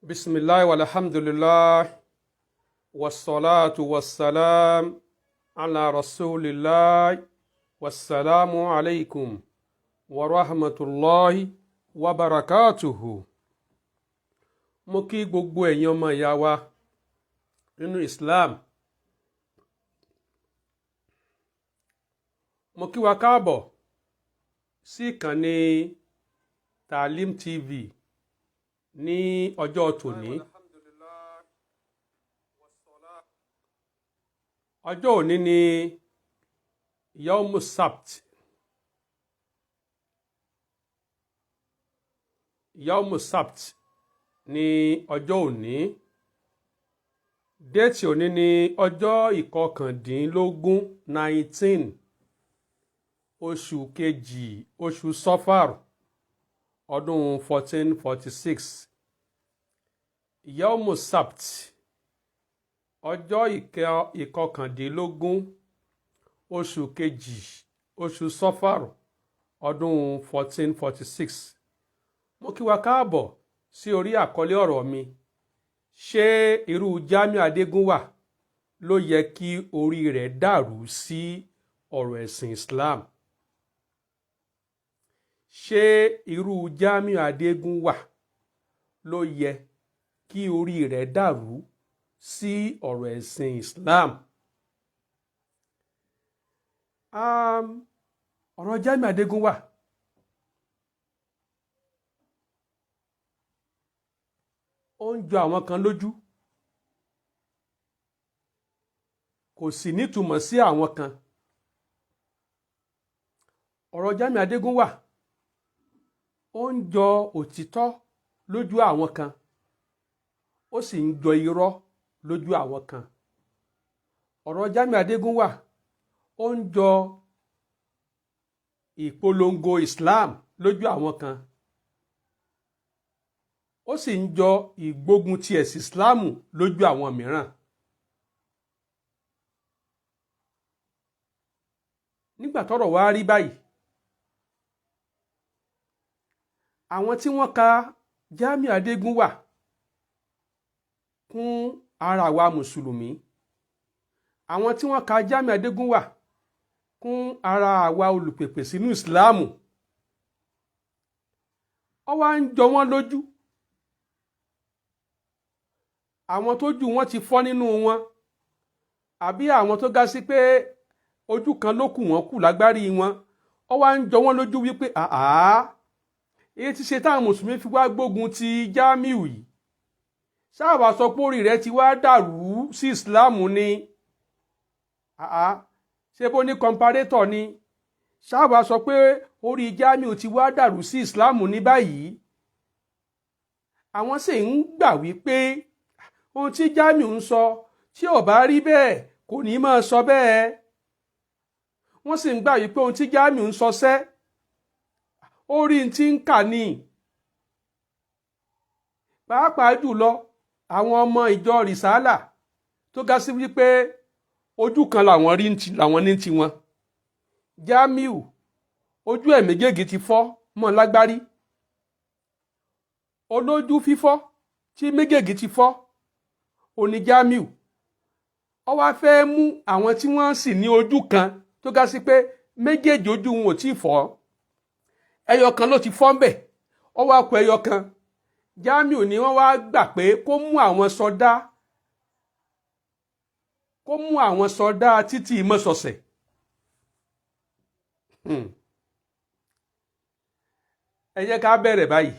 Bismillah walhamdulillah wassalatu wassalam ala rasulillah wassalamu alaikum wa rahmatullahi wa barakatuhu. Mo kí gbogbo ẹ̀yin ọmọ ìyá wa nínú Islam. Mo kí wa káàbọ̀ sí ìkànnì Taalim TV ní ọjọ́ tòní. Ọjọ́ òní ni Yawmu Sabt. Yawmu Sabt ní ọjọ́ òní. Déètì òní ni ọjọ́ ìkọkàndínlógún 19 oṣù kejì oṣù Safar ọdún 1446. Yawmu Sabt ọjọ́ ìkọkàndínlógún oṣù kejì oṣù Safar ọdún 1446. Mo kí wa káàbọ̀ sí orí àkọlé ọ̀rọ̀ mi. Ṣé irú Jamiu Adégúnwà ló yẹ kí orí rẹ̀ dàrú sí ọ̀rọ̀ ẹ̀sìn Islam? Ṣé irú Jamiu Adégúnwà ló yẹ kí orí rẹ̀ dàrú sí ọ̀rọ̀ ẹ̀sìn Islam? Ọ̀rọ̀ Jamiu Adégúnwà ó ń jọ àwọn kan lójú, kò sì nítumọ̀ sí àwọn kan. Ọ̀rọ̀ Jamiu Adégúnwà ó ń jọ òtítọ́ lójú àwọn kan, ó sì ń jọ irọ́ lójú àwọn kan. Ọ̀rọ̀ Jamiu Adégúnwà ó ń jọ ìpolongo Islam lójú àwọn kan, ó sì ń jọ ìgbógun ti ẹ̀sìn Islam lójú àwọn mìíràn. Nígbà tọ́rọ̀ wá rí báyìí, àwọn tí wọ́n ka Jamiu Adégúnwà kún ara wa mùsùlùmí, àwọn tí wọ́n ka Jamiu Adégúnwà kún ara àwa olùpèpè sínú ìsìláàmù, ó wá ń jọ wọ́n lójú. Àwọn tójú wọn ti fọ́ nínú wọn, àbí àwọn tó ga sí pé ojú kan ló kù wọ́n kù lágbárí wọn, ó wá ń jọ wọ́n lójú wípé èyí ti ṣe táwọn mùsùlùmí fi wá gbógun ti Jamiu yìí. Ṣáàwá sọ pé orí rẹ̀ ti wá dàrú sí ìsìláàmù ni? Ṣé bó ní kọmparétọ̀ ni? Ṣáàwá sọ pé orí Jamiu ti wá dàrú sí ìsìláàmù ní báyìí? Àwọn sì ń gbà wípé ohun tí Jamiu ń sọ tí ò bá rí bẹ́ẹ̀ kò ní máa sọ bẹ́ẹ̀. Wọ́n sì ń gbà wípé ohun tí Jamiu ń sọ sẹ́ orí tí ń kà ní. Pàápàá jùlọ àwọn ọmọ ìjọ Rìsálà tó ga sí wípé ojú kan làwọn ní tiwọn. Jamiu ojú ẹ̀ méjèèjì ti fọ́ mọ́ lágbárí. Olójú fífọ́ tí méjèèjì ti fọ́ òní Jamiu. Ó wá fẹ́ mú àwọn tí wọ́n sì ní ojú kan tó ga sí pé méjèèjì ojú wọn ò tí ì fọ́, ẹyọ kan ló ti fọ́ ńbẹ̀, ó wá kù ẹyọ kan. Jamiu ni wọ́n wá gbà pé kó mú àwọn sọdá títí mọ́sọ̀ọ̀sẹ̀. Ẹ jẹ́ ká bẹ̀rẹ̀ báyìí.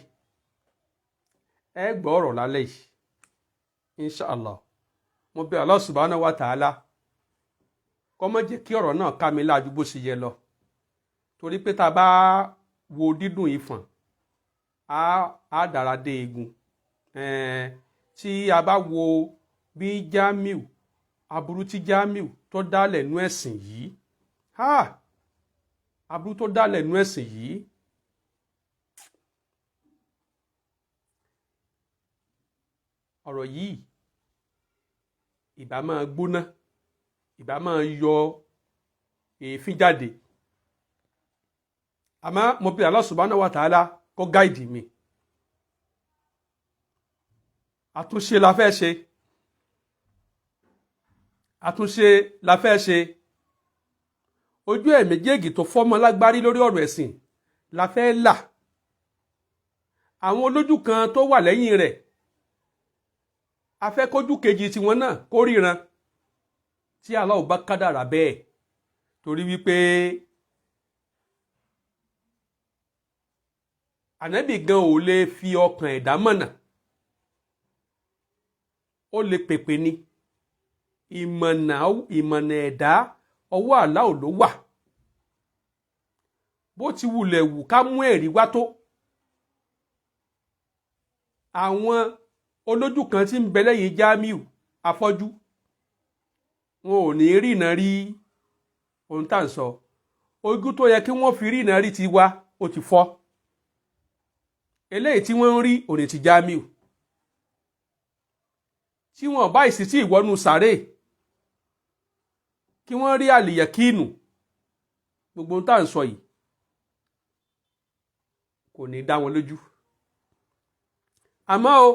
Ẹ gbọ́ ọ̀rọ̀ lálẹ́ yìí inshallah. Mo bẹ̀ Allah subhanahu wa ta'ala kó má jẹ́ kí ọ̀rọ̀ náà ká mi lájú bó ṣe yẹ lọ, torí pé tá a bá wo dídùn ìfọ̀n á dára dé egun. Tí a bá wo bí Jamiu, aburú tí Jamiu tó dálẹ̀ nú ẹ̀sìn yìí, aburú tó dálẹ̀ nú ẹ̀sìn yìí, ọ̀rọ̀ yìí ìbá máa gbóná, ìbá máa yọ èéfín jáde. Àmọ́ mo bí Allah subhanahu wa ta'ala kó gáìdì mi. àtúnṣe la fẹ́ ṣe àtúnṣe la fẹ́ ṣe ojú ẹ̀ méjèèjì tó fọ́mọ lágbárí lórí ọ̀rọ̀ ẹ̀sìn la fẹ́ là àwọn olójú kan tó wà lẹ́yìn rẹ̀ a fẹ́ kójú kejì tiwọn náà kó ríran tí Allah bá kádàrá bẹ́ẹ̀ torí wípé ànábì gan ò lè fi ọkàn ẹ̀dá mọ̀nà ó lè pèpè ni ìmọ̀nà ẹ̀dá ọwọ́ Allah ló wà bó ti wulẹ̀ wù ká mú ẹ̀rí wá tó àwọn olójú kan tí ń bẹ lẹ́yìn Jamiu afọ́jú wọn ò ní rìnà rí ohun tá à ń sọ ojú tó yẹ kí wọ́n fi rìnà rí ti wá ó ti fọ́ eléyìí tí wọ́n ń rí òní ti Jamiu tí wọ́n bá ìsì tí ìwọ́nu sàré kí wọ́n rí àlìyàkínù gbogbo ohun tá à ń sọ yìí kò ní dá wọn lójú àmọ́ o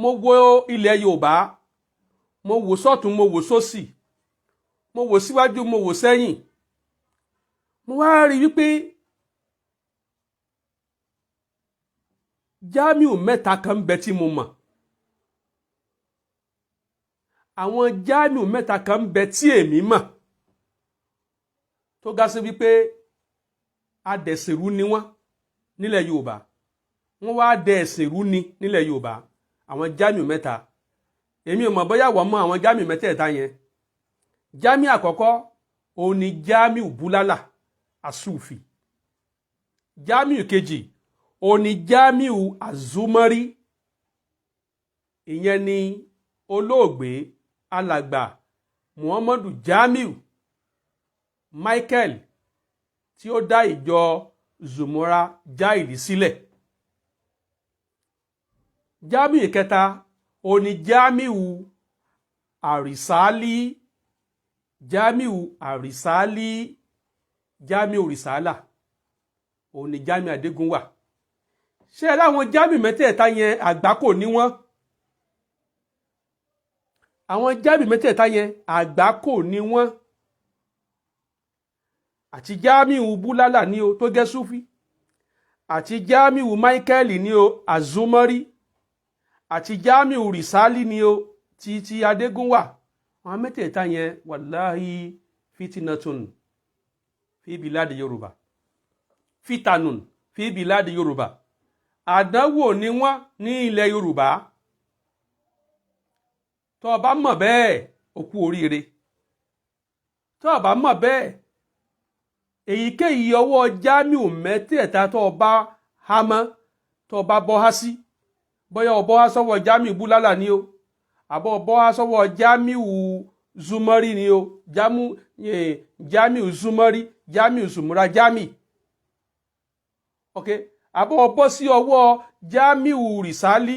mo wo ilẹ̀ Yorùbá mo wò sọ́tún mo wò sósì mo wò síwájú mo wò sẹ́yìn mo wá rí wípé Jamiu mẹ́ta kan bẹ tí mo mọ̀ àwọn Jamiu mẹ́ta kan bẹ tí èmi mọ̀ tó ga sí wípé adẹ̀sìnrú ni wọ́n nílẹ̀ Yorùbá wọ́n wá dẹ ẹ̀sìn rú ni nílẹ̀ Yorùbá àwọn Jamiu mẹ́ta èmi ò mọ̀ bóyá wọ́n mọ̀ àwọn Jamiu mẹ́tẹ̀ẹ̀ta yẹn Jamiu àkọ́kọ́ òun ni Jamiu Bulala Asufi Jamiu kejì òun ni Jamiu Azumari ìyẹn ni olóògbé alàgbà Muhammadu Jamiu Michael tí ó dá ìjọ Zumura Jaili sílẹ̀ Jamiu kẹta òní Jamiu Àrísálí Jamiu Àrísálí Jamiu Risala òní Jamiu Adégúnwà ṣé ẹ láwọn Jamiu mẹ́tẹ̀ẹ̀ta yẹn àgbákò ní wọ́n àwọn Jamiu mẹ́tẹ̀ẹ̀ta yẹn àgbákò ní wọ́n àti Jamiu Bulala ní o tó jẹ́ Súfí àti Jamiu Michael ní o Azumari àti Jamiu Risali ni o ti Adégúnwà àwọn mẹ́tẹ̀ẹ̀ta yẹn wàláhí fitinatun fi biladi Yorùbá fitanun fi biladi Yorùbá àdánwò ni wọ́n ní ilẹ̀ Yorùbá tó bá mọ̀ bẹ́ẹ̀ ó kú oríire tó bá mọ̀ bẹ́ẹ̀ èyíkéyìí ọwọ́ Jamiu mẹ́tẹ̀ẹ̀ta tó bá hámọ́ tó bá bọ́ há sí bóyá ọbọ̀ wá sọ́wọ́ Jamiu Bulala ni o àbọ̀ ọbọ̀ wá sọ́wọ́ Jamiu Zumari ni o Jamiu Zumari Jamiu Zumura Jami ok àbọ̀ ọbọ̀ sí ọwọ́ Jamiu Risali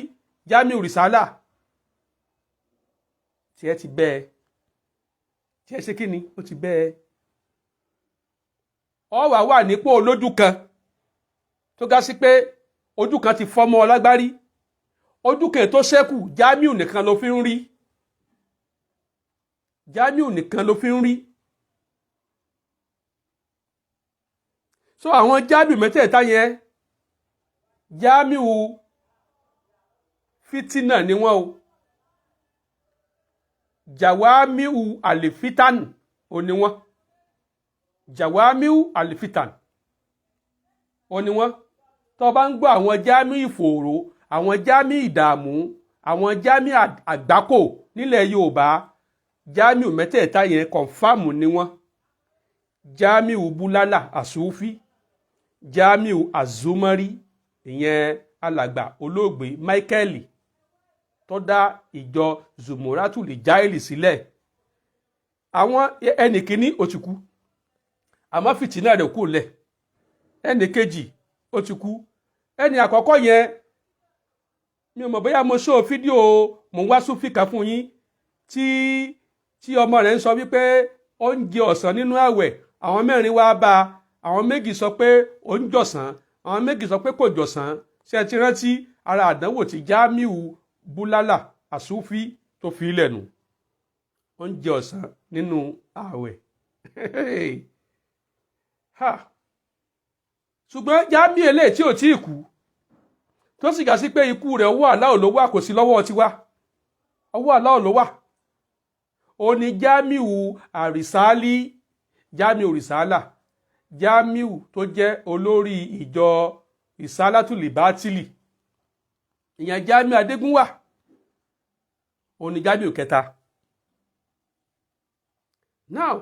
Jamiu Risala tí ẹ ti bẹ́ẹ̀ tí ẹ ṣe kí ni ó ti bẹ́ẹ̀ ọ wà nípò olójú kan tó ga sí pé ojú kan ti fọ́mọ lágbárí ojú kan tó ṣẹ́kù Jamiu nìkan ló fi ń rí Jamiu nìkan ló fi ń rí so àwọn Jamiu mẹ́tẹ̀ẹ̀ta yẹn Jamiu fitina ni wọ́n o Jawamiu alifitan o ni wọ́n Jawamiu alifitan o ni wọ́n tó bá ń gbọ́ àwọn Jamiu ìfòòró àwọn Jamiu ìdààmú àwọn Jamiu àgbákò nílẹ̀ Yorùbá Jamiu mẹ́tẹ̀ẹ̀ta yẹn kọ̀nfàmù ni wọ́n Jamiu Bulala Asufi Jamiu Azumari ìyẹn alàgbà olóògbé Michael tó dá ìjọ Zumuratul Jaili sílẹ̀ àwọn ẹnì kìíní ó ti kú àmọ́ fìtínà rẹ̀ kù lẹ̀ ẹnì kejì ó ti kú ẹnì àkọ́kọ́ yẹn mi ò mọ̀ bóyá mo ṣó fídíò mo ń wá Súfì kan fún yín tí ọmọ rẹ̀ ń sọ wípé ó ń jẹ ọ̀sán nínú àwẹ̀ àwọn mẹ́rin wá bá àwọn méjì sọ pé ó ń jọ̀sán àwọn méjì sọ pé kò jọ̀sán ṣe ti rántí ara àdánwò tí Jamiu búlálà àsúfí tó fi ilẹ̀ nù oúnjẹ ọ̀sán nínú ààwẹ̀ ṣùgbọ́n Jamiu eléyìí tí ò tí ì kú tó sì gà sí pé ikú rẹ̀ ọwọ́ Allah ló wà kò sí lọ́wọ́ tiwa ọwọ́ Allah ló wà ó ní Jamiu àrísálí Jamiu rìsálà Jamiu tó jẹ́ olórí ìjọ ìsálátùlì bátìlì ìyẹn Jamiu Adégúnwà ó ní Jamiu kẹta. Now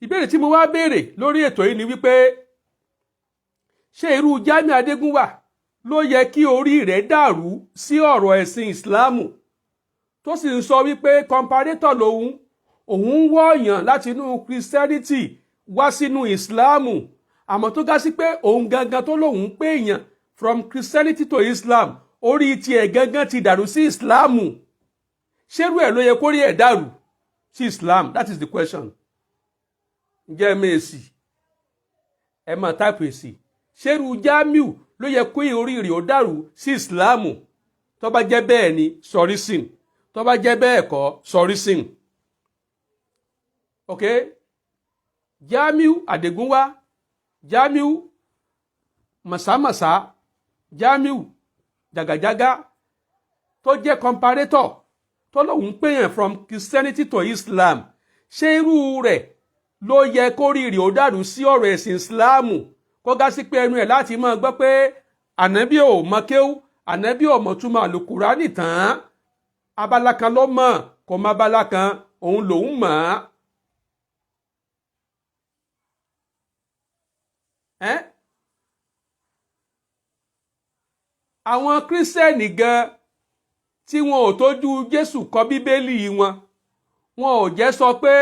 ìbéèrè tí mo wá béèrè lórí ètò yìí ni wípé ṣé irú Jamiu Adégúnwà ló yẹ kí orí rẹ̀ dàrú sí ọ̀rọ̀ ẹ̀sìn ìsìláàmù tó sì ń sọ wípé comparator lòun òun ń wọ̀ọ̀yàn láti inú Christianity wá sínú ìsìláàmù àmọ́ tó ga sí pé òun gangan tó lòun pé èèyàn from Christianity to Islam orí tiẹ̀ gangan ti dàrú sí ìsìláàmù ṣérú ẹ̀ ló yẹ kórí ẹ̀ dàrú sí Islam? That is the question. Ǹjẹ́ mèsì ẹ máa táìpù èsì ṣérú Jamiu ló yẹ kó orí rẹ̀ ó dàrú sí ìsìláàmù? Tó bá jẹ́ bẹ́ẹ̀ ni sọrí sìn, tó bá jẹ́ bẹ́ẹ̀ kọ́ sọrí sìn. Ok, Jamiu Adégúnwà, Jamiu màsámàsá, Jamiu jàgàjàgà tó jẹ́ comparator tó lóun pèèyàn from Christianity to Islam ṣé irú rẹ̀ ló yẹ kó rírì ó dàrú sí ọ̀rọ̀ ẹ̀sìn Ìsìláàmù kó gá sí pé ẹnu ẹ̀ láti máa gbọ́ pé ànábì ò mọ kéwú ànábì ò mọ̀ túmọ̀ àlùkùránì tán abala kan ló mọ̀ kò mọ abala kan òun lòun mọ̀ ẹ́. Àwọn kírísítẹ́nì gan tí wọn ò tójú Jésù kọ bíbélì wọn ò jẹ́ sọ pé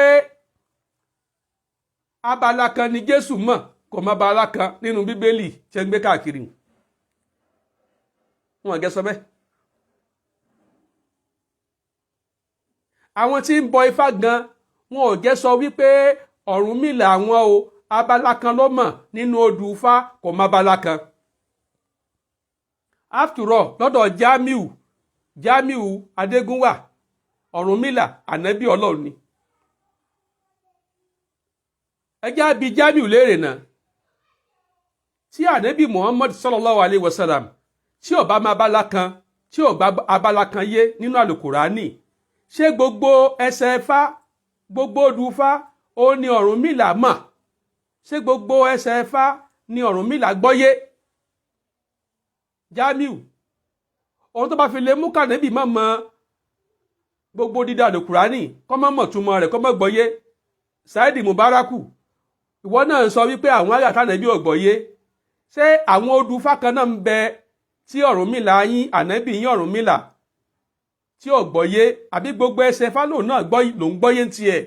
abala kan ni Jésù mọ̀ kò mọ abala kan nínú bíbélì tí ń gbé káàkiri wọn ò jẹ́ sọ bẹ́ẹ̀. Àwọn tí ń bọ Ifá gan wọn ò jẹ́ sọ wípé Ọ̀rúnmìlà àwọn o abala kan ló mọ̀ nínú odù Ifá kò mọ abala kan. After all lọ́dọ̀ Jamiu Adégúnwà Ọ̀rúnmìlà ànábì Ọlọ́run ni. Ẹ jẹ́ á bi Jamiu léèrè náà tí ànábì Muhammad sallallahu alayhi wa sallam tí ó bá mọ abala kan tí ó gba abala kan yé nínú àlùkùránì ṣé gbogbo ẹsẹ̀ Ifá gbogbo odù Ifá ó ní Ọ̀rúnmìlà mọ̀ ṣé gbogbo ẹsẹ̀ Ifá ní Ọ̀rúnmìlà gbọ́yé? Jamiu ohun tó bá fi lè mú kànẹ́bì má mọ gbogbo dídá àlùkùránì kọ́ mọ́ mọ̀ túmọ̀ rẹ̀ kọ́ mọ́ gbọ́yé Saidi Mubaraku ìwọ náà ń sọ wípé àwọn àyà tànẹ́bì ò gbọ́yé ṣé àwọn odù Ifá kan náà ń bẹ tí Ọ̀rúnmìlà yín ànẹ́bì yín Ọ̀rúnmìlà tí ò gbọ́yé àbí gbogbo ẹsẹ̀ Ifá lòun náà ló ń gbọ́yé ń tiẹ̀?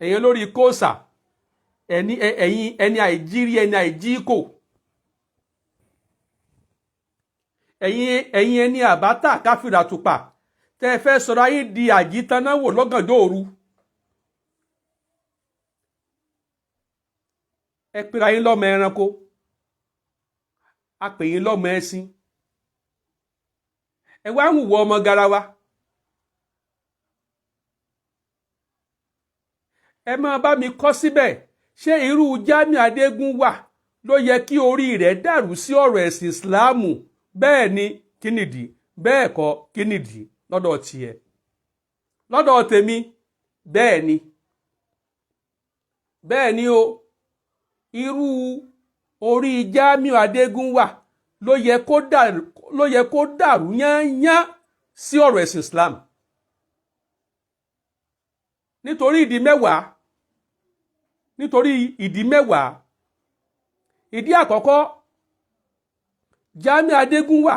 ẹ̀yin lórí kóòsà ẹni àìjírí ẹni àìjíkò ẹ̀yin ẹni àbátà káfíra tùpà tẹ́ ẹ fẹ́ sọ̀rọ̀ ayé di àjítanáwò lọ́gànjọ́ òru. Ẹ pera yín lọ́mọ ẹranko a pè yín lọ́mọ ẹṣin ẹ wá ń hùwà ọmọ garawa. Ẹ máa bá mi kọ síbẹ̀ ṣé irú Jamiu Adégúnwà ló yẹ kí orí rẹ̀ dàrú sí ọ̀rọ̀ ẹ̀sìn Ìsìláàmù? Bẹ́ẹ̀ ni kí nìdí, bẹ́ẹ̀ kọ́ kí nìdí lọ́dọ̀ tiẹ̀? Lọ́dọ̀ tèmi bẹ́ẹ̀ ni. Bẹ́ẹ̀ ni o, irú orí Jamiu Adégúnwà ló yẹ kó dàrú yányán sí ọ̀rọ̀ ẹ̀sìn Islam nítorí ìdí mẹ́wàá. Ìdí àkọ́kọ́, Jamiu Adégúnwà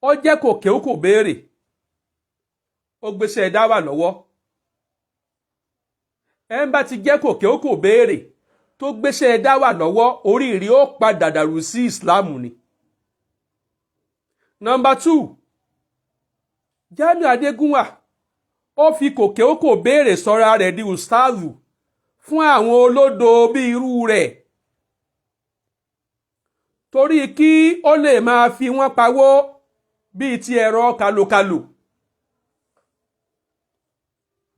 ó jẹ́ kò kéwú kò béèrè, ó gbéṣẹ́ dáwà lọ́wọ́. ẹ ń bá ti jẹ́ kò kéwú kò béèrè tó gbéṣẹ́ dáwà lọ́wọ́ oríire ó padà dàrú sí ìsìláàmù ni. Number 2, Jamiu Adégúnwà ó fi kò kéwú kò béèrè sọ́ra rẹ̀ di ustazu fún àwọn olódo bí irú rẹ̀ torí kí ó lè máa fi wọ́n pawó bíi ti ẹ̀rọ kàlòkàlò.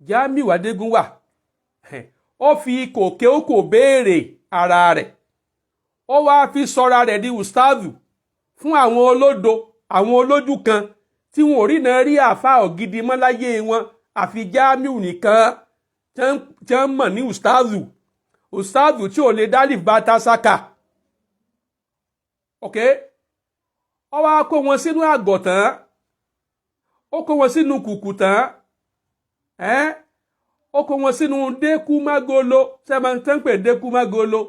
Jamiu Adégúnwà ó fi kòkéókò béèrè ara rẹ̀, ó wá fi sọra rẹ̀ di ustazu fún àwọn olódo, àwọn olójú kan tí wọn ò rí náà rí àáfàá ògidì mọ́ láyé wọn àfi Jamiu nìkan tí wọ́n mọ̀ ní ustazu tí ò lè dálif bàtà sáka. ok ó wá kó wọn sínú àgọ̀ tán, ó kó wọn sínú kùkù tán, ó kó wọn sínú dékúmágolo, sẹ́mọ̀ tán pè dékúmágolo.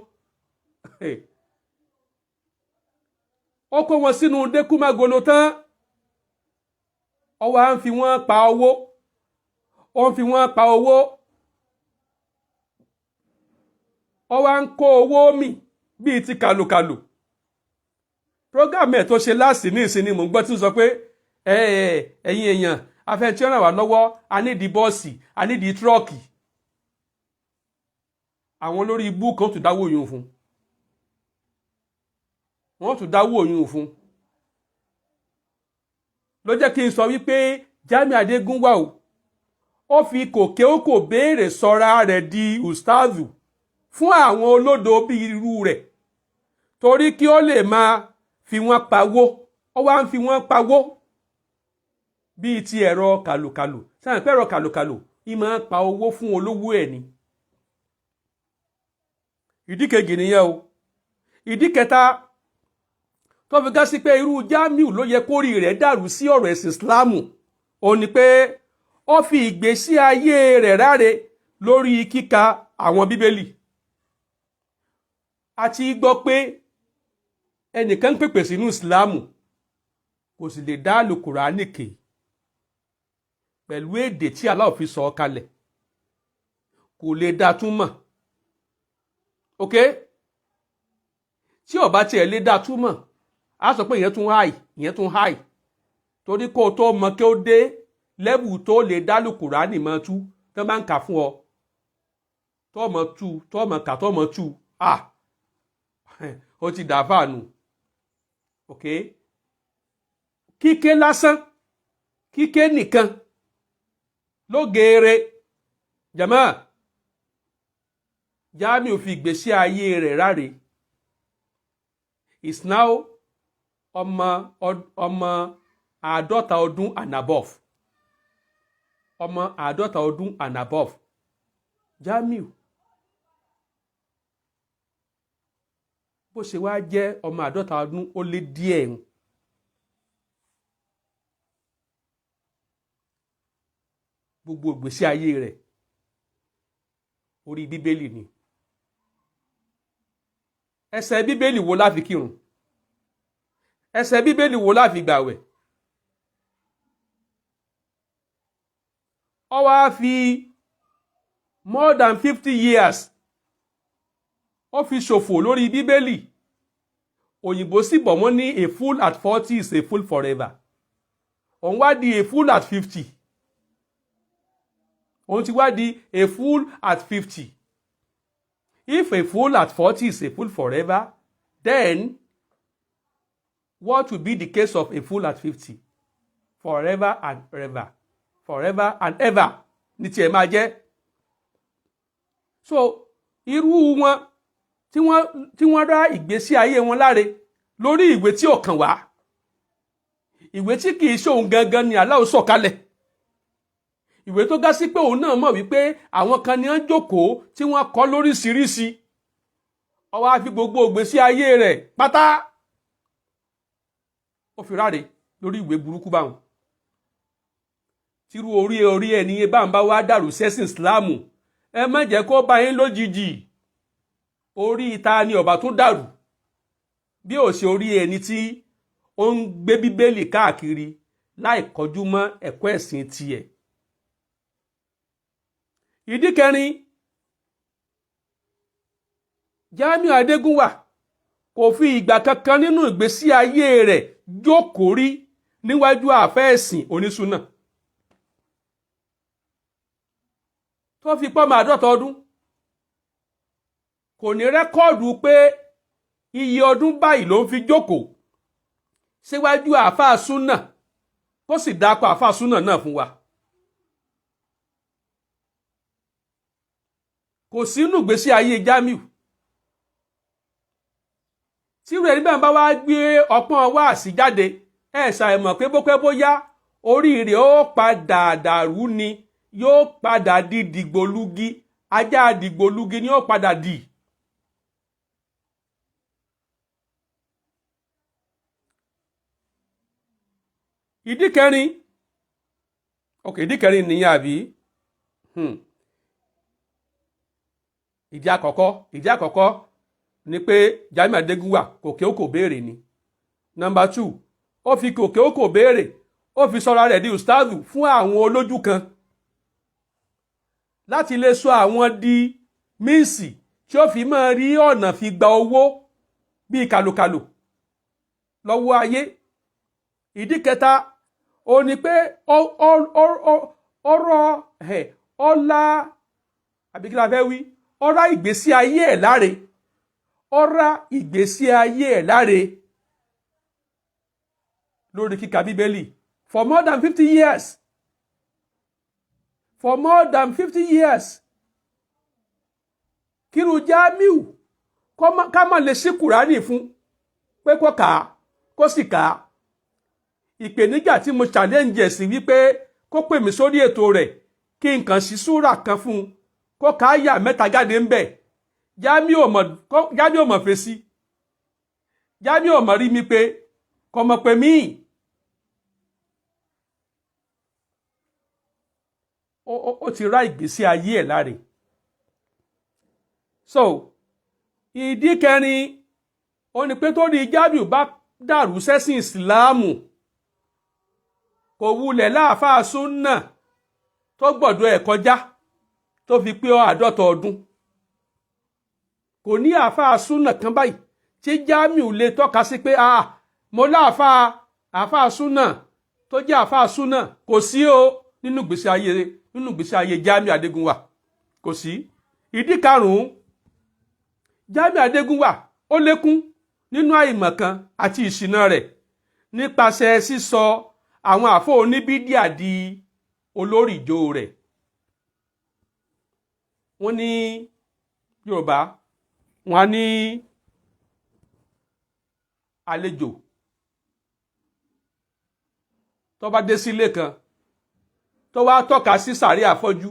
ó kó wọn sínú dékúmágolo tán, ó wá ń fi wọ́n pa owó, ó ń fi wọ́n pa owó, ó wá ń kó owó mì bíi ti kàlùkàlù. Prógámù ẹ̀ tó ṣe láàsì ní ìsinmi mò ń gbọ́ tí ń sọ pé ẹ̀yin èèyàn afẹ́ tí ó ràn wá lọ́wọ́, a nídìí bọ́ọ̀sì, a nídìí tírọ́ọ̀kì. àwọn olórí ibú kan tún dáwó oyún fún, wọ́n tún dáwó oyún fún. ló jẹ́ kí n sọ wípé Jamiu Adégúnwà ó fi kòkéókò béèrè sọra rẹ̀ di ustazu fún àwọn olódo bíi irú rẹ̀, torí kí ó lè máa fi wọ́n pawó. ó wá ń fi wọ́n pawó bíi ti ẹ̀rọ kàlòkàlò. sáà pé ẹ̀rọ kàlòkàlò ì máa pa owó fún olówó ẹ̀ ni. ìdí kejì nìyẹn o. ìdí kẹta tó fi gá sí pé irú Jamiu ló yẹ kórì rẹ̀ dàrú sí ọ̀rọ̀ ẹ̀sìn Ìsìláàmù, ó ní pé ó fi ìgbésí ayé rẹ̀ ráre lórí kíka àwọn bíbélì. a ti gbọ́ pé ẹnìkan ń pèpè sínú Ìsìláàmù kò sì lè dá Àlùkùránì ké pẹ̀lú èdè tí Allah fi sọ kalẹ̀, kò lè dá túmọ̀. ok tí ó bá tiẹ̀ lè dá túmọ̀, a sọ pé ìyẹn tún háì torí kó o tó mọ kí ó dé lẹ́bù tó lè dá Àlùkùránì mọ́ tú tó bá ń kà fún ọ, tó mọ̀ tú, tó mọ̀ kà, tó mọ̀ tú, ó ti dà fáànù. ok kíké lásán, kíké nìkan ló geere. jàmá Jamiu fi ìgbésí ayé rẹ̀ ráre. is now ọmọ àádọ́ta ọdún and above. ọmọ àádọ́ta ọdún and above. Jamiu bó ṣe wá jẹ́ ọmọ àádọ́ta ọdún ó lé díẹ̀ ń. gbogbo ìgbésí ayé rẹ̀ orí bíbélì ni. ẹsẹ̀ bíbélì wo la fi kírun? ẹsẹ̀ bíbélì wo la fi gbàwẹ̀? ó wá fi more than 50 years ó fi ṣòfò lórí bíbélì. òyìnbó sì bọ̀ wọ́n ní a fool at 40 is a fool forever. òun wá di a fool at 50. òun ti wá di a fool at 50. If a fool at 40 is a fool forever, then what will be the case of a fool at 50? Forever and ever. Forever and ever. Ní tiẹ̀ máa jẹ́. So, irú wọn tí wọ́n rá ìgbésí ayé wọn láre lórí ìwé tí ò kàn wá. Ìwé tí kìí ṣe òun gangan ni Allah sọ̀kalẹ̀. Ìwé tó gá sí pé òun náà mọ̀ wípé àwọn kan ni wọ́n jókòó tí wọ́n kọ lóríṣiríṣi. Ó wá fi gbogbo ìgbésí ayé rẹ̀ pátá ó fi ráre lórí ìwé burúkú báwọn. Tírú orí ẹni yẹn bá ń bá wá dàrú sẹ́sìn Ìsìláàmù, ẹ má jẹ́ kó bá yín lójijì. Orí ìta ni ọba tó dàrú bí ó ṣe orí ẹni tí ó ń gbé bíbélì káàkiri láì kọjú mọ́ ẹ̀kọ́ ẹ̀sìn tiẹ̀. ìdí kẹrin, Jamiu Adégúnwà kò fi ìgbà kankan nínú ìgbésí ayé rẹ̀ jókòó rí níwájú àfẹ́ ẹ̀sìn onísùnà. Tó fi pọ́mọ àádọ́ta ọdún kò ní rẹ́kọ́ọ̀dù pé iye ọdún báyìí ló ń fi jókòó síwájú àáfàá súnà kó sì dápọ̀ àáfàá súnà náà fún wa. kò sínú ìgbésí ayé Jamiu tírú ẹni bẹ́ẹ̀ bá wá gbé ọpọ́n wáàsí jáde ṣàìmọ̀ pé bópẹ́ bóyá oríire ó padà dàrú ni, yóò padà di dìgbòlugi, ajá dìgbòlugi ni ó padà di. ìdí kẹrin nìyẹn àbí ìdí àkọ́kọ́ ni pé Jamiu Adégúnwà kòkè ó kò béèrè ni. Number 2, ó fi kòkè ó kò béèrè ó fi sọra rẹ̀ di ustazu fún àwọn olójú kan láti lè sọ àwọn di míǹsì tí ó fi máa rí ọ̀nà fi gba owó bíi kàlùkàlù lọ́wọ́ ayé. ìdí kẹta ó ní pé ọ̀rá àbí kí la fẹ́ wí, ọ̀rá ìgbésí ayé ẹ̀ láre, ọ̀rá ìgbésí ayé ẹ̀ láre lórí kíka bíbélì for more than 50 years. For more than 50 years. Kírú Jamiu ká má lè ṣí Kùránì fún pé kó kà á kó sì kà á. Ìpèníjà tí mo challenge sí wípé kó pè mí sórí ètò rẹ̀ kí n kàn sí súrà kan fún un kó ká àyà mẹ́ta jáde ń bẹ̀. Jamiu ò mọ̀ fèsì. Jamiu ò mọ̀ rí mi pé kò mọ̀ pé mí. Ó ti rá ìgbésí ayé ẹ̀ láre. So ìdí kẹrin ó ní pé tó rí Jamiu bá dàrú sẹ́sìn ìsìláàmù kò wulẹ̀ láàfáà súnnà tó gbọ́dọ̀ ẹ̀ kọjá tó fi pé 50 ọdún. Kò ní àfáà súnnà kan báyìí tí Jamiu lè tọ́ka sí pé mo láàfáà súnnà tó jẹ́ àfáà súnnà. Kò sí o nínú ìgbésí ayé Jamiu Adégúnwà, kò sí. ìdí karùn-ún, Jamiu Adégúnwà ó lékún nínú àìmọ̀kan àti ìṣìnà rẹ̀ nípasẹ̀ sísọ àwọn àfọ́ oníbídíà di olórí ìjó rẹ̀. Wọ́n ní Yorùbá wọ́n ní àlejò tó bá dé sílé kan tó wá tọ́ka sí sàárè àfọ́jú,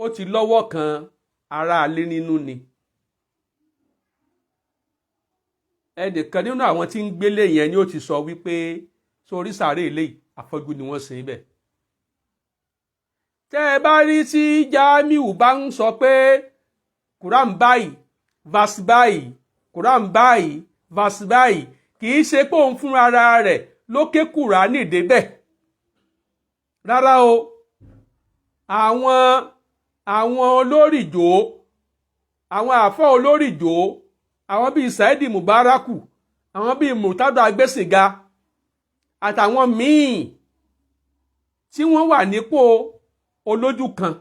ó ti lọ́wọ́ kan aráalé nínú ni. Ẹnìkan nínú àwọn tí ń gbélé yẹn ni ó ti sọ wípé sórí sàárè eléyìí àfọ́jú ni wọ́n sin bẹ̀. Tẹ́ ẹ bá rí tí Jamiu bá ń sọ pé Quran báyìí verse báyìí, Quran báyìí verse báyìí, kì í ṣe pé òun fúnra rẹ̀ ló ké Kùránì débẹ̀. Rárá o, àwọn olórìjó, àwọn àfọ́ olórìjó, àwọn bíi Saidi Mubaraku, àwọn bíi Murtado Agbésinga àtàwọn míì tí wọ́n wà nípò olójú kan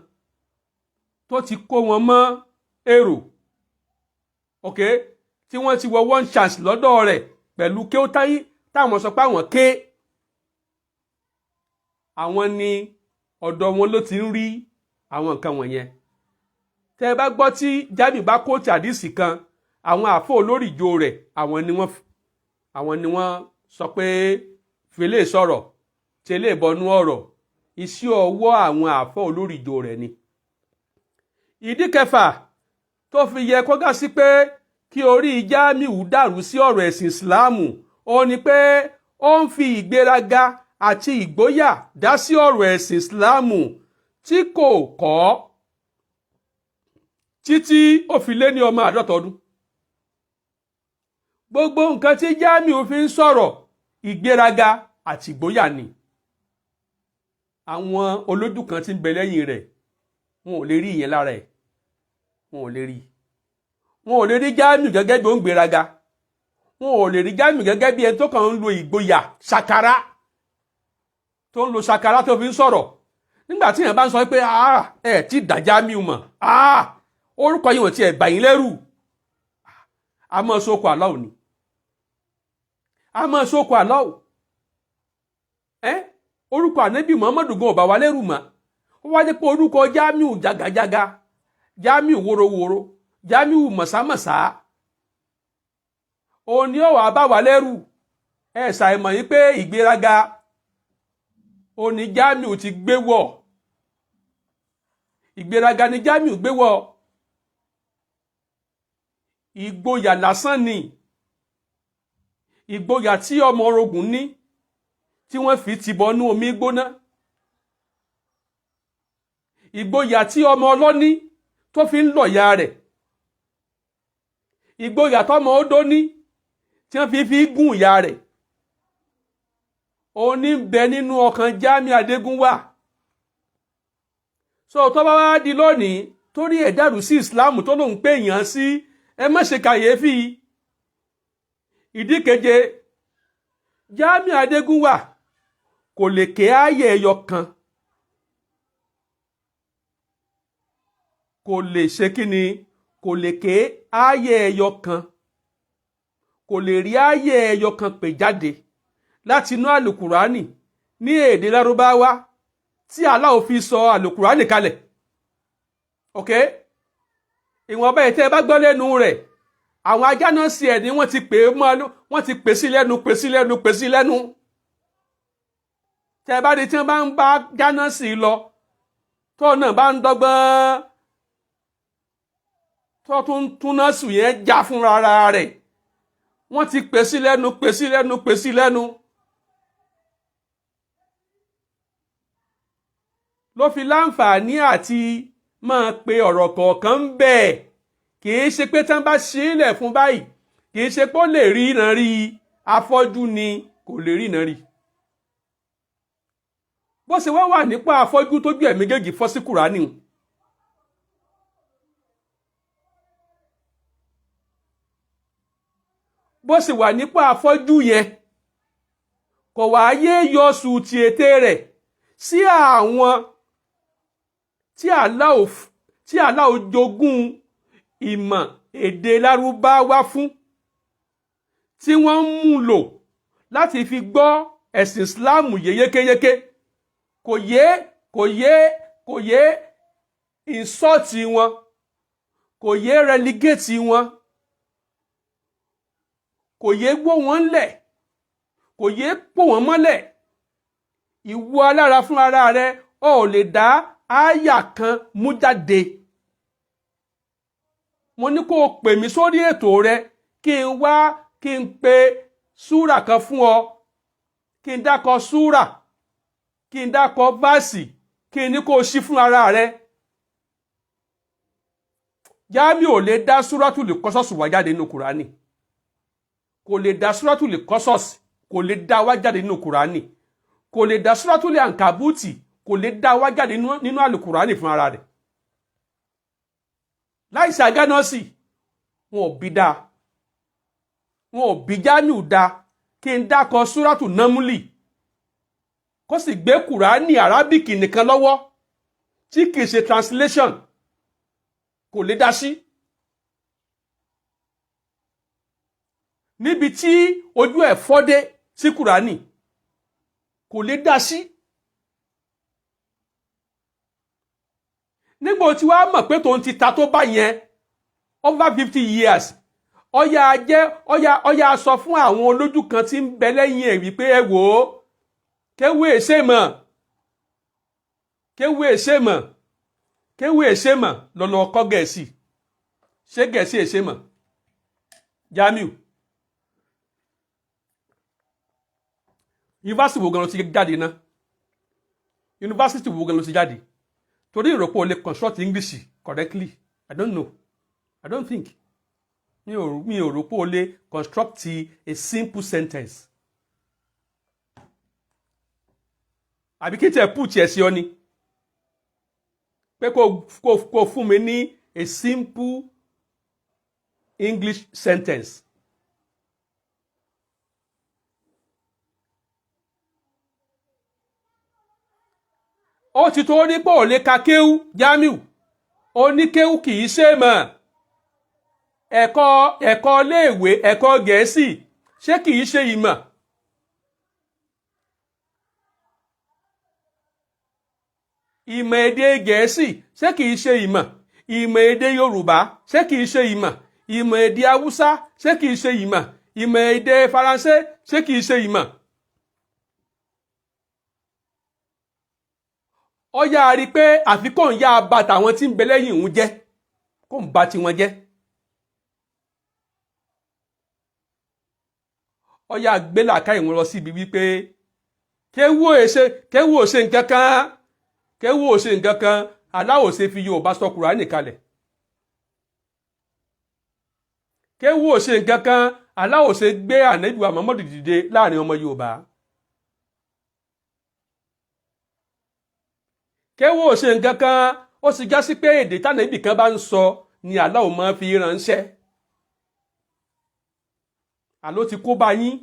tó ti kó wọn mọ́ èrò, ok, tí wọ́n ti wọ one chance lọ́dọ̀ rẹ̀ pẹ̀lú kí ó táwọn sọ pé àwọn ké. Àwọn ni ọ̀dọ̀ wọn ló ti ń rí àwọn nǹkan wọ̀nyẹn. Tẹ́ ẹ bá gbọ́ tí Jamiu bá kóòtù àdìsí kan, àwọn àfọ́ olórìjó rẹ̀ àwọn ni wọ́n sọ pé fèlè sọ̀rọ̀ tẹ́lẹ̀ bọnú ọ̀rọ̀. Iṣẹ́ ọwọ́ àwọn àfọ́ olórìjó rẹ̀ ni. ìdí kẹfà tó fi yẹ kó gá sí pé kí orí Jamiu dàrú sí ọ̀rọ̀ ẹ̀sìn ìsìláàmù ó ní pé ó ń fi ìgbéraga àti ìgboyà dá sí ọ̀rọ̀ ẹ̀sìn ìsìláàmù tí kò kọ́ títí ó fi lé ní ọmọ 50 ọdún. Gbogbo nǹkan tí Jamiu fi ń sọ̀rọ̀ ìgbéraga àti ìgboyà ni. Àwọn olójú kan tí ń bẹ lẹ́yìn rẹ̀ wọn ò lè rí ìyẹn lára ẹ̀, wọn ò lè rí Jamiu gẹ́gẹ́ bí ó ń gbéraga, wọn ò lè rí Jamiu gẹ́gẹ́ bí ẹni tó kàn ń lo ìgboyà ṣàkàrà tó fi ń sọ̀rọ̀. Nígbà tí èèyàn bá ń sọ pé ẹ ti dá Jamiu mọ̀, orúkọ yìí wọ́n ti ẹ̀ bà yín lẹ́rù, àmọ́ sóko àlọ́ òní. a máa sóko àlọ́ orúkọ ànábì Muhammadu gan ọba wa lẹ́rù mọ́ ó wá jẹ́ pé orúkọ Jamiu jagajaga Jamiu woroworo Jamiu mọ̀sámọ̀sá òun ni ó wà bá wa lẹ́rù ṣàìmọ̀ yìí pé ìgbéraga òun ni Jamiu ti gbé wọ̀ ìgbéraga ni Jamiu gbé wọ̀ ìgboyà lásán ni ìgboyà tí ọmọ orogun ní tí wọ́n fi ti bọnú omi gbóná ìgboyà tí ọmọ ọlọ́ní tó fi ń lọ̀yà rẹ̀ ìgboyà tọmọ odó ní tí wọ́n fi gún ìyá rẹ̀ òun ní bẹ nínú ọkàn Jamiu Adégúnwà so tó bá wá di lónìí torí ẹ̀ dàrú sí ìsìláàmù tó lóun pé èèyàn sí ẹ má ṣe kàyéfì ìdí keje Jamiu Adégúnwà kò lè ké ààyè ẹyọ kan kò lè ṣe kíni kò lè ké ààyè ẹyọ kan kò lè rí ààyè ẹyọ kan pè jáde láti inú àlùkùránì ní èdè lárúbáwá tí Allah fi sọ àlùkùránì kalẹ̀ ok ìwọ̀nba ètò ẹ bá gbọ́ lẹ́nu rẹ̀ àwọn ajá náà sí ẹ̀ ní wọ́n ti pè é mọ́ wọ́n ti pè sí lẹ́nu pè sí lẹ́nu pè sí lẹ́nu tẹ́ bá di tí wọ́n bá ń bá jáná sí lọ tó náà bá ń dọ́gbọ́n tó tún túná sùn yẹn já fúnra rẹ̀ wọ́n ti pè sí lẹ́nu pè sí lẹ́nu pè sí lẹ́nu ló fi láǹfààní àti máa pe ọ̀rọ̀ kọ̀ọ̀kan ń bẹ́ẹ̀ kìí ṣe pé tán bá ṣe é lẹ̀ fún báyìí kìí ṣe pé ó lè rí iná rí afọ́jú ni kò lè rí iná rí bó ṣe wá wà nípa afọ́jú tójú ẹ̀ méjèèjì fọ́ sí Kùránì bó ṣe wà nípa afọ́jú yẹn kò wá yé yọ sùtì ètè rẹ̀ sí àwọn tí Allah jogún ìmọ̀ èdè lárúbáwá fún tí wọ́n ń mú lò láti fi gbọ́ ẹ̀sìn Islam yékéyéké kò yé ìnsọ́ọ̀tì wọn kò yé relegate wọn kò yé gbó wọn lẹ̀ kò yé pò wọ́n mọ́lẹ̀ ìwọ alára fún ara rẹ ò lè dá áyà kan mú jáde mo ní kó o pè mí sórí ètò rẹ kí n pe súrà kan fún ọ kí n dákọ súrà kí n dákọ báàsì kí n ní kó o ṣí fún ara rẹ Jamiu ò lè dá súrátùlì kọ́sọ́sì wá jáde nínú Kùránì kò lè dá súrátùlì kọ́sọ́sì kò lè dá wá jáde nínú Kùránì kò lè dá súrátùlì àǹkàbútì kò lè dá wá jáde nínú àlùkùránì fún ara rẹ̀ láìsí àgánọ́sì wọn ò bí dáa wọn ò bí Jamiu dáa kí n dákọ súrátù námúlì kó sì gbé Kùránì arábìkì nìkan lọ́wọ́ tí kìí ṣe translation kò lè dá sí níbi tí ojú ẹ̀ fọ́dé sí Kùránì kò lè dá sí nígbà tí wàá mọ̀ pé tòun ti ta tó bá yẹn over 50 years ọya sọ fún àwọn olójú kan tí ń bẹ lẹ́yìn ẹ̀ wípé ẹ wò ó kéwé èsè mọ̀ lọ́lọ́ kọ́ Gẹ̀ẹ́sì ṣé Gẹ̀ẹ́sì èsè mọ̀ Jamiu yunifásitì wo gan ló ti jáde ná yunifásitì wo gan ló ti jáde torí ìrọ̀pọ̀ lè construct English correctly I don't know I don't think mi ò rò pé o lè construct a simple sentence àbí kí tẹ̀ put ẹ̀ sí ọ ni pé kó fún mi ní a simple English sentence ó ti tó ní pé ò lè ka kéwú Jamiu ó ní kéwú kì í ṣe mọ̀ ẹ̀kọ́ iléèwé ẹ̀kọ́ Gẹ̀ẹ́sì ṣé kìí ṣe ìmọ̀? Ìmọ̀ èdè Gẹ̀ẹ́sì ṣé kìí ṣe ìmọ̀? Ìmọ̀ èdè Yorùbá ṣé kìí ṣe ìmọ̀? Ìmọ̀ èdè Haúsá ṣé kìí ṣe ìmọ̀? Ìmọ̀ èdè Faransé ṣé kìí ṣe ìmọ̀? Ó yá rí pé àfikún yá bá tàwọn tí ń bẹ lẹ́yìn òun jẹ́ kó ń bá tiwọn jẹ́. Ó yá gbé làákàyè wọn lọ síbi wípé kéwú ò ṣe nǹkan kan, kéwú ò ṣe nǹkan kan, aláwò ṣe fi Yorùbá sọ Kùránì kalẹ̀. Kéwú ò ṣe nǹkan kan, aláwò ṣe gbé Ànábì wa Muhammadu dìde láàrin ọmọ Yorùbá. Kéwú ò ṣe nǹkan kan, ó sì já sí pé èdè tánàbì kan bá ń sọ ni aláwò máa fi ránṣẹ́. Àló ti kó bá yín,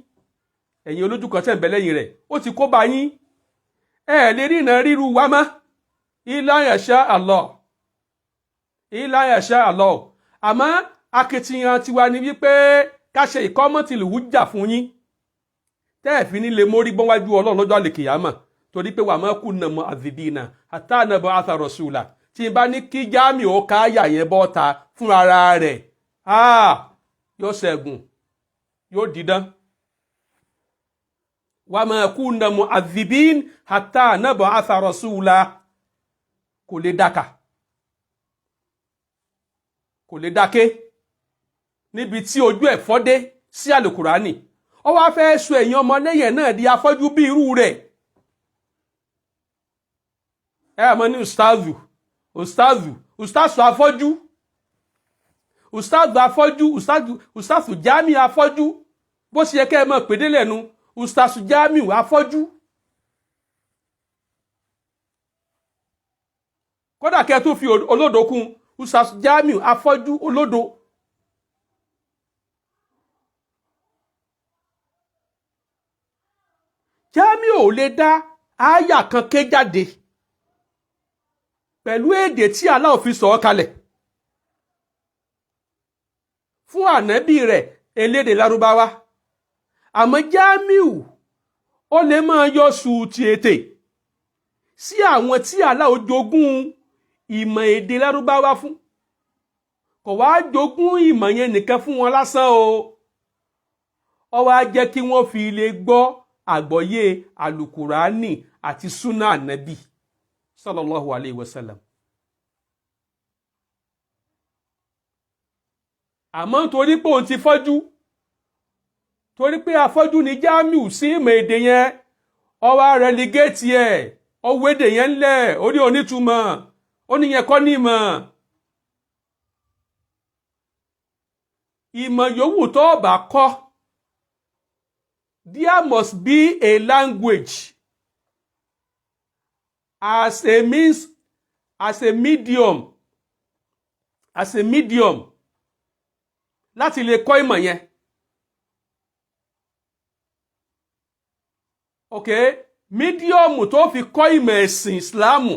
ẹ̀yin olójú kan tẹ̀ ń bẹ lẹ́yìn rẹ̀, ó ti kó bá yín. Ẹ lè rí iná ríru wa mọ́. Illa yasha Allah, illa yasha Allah. Àmọ́ akitiyan tiwa ni wípé ká ṣe ìkọ́mọ́tìlù hujja fún yín tẹ́ ẹ̀ fi ní lè mórí bọ́wájú Ọlọ́run lọ́jọ́ àlèkìyámà, torí pé wa ma kunna mu'adhibina hatta nab'atha rasula. Tí n bá ní kí Jámì ó ká àyà yẹn bọ́ta fún ara rẹ̀, yóò ṣẹ́gun, yóò dídán. Wa ma kunna mu'adhibin hatta nab'atha rasula. Kò lè dáka, kò lè dáké níbi tí ojú ẹ̀ fọ́dé sí àlùkùránì. Ó wá fẹ́ sọ ẹ̀yin ọmọlẹ́yìn náà di afọ́jú bí irú rẹ̀. Ẹ mọ̀ ní ustazu afọ́jú, ustazu Jami afọ́jú, bó ṣe yẹ kẹ́ ẹ mọ̀ pédé lẹ́nu, ustazu Jami afọ́jú. Kódà kẹ́ tó fi olódo kún, ustazu Jami afọ́jú olódo. Jami ò lè dá àyà kan ké jáde pẹ̀lú èdè tí Allah fi sọ̀ kalẹ̀ fún ànábì rẹ̀ elédè Lárúbáwá. Àmọ́ Jamiu ó lè máa yọ sùútì ètè sí àwọn tí Allah jogún ìmọ̀ èdè Lárúbáwá fún. Kò wá jogún ìmọ̀ yẹn nìkan fún wọn lásán o. Ó wá jẹ́ kí wọ́n fi lè gbọ́ àgbọ́yé àlùkùránì àti súnà ànábì sallallahu alayhi wa sallam. Àmọ́ torí pé òun ti fọ́jú, torí pé afọ́jú ni Jamiu sí ìmọ̀ èdè yẹn, ó wá relegate ẹ̀, ó wédè yẹn lẹ̀, ó ní onítùmọ̀, ó ní yẹn kọ́ ní ìmọ̀. Ìmọ̀ yòówù tó bá kọ́, there must be a language as a means, as a medium láti lè kọ́ ìmọ̀ yẹn. Okay, medium tó fi kọ́ ìmọ̀ ẹ̀sìn Ìsìláàmù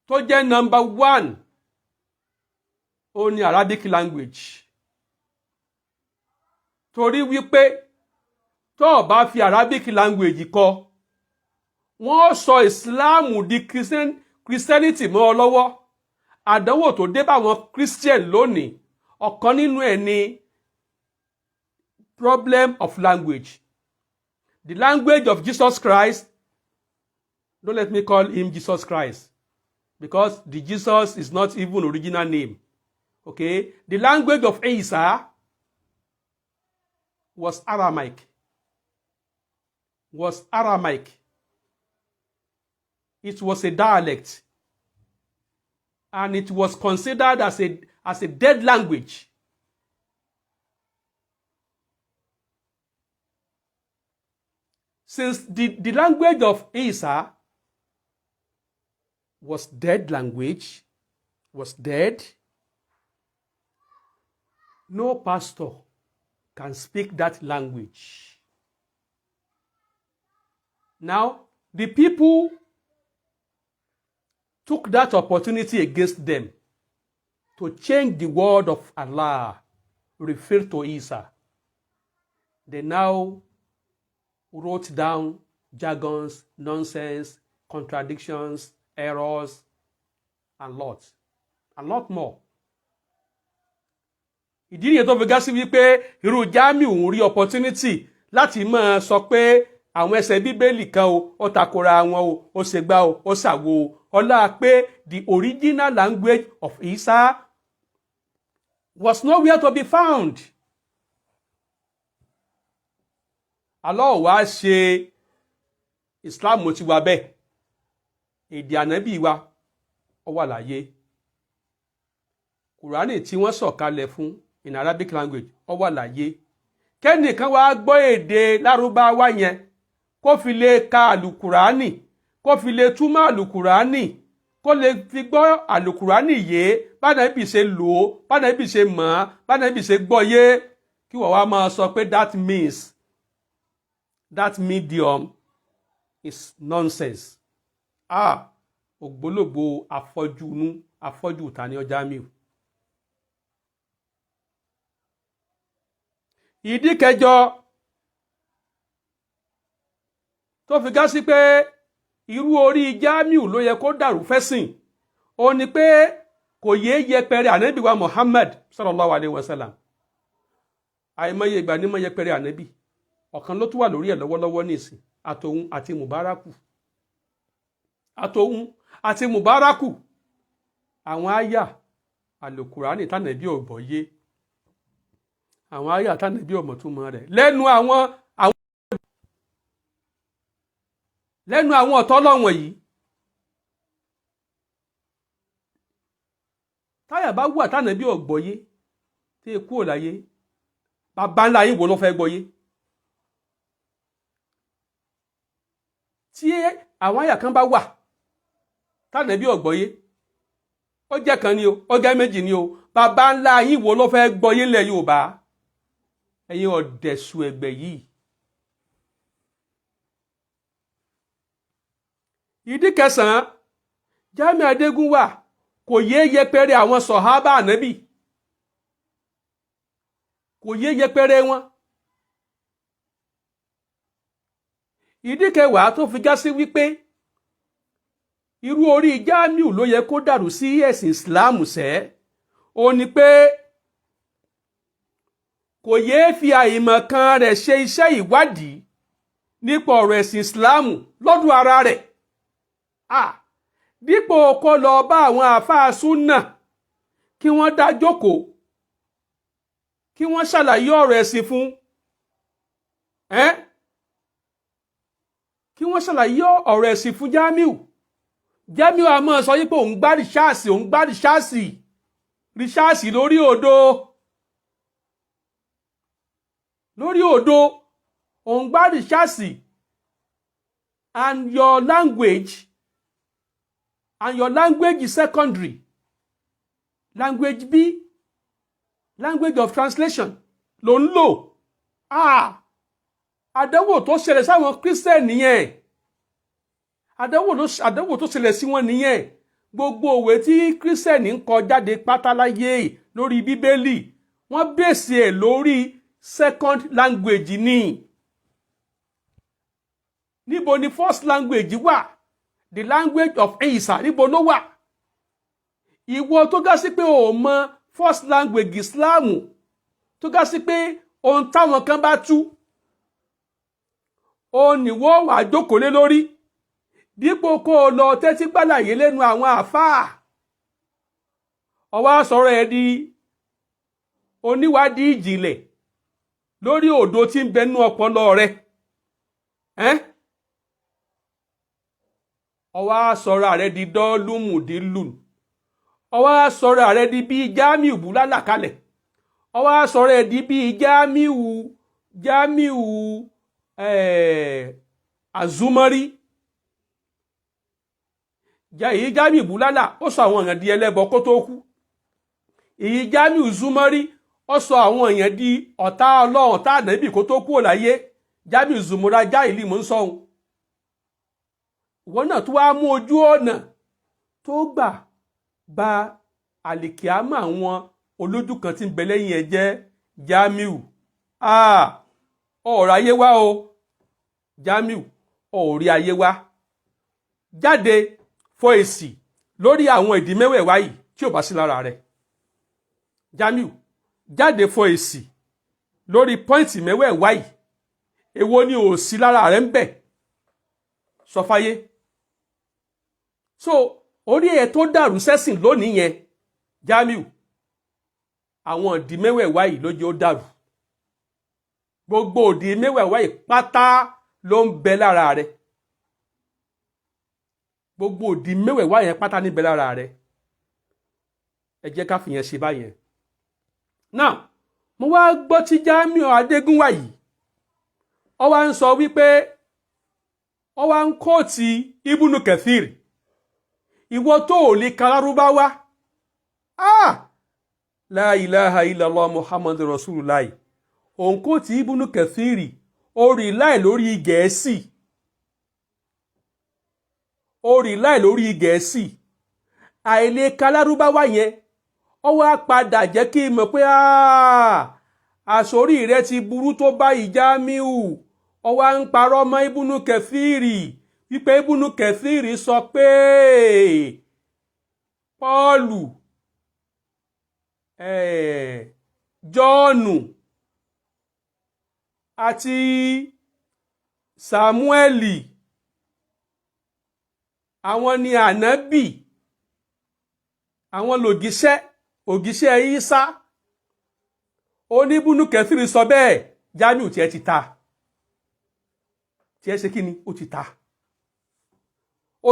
tó jẹ́ number 1 ó ní Arabic language. Torí wípé tó bá fi Arabic language kọ́, wọ́n sọ Ìsìláàmù di Christianity mọ́ ọ lọ́wọ́. Àdánwò tó dé bá wọn Christian lónìí, ọ̀kan nínú ẹ̀ ni problem of language. The language of Jesus Christ, don't let me call him Jesus Christ, because the Jesus is not even original name. Okay, the language of Isa was Aramaic. It was a dialect, and it was considered as a dead language. Since the language of Isa was dead language, no pastor can speak that language. Now, the people took that opportunity against them to change the word of Allah referred to Isa they now wrote down jargons, nonsense, contradictions, errors, and lot more. Ìdí nìyẹn tó fi gá sí wípé irú Jamiu ń rí opportunity láti máa sọ pé àwọn ẹsẹ̀ bíbélì kan ó takora wọn ó ṣègbà ó ṣàwo ọlá pé the original language of Isa was nowhere to be found. Allah wá ṣe Islam ti wà bẹ́ẹ̀ èdè ànábì wa ó wà láyé Kùránì tí wọ́n sọ̀kalẹ̀ fún in Arabic language ó wà láyé kẹ́nìkan wá gbọ́ èdè lárúbáwá yẹn kó fi lè ka àlùkùránì kó fi lè túmọ̀ àlùkùránì kó lè fi gbọ́ àlùkùránì yé bánàbì ṣe lò ó bánàbì ṣe mọ̀ ọ́ bánàbì ṣe gbọ́ yé kí wọ́n wá máa sọ pé that means that medium is nonsense. Ògbólógbò afọ́jú Tani Jamiu. Ìdí kẹjọ tó fi gá sí pé irú orí Jamiu ló yẹ kó dàrú fẹ́sìn ó ní pé kò yé yẹpẹrẹ ànábì wa Muhammad sallallahu alayhi wa sallam. Àìmọye ìgbà ní mọ yẹpẹrẹ ànábì ọ̀kan ló tún wà lórí ẹ̀ lọ́wọ́lọ́wọ́ nísìn àtòun àti Mubaraku àwọn àyà àlùkùránì tánàbí ọ̀gbọ̀yé àwọn àyà tánàbí ọ̀mọ̀túnmọ̀ rẹ̀ lẹ́nu àwọn ọ̀tọ̀ Ọlọ́run yìí táyà bá wà tánàbí ọ̀gbọ̀yé tí kú ò láyé bàbá ńlá yín wo ló fẹ́ gbọ́yé tí àwọn àyà kan bá wà tánàbí ọ̀gbọ̀yé ó jẹ́ kan ni o ó jẹ́ méjì ni o bàbá ńlá yín wo ló fẹ́ gbọ́yé lẹ̀ Yorùbá ẹ̀yin ọ̀dẹ̀sù ẹ̀gbẹ̀ yìí. Ìdí kẹsàn-án Jamiu Adégúnwà kò yé yẹpẹrẹ àwọn sọ̀hábà ànábì kò yé yẹpẹrẹ wọn. Ìdí kẹwàá tó fi já sí wípé irú orí Jamiu ló yẹ kó dàrú sí ẹ̀sìn Ìsìláàmù sẹ́ ó ní pé kò yéé fi àìmọ̀ kan rẹ̀ ṣe iṣẹ́ ìwádìí nípa ọ̀rọ̀ ẹ̀sìn Ìsìláàmù lọ́dún ara rẹ̀ dípò kó lọ bá àwọn àáfàá súnà kí wọ́n dá jókòó kí wọ́n ṣàlàyé ọ̀rọ̀ ẹ̀sìn fún kí wọ́n ṣàlàyé ọ̀rọ̀ ẹ̀sìn fún Jamiu a máa sọ wípé òun gbá rìṣáàsì lórí òdo òun gbá rìṣáàsì and your language is secondary. Language B, language of translation ló ń lò. Àdánwò tó ṣẹlẹ̀ sáwọn Christian nìyẹn. Àdánwò tó ṣẹlẹ̀ sí wọn nìyẹn. Gbogbo òwe tí Christian ń kọ jáde pátá láyé lórí Bíbélì, wọ́n bèsì ẹ̀ lórí second language ni. Níbo ni first language wà? The language of Isa níbo ló wà? Ìwọ tó gá sí pé o mọ first language Ìsìláàmù tó gá sí pé ohun táwọn kan bá tú o níwọ́ wà jókòó lé lórí dípò kó o lọ tẹ́tí gbàlàyé lẹ́nu àwọn àfáà ó wá sọ̀rọ̀ ẹ̀ di oníwádìí ìjìnlẹ̀ lórí òdo tí ń bẹ nínú ọpọlọ rẹ ó wá sọ̀rọ̀ rẹ̀ di dọ́ọ̀lùmùdílùn ó wá sọ̀rọ̀ rẹ̀ di bí Jamiu búlálà kalẹ̀ ó wá sọ̀rọ̀ ẹ̀ di bí Jamiu Azumari èyí Jamiu búlálà ó sọ àwọn èèyàn di ẹlẹ́bọ kó tó kú èyí Jamiu Zumari ó sọ àwọn èèyàn di ọ̀tá Ọlọ́run ọ̀tá ànábì kó tó kú láyé Jamiu Zumura jáìlì mò ń sọ̀hún ìwọ náà tó wá mú ojú ọ̀nà tó gbà ba àlìkíámà àwọn olójú kan tí ń bẹ lẹ́yìn ẹ jẹ́ Jamiu ọ̀rọ̀ ayé wá o Jamiu ọ̀rí ayé wá jáde fọ èsì lórí àwọn ìdí mẹ́wẹ̀ẹ̀wá yìí tí ò bá sí lára rẹ̀ Jamiu jáde fọ èsì lórí pọ́ìntì mẹ́wẹ̀ẹ̀wá yìí èwo ni ò sí lára rẹ̀ ń bẹ̀ sọ fáyé so orí ẹ̀ tó dàrú sẹ́sìn lónìí yẹn Jamiu àwọn ìdí mẹ́wẹ̀ẹ̀wá yìí ló jẹ́ ó dàrú gbogbo ìdí mẹ́wẹ̀ẹ̀wá yìí pátá ló ń bẹ lára rẹ̀ gbogbo ìdí mẹ́wẹ̀ẹ̀wá yẹn pátá níbẹ̀ lára rẹ̀ ẹ jẹ́ ká fìyẹn ṣe báyẹn now mo wá gbọ́ tí Jamiu Adégúnwà yìí ó wá ń sọ wípé ó wá ń kóòtì Ibnu Kathir ìwọ tó ò lè ka Lárúbáwá la ilaha illallah muhammadu rasulullah òun kóòtì Ibnu Kathir ó rí láì lórí Gẹ̀ẹ́sì àìlè ka Lárúbáwá yẹn ó wá padà jẹ́ kí n mọ̀ pé àsórí rẹ ti burú tó báyìí Jamiu ó wá ń parọ́ mọ́ Ibnu Kathir wípé Ibnu Kathir sọ pé Pọ́ọ̀lù Jọ́ọ̀nù àti Sàmúẹ́lì àwọn ni ànábì àwọn ògìṣẹ́ Ìsá oní Ibnu Kathir sọ bẹ́ẹ̀ Jamiu tí ẹ ti ta tí ẹ ṣe kí ni ó ti ta ó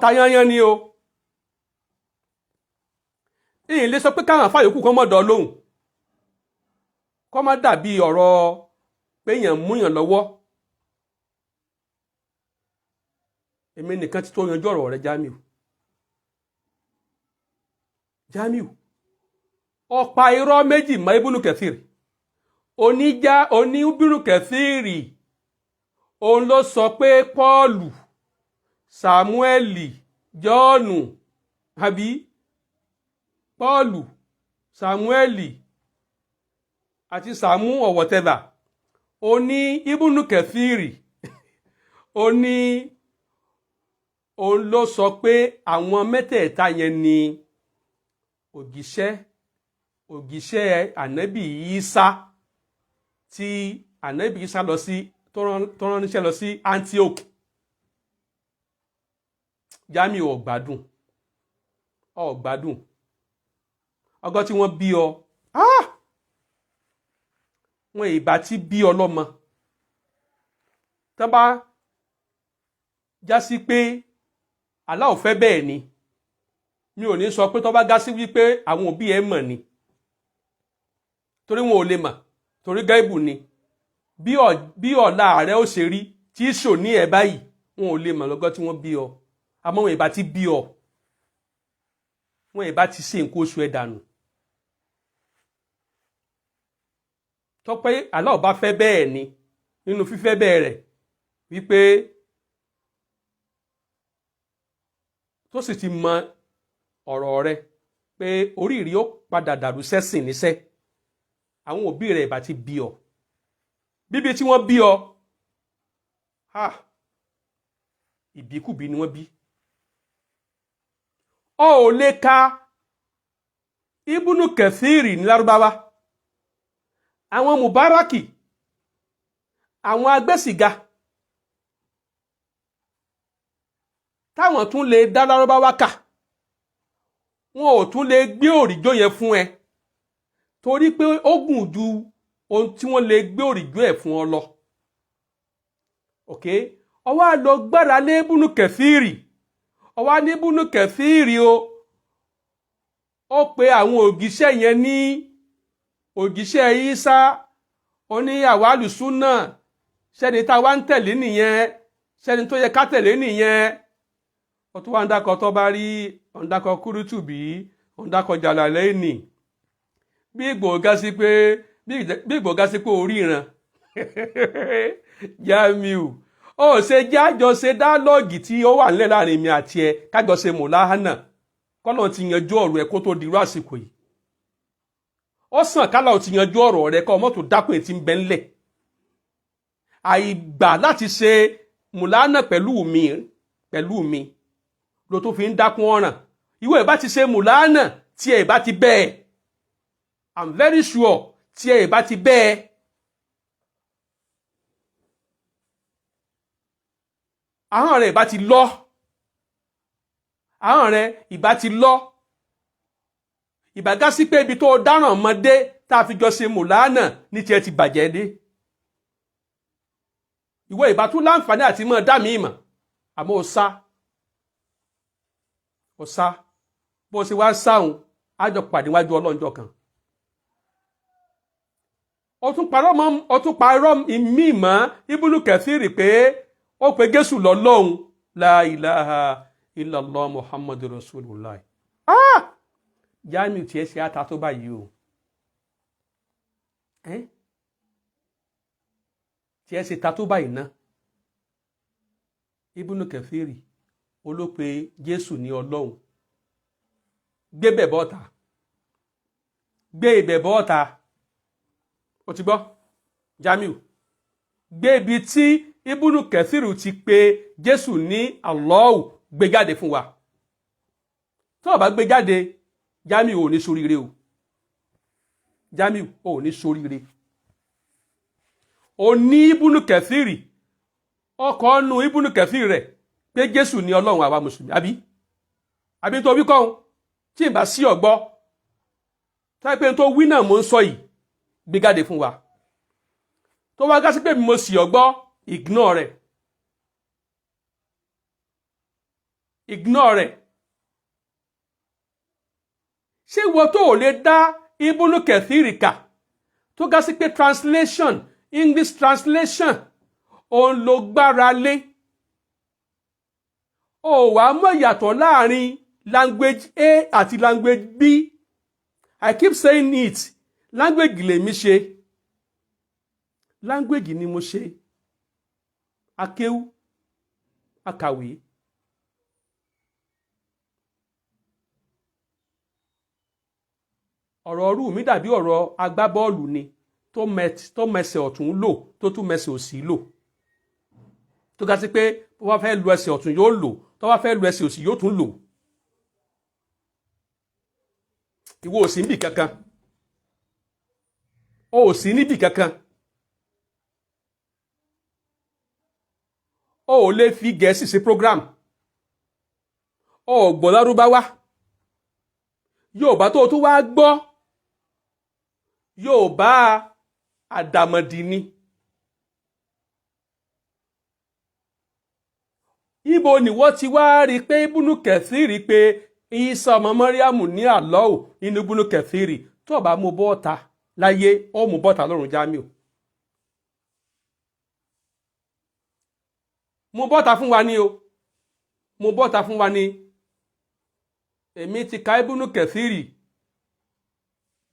ta yányán ni o ìyìn lè sọ pé káwọn àfáyòkù kan mọ̀dọ̀ lóhùn kọ́ má dàbí ọ̀rọ̀ péyàn múyàn lọ́wọ́ èmi nìkan ti tó yanjú ọ̀rọ̀ rẹ Jamiu ọ̀pá irọ́ méjì mọ́ Ibnu Kathir oní Ibnu Kathir òun ló sọ pé Pọ́ọ̀lù Sàmúẹ́lì Jọ́ọ̀nù àbí Pọ́ọ̀lù Sàmúẹ́lì àti Sàmú ọ̀wọ̀tẹ́bà oní Ibnu Kathir oní òun ló sọ pé àwọn mẹ́tẹ̀ẹ̀ta yẹn ni ògìṣẹ́ ànábì Ìsá tí ànábì Ìsá lọ sí tó rán níṣẹ́ lọ sí Antioch Jamiu ò gbádùn ọgọ́ tí wọ́n bí ọ wọn ìbá tí bí ọlọ́mọ tán bá já sí pé Allah ò fẹ́ bẹ́ẹ̀ ni mi ò ní sọ pé tó bá gá sí wípé àwọn òbí ẹ mọ̀ ni torí wọn ò lè mọ̀ torí gáìbù ni bí ọ̀la rẹ ó ṣe rí tí ṣò ní ẹ báyìí wọn ò lè mọ̀ lọ́gọ́ tí wọ́n bí ọ àmọ́ wọn ìbá ti bí ọ wọn ìbá ti ṣe nǹkan oṣù ẹ dànù tó pé Allah ò bá fẹ́ bẹ́ẹ̀ ni nínú fífẹ́ bẹ́ẹ̀ rẹ̀ wípé tó sì ti mọ ọ̀rọ̀ rẹ pé oríire ó padà dàrú sẹ́sìn níṣẹ́ àwọn òbí rẹ̀ ìbá ti bí ọ bíbí tí wọ́n bí ọ ìbíkúbi ni wọ́n bí ọ ò lè ka Ibnu Kathir ní Lárúbáwá àwọn Mubaraki àwọn agbẹ́sìga táwọn tún lè dá Lárúbáwá kà wọn ò tún lè gbé òrìjó yẹn fún ẹ torí pé ó gùn ju ohun tí wọ́n lè gbé òrìjó ẹ̀ fún ọ lọ ó wá lọ gbára lé Ibnu Kathir ó wá ní Ibnu Kathir ó pe àwọn ògìṣẹ́ yẹn ní ògìṣẹ́ Ìsá oní àwálùsúnà ṣẹ́ni tá a wá ń tẹ̀lé nìyẹn ṣẹ́ni tó yẹ ká tẹ̀lé nìyẹn ó tún wá ń dákọ̀ tó bá rí ọ̀ndàkọ̀ Kúrútùbí ọ̀ndàkọ̀ Jàlálẹ́ẹ̀nì bí ìgbòga sí pé orí ìran Jamiu ó ṣe jájọ ṣe dálọ́ọ̀gì tí ó wà nílẹ̀ láàrin mi àti ẹ kájọ ṣe mùláhánà kọ́lọ̀ ti yanjú ọ̀rọ̀ ẹ kó tó dirú àsìkò yìí ó sàn kálá ò ti yanjú ọ̀rọ̀ rẹ kọ́ ọmọ tó dákun ètí ń bẹ ńlẹ̀. Àìgbà láti ṣe mùlánà pẹ̀lú mi ló tó fi ń dákun ọ̀ràn. Ìwọ ìbá ti ṣe mùlánà tí ẹ ìbá ti bẹ́ẹ̀. I'm very sure tí ẹ ìbá ti bẹ́ẹ̀. Ahọ́n rẹ̀ ìbá ti lọ. Ahọ́n rẹ̀ ìbá ti lọ. Ìbágá sí pé ibi tó dáràn ọmọdé tá a fi jọ ṣe mùlánà ní tiẹ̀ ti bàjẹ́ dé. Ìwọ ìbá tún láǹfààní àti mọ́ dá mi ìmọ̀ àmọ́ ó sá bó ṣe wá sáhùn ájọ pàdé wájú ọlọ́njọ́ kan. Ó tún parọ́ ìmí mọ́ Ibnu Kathiri pé ó pe Jésù lọ́lọ́hun. La ilaha illallah Muhammadu Rasulullah. Jamiu tiẹ̀ ṣe ata tó báyìí o. Tiẹ̀ ṣe ta tó báyìí ná. Ibnu Kathiri olópe Jésù ní Ọlọ́hun. Gbé ibẹ̀ bọ́ta. Gbé ibẹ̀ bọ́ta. Ó ti gbọ́? Jamiu. Gbé ibi tí Ibnu Kathiri ti pe Jésù ní Allahu gbé jáde fún wa. Tó bá gbé jáde, Jamiu ò ní ṣoríire o. Jamiu ò ní ṣoríire. Ó ní Ibnu Kathiri. Ọkọ̀ ọ̀nù Ibnu Kathiri rẹ̀ pé Jésù ní Ọlọ́run àwa Mùsùlùmí. Àbí tó wí kọ́hún tí ì bá sí ọ̀gbọ́. Táyé pé tó wí náà mo ń sọ yìí gbé jáde fún wa. Tó wá gá sí pé mo sì ọ̀gbọ́ ignore rẹ̀. Ignore rẹ̀. Ṣé ìwọ tó ò lè dá Ibnu Kathiri kà tó gá sí pé translation English translation òun ló gbára lé? Ó wá mọ̀ ìyàtọ̀ láàrin language A àti language B. I keep saying it. Language lèmi ṣe. Language ni mo ṣe. Akéwú, akàwé. Ọ̀rọ̀ ọrú mi dàbí ọ̀rọ̀ agbábọ́ọ̀lù ni tó mẹsẹ̀ ọ̀tún lò tó tún mẹsẹ̀ òsì lò. Tó ga sí pé tó bá fẹ́ lu ẹsẹ̀ ọ̀tún yóò lò, tó bá fẹ́ lu ẹsẹ̀ òsì yóò tún lò. Ìwọ ò sí níbì kankan. O ò sí níbì kankan. O ò lè fi Gẹ̀ẹ́sì sí program. O ò gbọ́ Lárúbáwá. Yorùbá tó tún wá gbọ́. Yorùbá àdàmọ̀dì ni. Ibo ni wọ́n ti wá rí pé Ibnu Kathiri pé Isa ọmọ Mọ́ríàmù ní Allahu nínú Ibnu Kathiri tó bá mú bọ́ọ̀ta láyé ó mú bọ́ọ̀ta lọ́run Jamiu. Mú bọ́ọ̀ta fún wa ní o. Mú bọ́ọ̀ta fún wa ní. Èmi ti ka Ibnu Kathiri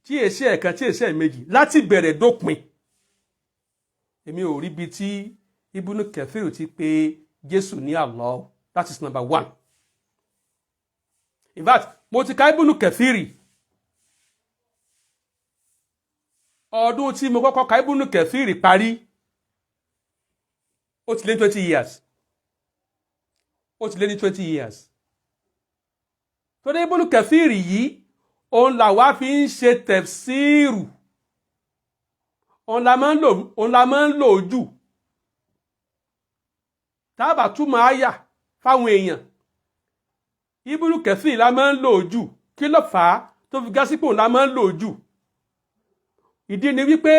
tí èsì ẹ̀kan tí èsì ẹ̀méjì láti bẹ̀rẹ̀ dópin. Èmi ò rí bí tí Ibnu Kathiri ti pé Jésù ní Allah. That is number one. In fact, mo ti ka Ibnu Kathiri. Ọdún tí mo kọ́kọ́ ka Ibnu Kathiri parí. Ó ti lé 20 years. Ó ti lé ní 20 years. Torí Ibnu Kathiri yìí, òun là wá fi ń ṣe tẹ̀fsíìrù. Òun la máa ń lò jù. Tábà túmọ̀ àyà fáwọn èèyàn. Ibnu Kathiri la máa ń lò jù. Kí ló fà á tó fi gásípò la máa ń lò jù? Ìdí ni wípé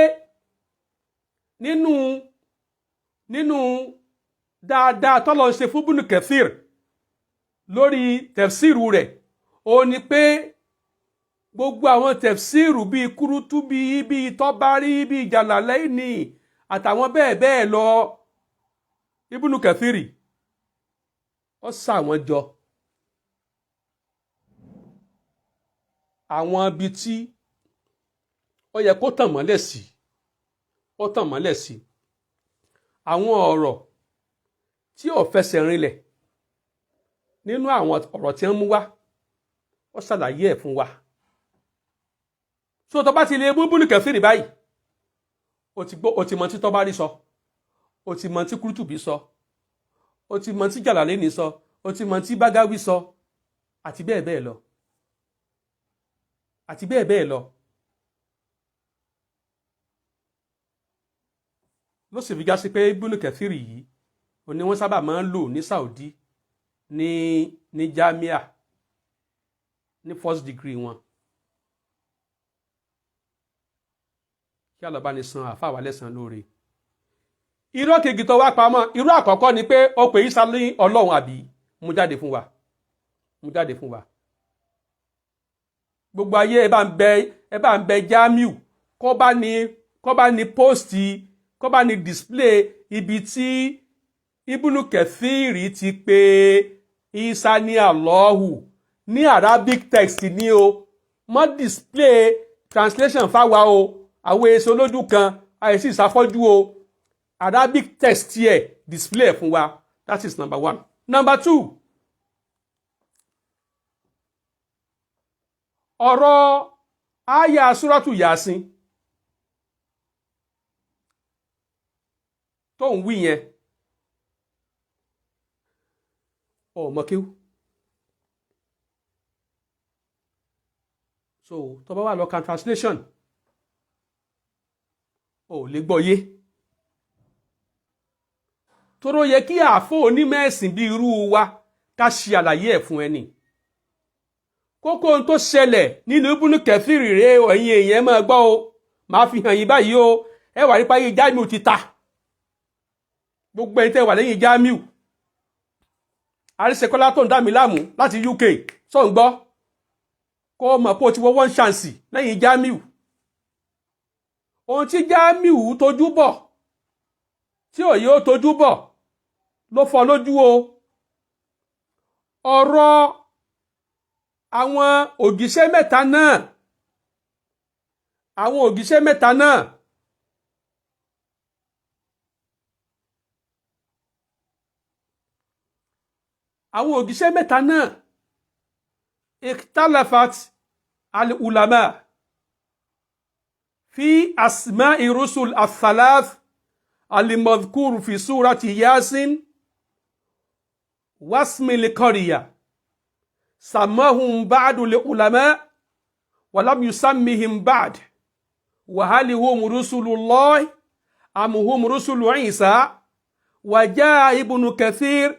nínú dáadáa tọ́lọ́ ṣe fún Ibnu Kathiri lórí tẹ̀fsíìrù rẹ̀, ó ní pé gbogbo àwọn tẹ̀fsíìrù bíi Kúrútúbí, bíi Tọ́bárí, bíi Jàlálẹ́ìnì àtàwọn bẹ́ẹ̀ bẹ́ẹ̀ lọ, Ibnu Kathiri ó sà wọ́n jọ. Àwọn ibi tí ó yẹ kó tàn mọ́lẹ̀ sí, ó tàn mọ́lẹ̀ sí. Àwọn ọ̀rọ̀ tí ò fẹsẹ̀ rinlẹ̀ nínú àwọn ọ̀rọ̀ tí wọ́n mú wá, ó ṣàlàyé ẹ̀ fún wa. So so tó bá ti lè mú Ibn Kathir báyìí o ti mọ tí Tabari sọ, o ti mọ tí Qurtubi sọ, o ti mọ tí Jalalaini sọ, o ti mọ tí Bagawi sọ, àti bẹ́ẹ̀ bẹ́ẹ̀ lọ, àti bẹ́ẹ̀ bẹ́ẹ̀ lọ. ló sì fi já sí pé Ibn Kathir yìí òní wọ́n sábà máa ń lò ní Saudi ní Jamia ní first degree wọn. kí àlọ́bá ní san àfa wà lẹ́sàn lóore. irọ́ kejì tó wá pamọ́, irọ́ àkọ́kọ́ ni pé ó pè Ìsá ní Ọlọ́run àbí mú jáde fún wa, mú jáde fún wa. gbogbo ayé ẹ bá ń bẹ Jamiu kó bá ní póòstì, kó bá ní display ibi tí Ibn Kathir ti pè Ìsá ní Allahu ní Arabic text ní o, mọ́ display translation fáwa o, àwọn èso lójú kan àìsí ìsáfọ́jú o, Arabic text yẹ display fún wa. That is number one. Number two, ọ̀rọ̀ àyà Suratu Yasin tó ń wí yẹn ọmọ kéwú. so tó bá wà lọ kan translation ò lè gbọ́ yé. tóró yẹ kí àáfò onímẹ̀sìn bí irú wa ká ṣe àlàyé ẹ̀ fún ẹni. kókó ohun tó ṣẹlẹ̀ nínú Ibn Kathir rèé ẹ̀yin èèyàn máa gbọ́ o, máa fi hàn yín báyìí o, ẹ wà nípa yìí Jamiu ti ta. gbogbo ẹni tẹ́ wà lẹ́yìn Jamiu, Àríṣekọ́lá tó ń dá mi láàmú láti UK sọ ń gbọ́ kó mọ̀ pé o ti wọ one chance lẹ́yìn Jamiu. ohun tí Jamiu tójú bọ̀ tí òye ó tójú bọ̀ ló fọ́ lójú o. ọ̀rọ̀ àwọn ògìṣẹ́ mẹ́ta náà, àwọn ògìṣẹ́ mẹ́ta náà àwọn ògìṣẹ́ mẹ́ta náà ikhtalafat al-ulama fi asma'i rusul al-thalath al-madhkur fi surati Yasin wasmi al-qarya sammahum ba'du al-ulama wa lam yusammihim ba'd wa hal hum rusulullah am hum rusulu Isa. wa jaa Ibn Kathir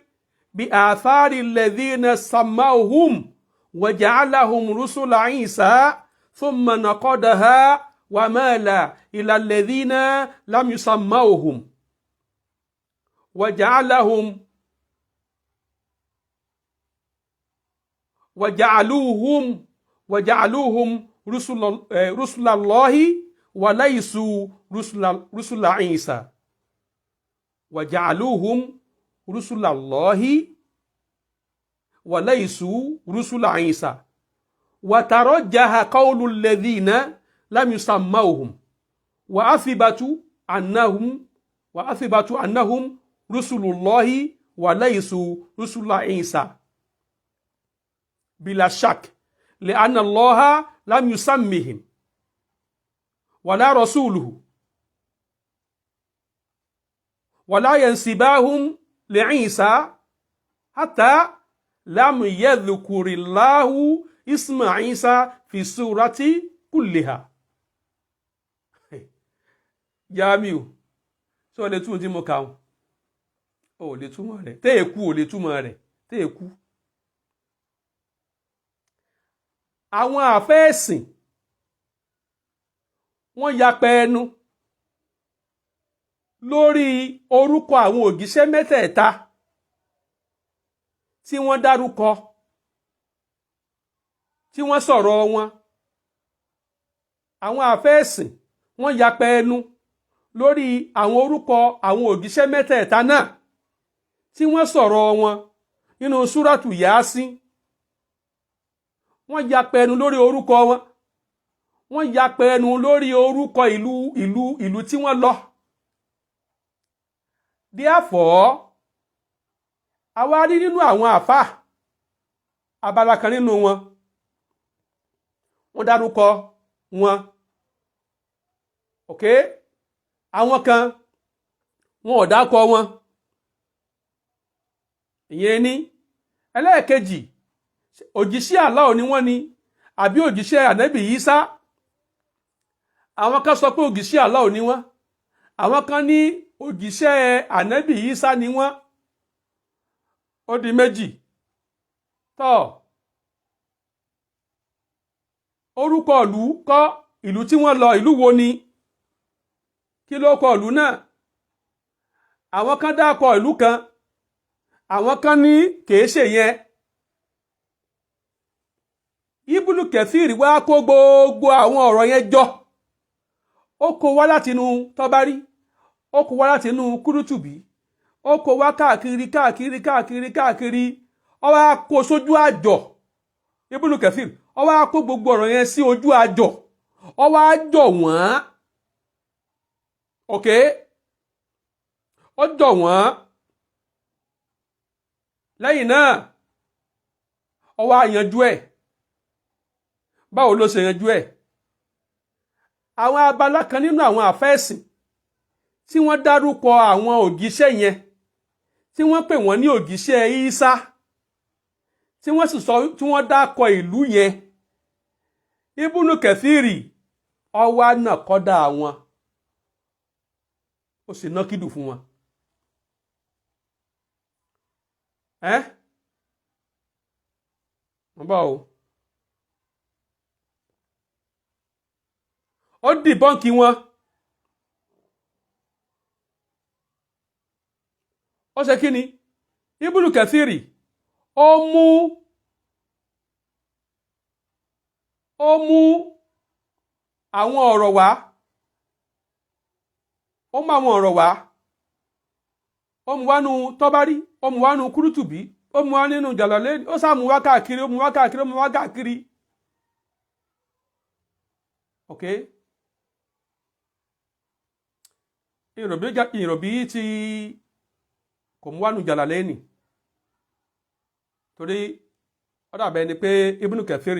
بآثار الذين سموهم وجعلهم رسل عيسى ثم نقضها ومال إلى الذين لم يسموهم وجعلوهم رسل الله وليسوا رسل عيسى. وجعلوهم رسل الله وليسوا رسل عيسى. وترجح قول الذين لم يسموهم وأثبتوا أنهم رسل الله وليسوا رسل عيسى بلا شك، لأن الله لم يسمهم ولا رسوله ولا ينسبهم لعيسى حتى لم يذكر الله اسم عيسى في السورة كلها. Jamiu sọ lè tún tí mo kà wọn ò lè túmọ̀ rẹ̀, tẹ́ èkú ò lè túmọ̀ rẹ̀, tẹ́ èkú. àwọn àfẹ́ẹ̀sìn wọ́n yapa ẹnu lórí orúkọ àwọn ògìṣẹ́ mẹ́tẹ̀ẹ̀ta tí wọ́n dárúkọ, tí wọ́n sọ̀rọ̀ wọn. àwọn àfẹ́ẹ̀sìn wọ́n yapa ẹnu lórí àwọn orúkọ àwọn ògìṣẹ́ mẹ́tẹ̀ẹ̀ta náà tí wọ́n sọ̀rọ̀ wọn nínú súrátù Yasin. wọ́n yapa ẹnu lórí orúkọ wọn, wọ́n yapa ẹnu lórí orúkọ ìlú tí wọ́n lọ. Therefore, àwa rí nínú àwọn àfáà abala kan nínú wọn, wọ́n dárúkọ wọn ok àwọn kan wọn ò dákọ wọn ìyẹn ní ẹlẹ́ẹ̀kejì òjíṣẹ́ Allah ni wọ́n ni àbí òjíṣẹ́ ànábì Ìsá àwọn kan sọ pé òjíṣẹ́ Allah ni wọ́n àwọn kan ní òjíṣẹ́ ànábì Ìsá ni wọ́n ó di méjì tọ́ orúkọ ìlú kọ́ ìlú tí wọ́n lọ ìlú wo ni kí ló kọ ìlú náà àwọn kan dákọ ìlú kan àwọn kan ní kìí ṣe yẹn Ibnu Kathir wá kó gbogbo àwọn ọ̀rọ̀ yẹn jọ ó kó wá látinú Tọ́bárí ó kó wá látinú Kúrútùbí ó kó wá káàkiri ó wá kó sójú àjọ Ibnu Kathir ó wá kó gbogbo ọ̀rọ̀ yẹn sí ojú àjọ ó wá jọ wọ́n ok ó jọ wọ́n lẹ́yìn náà ó wá yanjú ẹ̀ báwo ló ṣe yanjú ẹ̀ àwọn abala kan nínú àwọn àfẹ́ẹ̀sìn tí wọ́n dárúkọ àwọn ògìṣẹ́ yẹn tí wọ́n pè wọ́n ní ògìṣẹ́ Ìsá tí wọ́n sì sọ tí wọ́n dákọ ìlú yẹn Ibnu Kathir ó wá náà kọ́dà wọn ó sì ná kídù fún wọn wọ́n bá o ó dìbọ́ǹkì wọn ó ṣe kí ni Ibnu Kathir ó mú àwọn ọ̀rọ̀ wá ó mú àwọn ọ̀rọ̀ wá ó mú wá nínú Tọ́bárí ó mú wá nínú Kúrútùbí ó mú wá nínú Jalalayn ó sá mú wá káàkiri ó mú wá káàkiri ó mú wá káàkiri ok ìrọ̀bí tí kò mú wá nínú Jalalayn torí ó dàbẹ̀ ni pé Ibnu Kathir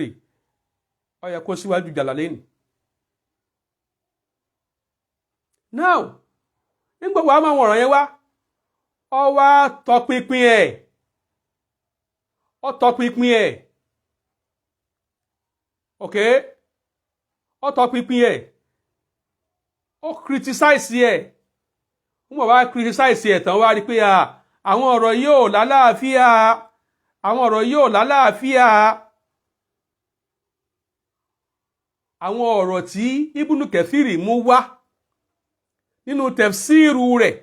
ó yẹ kó síwájú Jalalayn now nígbà wàá máa wọ̀rọ̀ yẹn wá ó wá tọpinpin ẹ̀ ok ó tọpinpin ẹ̀ ó criticize ẹ̀ wọ́n bá criticize ẹ̀ tán wá rí pé àwọn ọ̀rọ̀ yóò lálàáfíà àwọn ọ̀rọ̀ tí Ibnu Kathir mú wá nínú tafsiru rẹ̀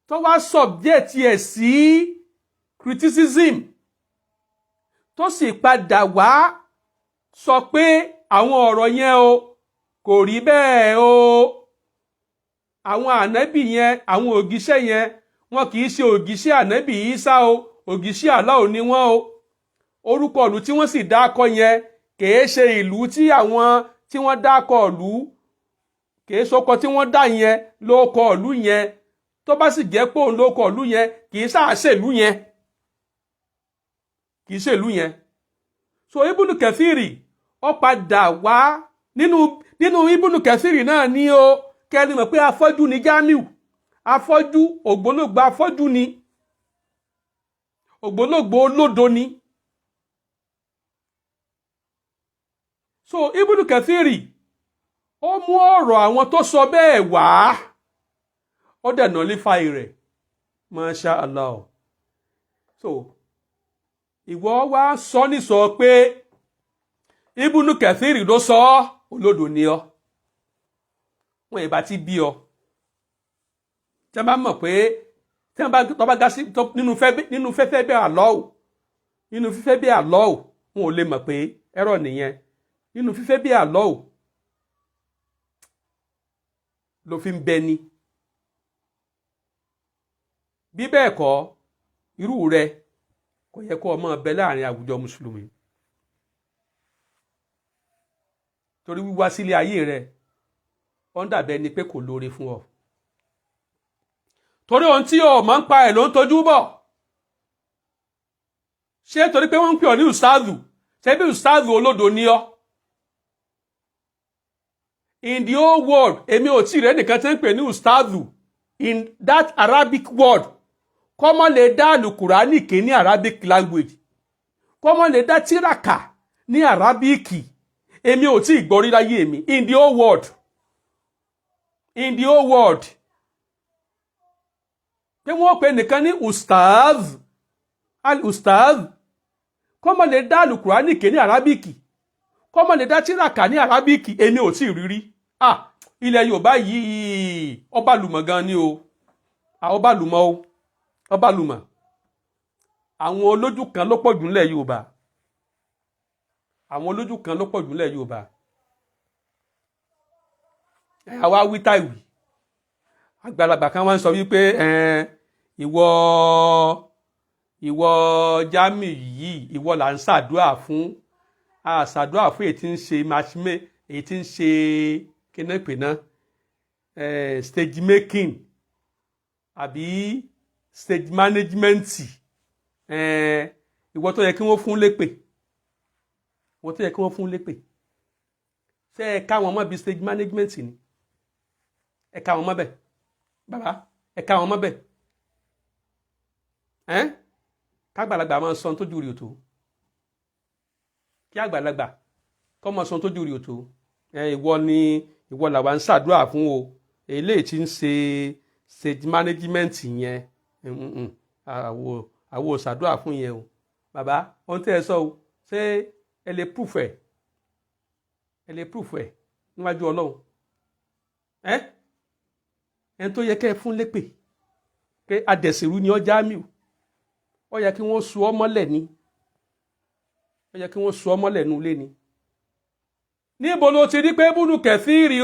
tó wá subject ẹ̀ sí criticism tó sì padà wá sọ pé àwọn ọ̀rọ̀ yẹn o kò rí bẹ́ẹ̀ o àwọn ànábì yẹn àwọn ògìṣẹ́ yẹn wọn kì í ṣe ògìṣẹ́ ànábì Ìsá o ògìṣẹ́ Allah ni wọ́n o orúkọ ìlú tí wọ́n sì dákọ yẹn kìí ṣe ìlú tí àwọn tí wọ́n dákọ ìlú kìí sọkọ tí wọ́n dá yẹn ló kọ ìlú yẹn tó bá sì jẹ́ pé òun ló kọ ìlú yẹn kìí sáà ṣèlú yẹn kìí ṣèlú yẹn so Ibnu Kathir ó padà wá nínú Ibnu Kathir náà ní o kẹ́ni mọ̀ pé afọ́jú ni Jamiu afọ́jú ògbólógbò afọ́jú ni ògbólógbò olódo ni so Ibnu Kathir ó mú ọ̀rọ̀ àwọn tó sọ bẹ́ẹ̀ wá ó dẹ̀ nullify rẹ̀ Masha Allah so ìwọ wá sọ ní sọ pé Ibnu Kathir ló sọ olódo ni ọ́ wọn ìbá ti bí ọ tí wọ́n bá mọ̀ pé tí wọ́n bá tọ́ bá gá sí nínú fẹ́fẹ́ bẹ́ẹ̀ Allah nínú fífẹ́ bẹ́ẹ̀ Allah wọn ò lè mọ̀ pé ẹ̀rọ nìyẹn nínú fífẹ́ bẹ́ẹ̀ Allah ló fi ń bẹ ni bí bẹ́ẹ̀ kọ́ irú rẹ kò yẹ kó o máa bẹ láàrin àwùjọ mùsùlùmí torí wíwá sílé ayé rẹ ó ń dàbẹ́ ni pé kò lóore fún ọ torí ohun tí o máa ń pa ẹ̀ ló ń tojú bọ̀ ṣé torí pé wọ́n ń pè ọ́ ní ustazu ṣé bí ustazu olódo ni ọ́ in the whole world èmi ò tí rẹ́ nìkan tí ń pè ní ustazu in that Arabic word kọ́mọ lè dá alukurani ké ní Arabic language kọ́mọ lè dá tíraka ní Arabic èmi ò tí gbọ́ rí láyé mi in the whole world pé wọ́n pè nìkan ní ustaz al-ustaz kọ́mọ lè dá alukurani ké ní Arabic kọ́mọ lè dá tíraka ní Arabic èmi ò tí rírí ilẹ̀ Yorùbá yìí ọba lùmọ̀ gan ni o ọba lùmọ̀ àwọn olójú kan ló pọ̀ jù nílẹ̀ Yorùbá àwa wí táìwì àgbàlagbà kan wá ń sọ wípé ìwọ Jami yìí ìwọ là ń ṣàdúrà fún èyí tí ń ṣe machine èyí tí ń ṣe kíná pè ná stage making àbí stage management ìwọ tó yẹ kí wọ́n fún lépè ṣé ẹ ká wọn mọ́ bí stage management ni ẹ ká wọn mọ́ bẹ̀ bàbá ẹ ká wọn mọ́ bẹ̀ kágbàlagbà máa sọ tójú rí òtó kí àgbàlagbà kọ́ máa sọ tójú rí òtó ìwọ làwa ń ṣàdúrà fún o eléyìí tí ń ṣe stage management yẹn àwo ṣàdúrà fún yẹn o bàbá ohun tẹ́ ẹ sọ o ṣé ẹ lè proof ẹ níwájú Ọlọ́run ẹni tó yẹ kẹ́ ẹ fún lépè pé adẹ̀sẹ̀rú ni ọ Jamiu ó yẹ kí wọ́n so ọ́ mọ́lẹ̀ nulẹ̀ ni níbo ló ti rí pé Ibnu Kathiri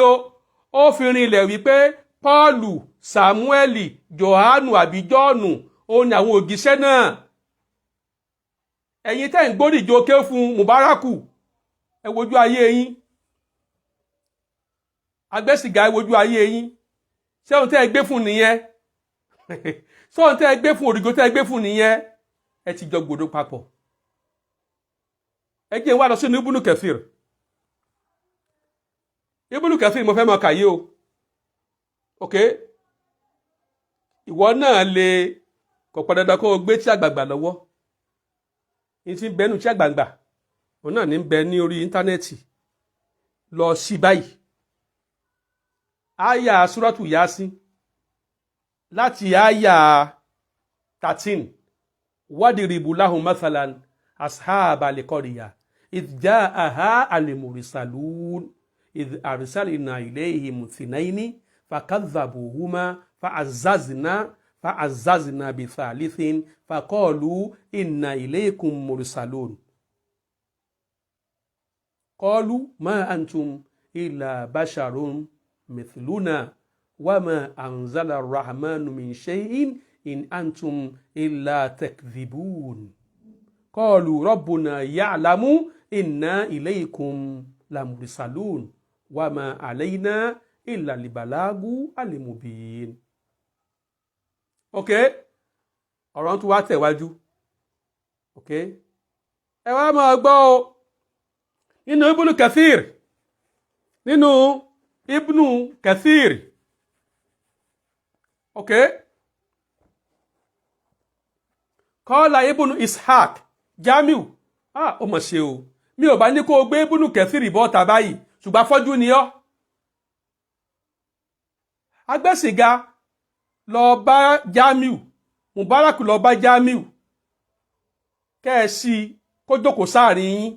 ó fi rinlẹ̀ wípé Pọ́ọ̀lù Samueli Johanu àbí Jọ́ọ̀nù ó ní àwọn ògìṣẹ́ náà ẹ̀yin tẹ́ ń gbóríjó ké fún Mubaraku ẹ wojú ayé yín agbẹ́sìgá ẹ wojú ayé yín ṣé ohun tẹ́ ẹ gbé fún nìyẹn ṣé ohun tẹ́ ẹ gbé fún òrìgò tẹ́ ẹ gbé fún nìyẹn ẹ ti jọ gbòdo papọ̀ ẹ jẹ́ n wá lọ sínú Ibnu Kathir mo fẹ́ mọ kàyé o ok ìwọ náà lè kò pọn dandan kó o gbé tí àgbààgbà lọ́wọ́ ní ti bẹnu tí àgbààgbà òun náà ní bẹ ní orí íńtánẹ́ẹ̀tì lọ sí báyìí àyà Suratu Yasin láti àyà 13 wadiribu lahum mathalan ashabal qarya idh ja'aha al-mursalun idh arsalna ilayhim ithnaini fakadhabuhuma fa'azzazna bithalithin faqalu inna ilaykum mursalun qalu ma antum illa basharun mithluna wama anzala ar-rahmanu min shay'in in antum illa takdhibun qalu rabbuna ya'lamu inna ilaykum lamursalun wama alayna illa libalagu alimubin. ok ọ̀rọ̀ tó wá tẹ̀wájú ok ẹ wá máa gbọ́ o nínú Ibnu Kathir ok kọ́lá Ibnu Ishaq Jamiu ó mọ̀ ṣe o mi ò bá ní kó o gbé Ibnu Kathir bọ́ta báyìí ṣùgbọ́n afọ́jú ni ọ́ agbẹ́sìnga lọ bá Jamiu Mubarak lọ bá Jamiu kẹ́ ẹ sí kó jókòó sáàrin yín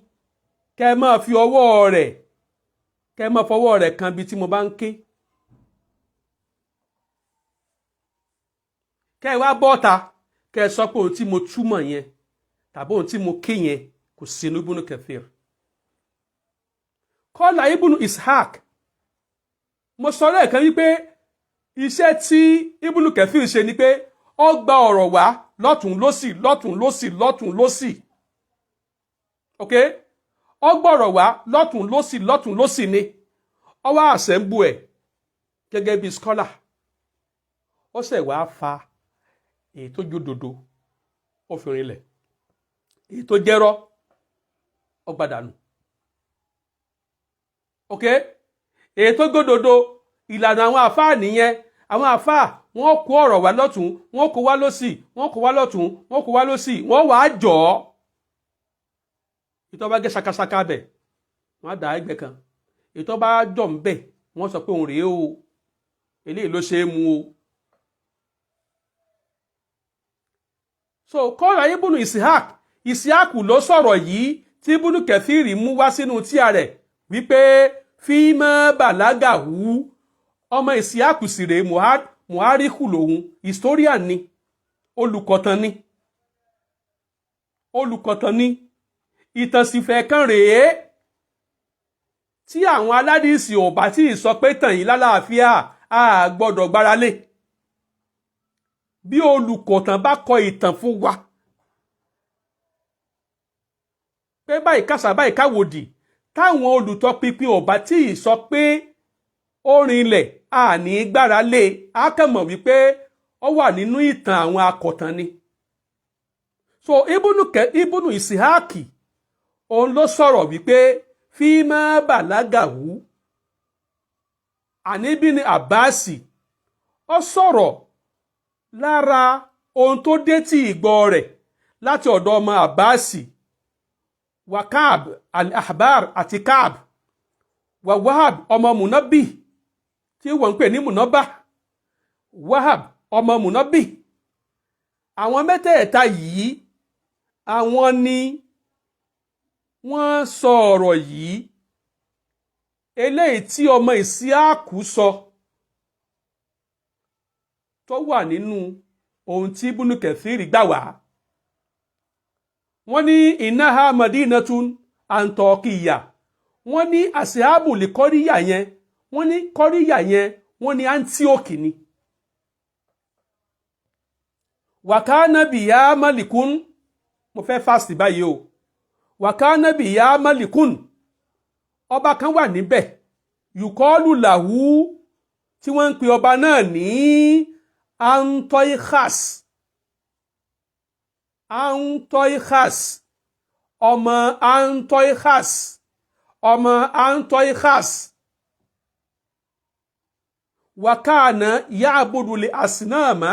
kẹ́ ẹ máa fi ọwọ́ rẹ̀ kan bí tí mo bá ń ké kẹ́ ẹ wá bọ́ta kẹ́ ẹ sọ pé ohun tí mo túmọ̀ yẹn tàbí ohun tí mo ké yẹn kò sí ní Ibnu Kathir. kọ́lá Ibnu Ishaq mo sọ lẹ́ẹ̀kan wípé iṣẹ́ tí Ibnu Kathir ṣe ni pé ó gba ọ̀rọ̀ wá lọ́tún lósì ok ó gbọ́rọ̀ wá lọ́tún lósì ni ó wá àṣẹ́mbù ẹ̀ gẹ́gẹ́ bí scholar ó ṣẹ̀ wá fa èyí tó jódodo ó fi rinlẹ̀ èyí tó jẹ́rọ́ ó gbàdànù ok èyí tó gbódodo ìlànà àwọn àfáà nìyẹn. àwọn àfáà wọ́n kó ọ̀rọ̀ wá lọ́tún, wọ́n kó wá lọ́sì, wọ́n kó wá lọ́tún, wọ́n kó wá lọ́sì, wọ́n wàá jọ ọ́. ìtọ́ bá gé ṣakaṣaka bẹ̀ wọ́n á dà ẹgbẹ́ kan, ìtọ́ bá jọ̀ ń bẹ̀ wọ́n sọ pé òun rèé o, eléyìí ló ṣe é mu o. so kọ́ra ibùnú Ishaq ló sọ̀rọ̀ yìí tí ibùnú Kathiri mú wá sínú tíà rẹ̀ wípé fíìmọ́ bàlágà wú ọmọ Ishaq sì rèé muhariku lòun, historian ni, olùkọ̀tàn ni ìtànsífẹ́ kan rèé tí àwọn aládìsí ò bá tí ì sọ pé tàn yín lálàáfíà a gbọ́dọ̀ gbára lé. bí olùkọ̀tàn bá kọ ìtàn fún wa pé báyìí kásá báyìí káwòdì, táwọn olùtọpinpin ò bá tí ì sọ pé ó rinlẹ̀ a ní gbára lé, a kàn mọ̀ wípé ó wà nínú ìtàn àwọn akọ̀tàn ni. so ibùnú Ishaq òun ló sọ̀rọ̀ wípé fíìmọ́ bàlágàwú àníbíní àbáàsì, ó sọ̀rọ̀ lára ohun tó dé tí ìgbọ́ rẹ̀ láti ọ̀dọ̀ ọmọ àbáàsì wa Kaab al-Ahbar àti Kaab wa Wahab ọmọ Munabbih tí wọ́n ń pè ní Munabba, Wahab ọmọ Munabbih. àwọn mẹ́tẹ̀ẹ̀ta yìí àwọn ni wọ́n sọ ọ̀rọ̀ yìí eléyìí tí ọmọ Ìsíákù sọ tó wà nínú ohun tí Ibn Kathir gbà wá. wọ́n ní innaha madinatun Antiokiya, wọ́n ní àṣìábù lè kọ́ríyà yẹn, wọ́n ní kọ́ríyà yẹn wọ́n ní Antioch ni. wàkánà bìyà malikun, mo fẹ́ fásitì báyìí o, wàkánà bìyà malikun, ọba kan wà níbẹ̀ yùkọ́lù làwú tí wọ́n ń pe ọba náà ní Antoichas ọmọ Antoichas wàkánà ya'budu li asnama,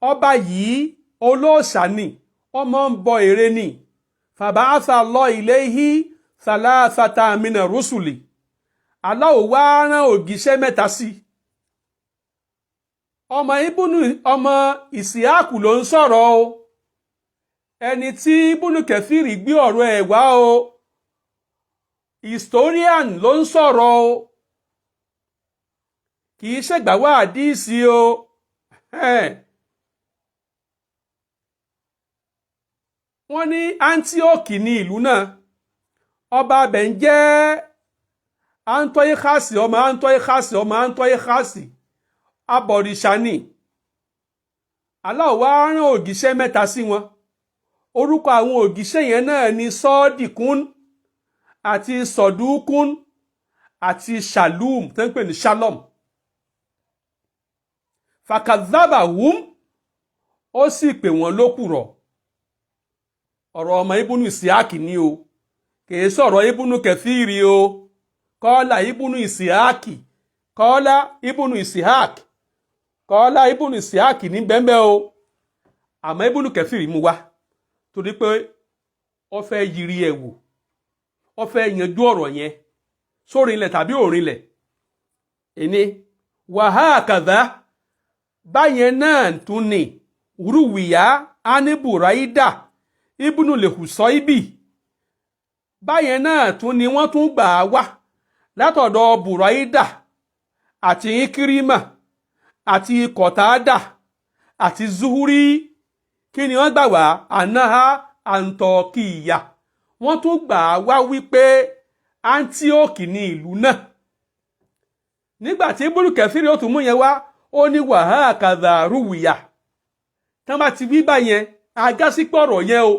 ọba yìí olóòṣà ni, ọmọ ń bọ ère ni. fàbáàsà lọ ilayhi thalathata mina rusuli, Allah wá rán ògìṣẹ́ mẹ́ta sí. ọmọ Ìsíákù ló ń sọ̀rọ̀ o, ẹni tí Ibn Kathir gbé ọ̀rọ̀ ẹ̀ wá o, historian ló ń sọ̀rọ̀ o, kì í ṣègbà wá àdíìsì o. wọ́n ní Antioch ní ìlú náà, ọba abẹ̀ ń jẹ́ Antoichas ọmọ Antoichas abọ̀rìṣà ni. Allah wá rán ògìṣẹ́ mẹ́ta sí wọn. orúkọ àwọn ògìṣẹ́ yẹn náà ni Sọ́dìkún àti Sọ̀dúkún àti Shalum tó ń pè ní Shalom. fakadhabahum, ó sì pè wọ́n lókùrọ̀. ọ̀rọ̀ ọmọ Ibn Ishaq ni o, kìí sọ̀rọ̀ Ibn Kathir o. kọ́lá Ibn Ishaq, kọ́lá Ibn Ishaq, kọ́lá Ibn Ishaq ní bẹ́ẹ̀ o. àmọ́ Ibn Kathir mú wá torí pé ó fẹ́ yiri ẹ̀ wò, ó fẹ́ yanjú ọ̀rọ̀ yẹn sórinlẹ̀ tàbí òrinlẹ̀. ẹni wàhákàdá, báyẹn náà tún ní rúwìyá ánibùráídà ibùnú lèhùsọ́íbì, báyẹn náà tún ni wọ́n tún gbà á wá látọ̀dọ̀ bùráídà àti ikirima àti kọ̀tádà àti zuhuri. kí ni wọ́n gbà wá? ànáhà Antiokiya, wọ́n tún gbà á wá wípé Antioch ní ìlú náà. nígbà tí Ibn Kathir ó tún mú yẹn wá, ó ní wàhákàdà rúwìyà. tán bá ti wí báyẹn, agásípọ̀rọ̀ yẹn o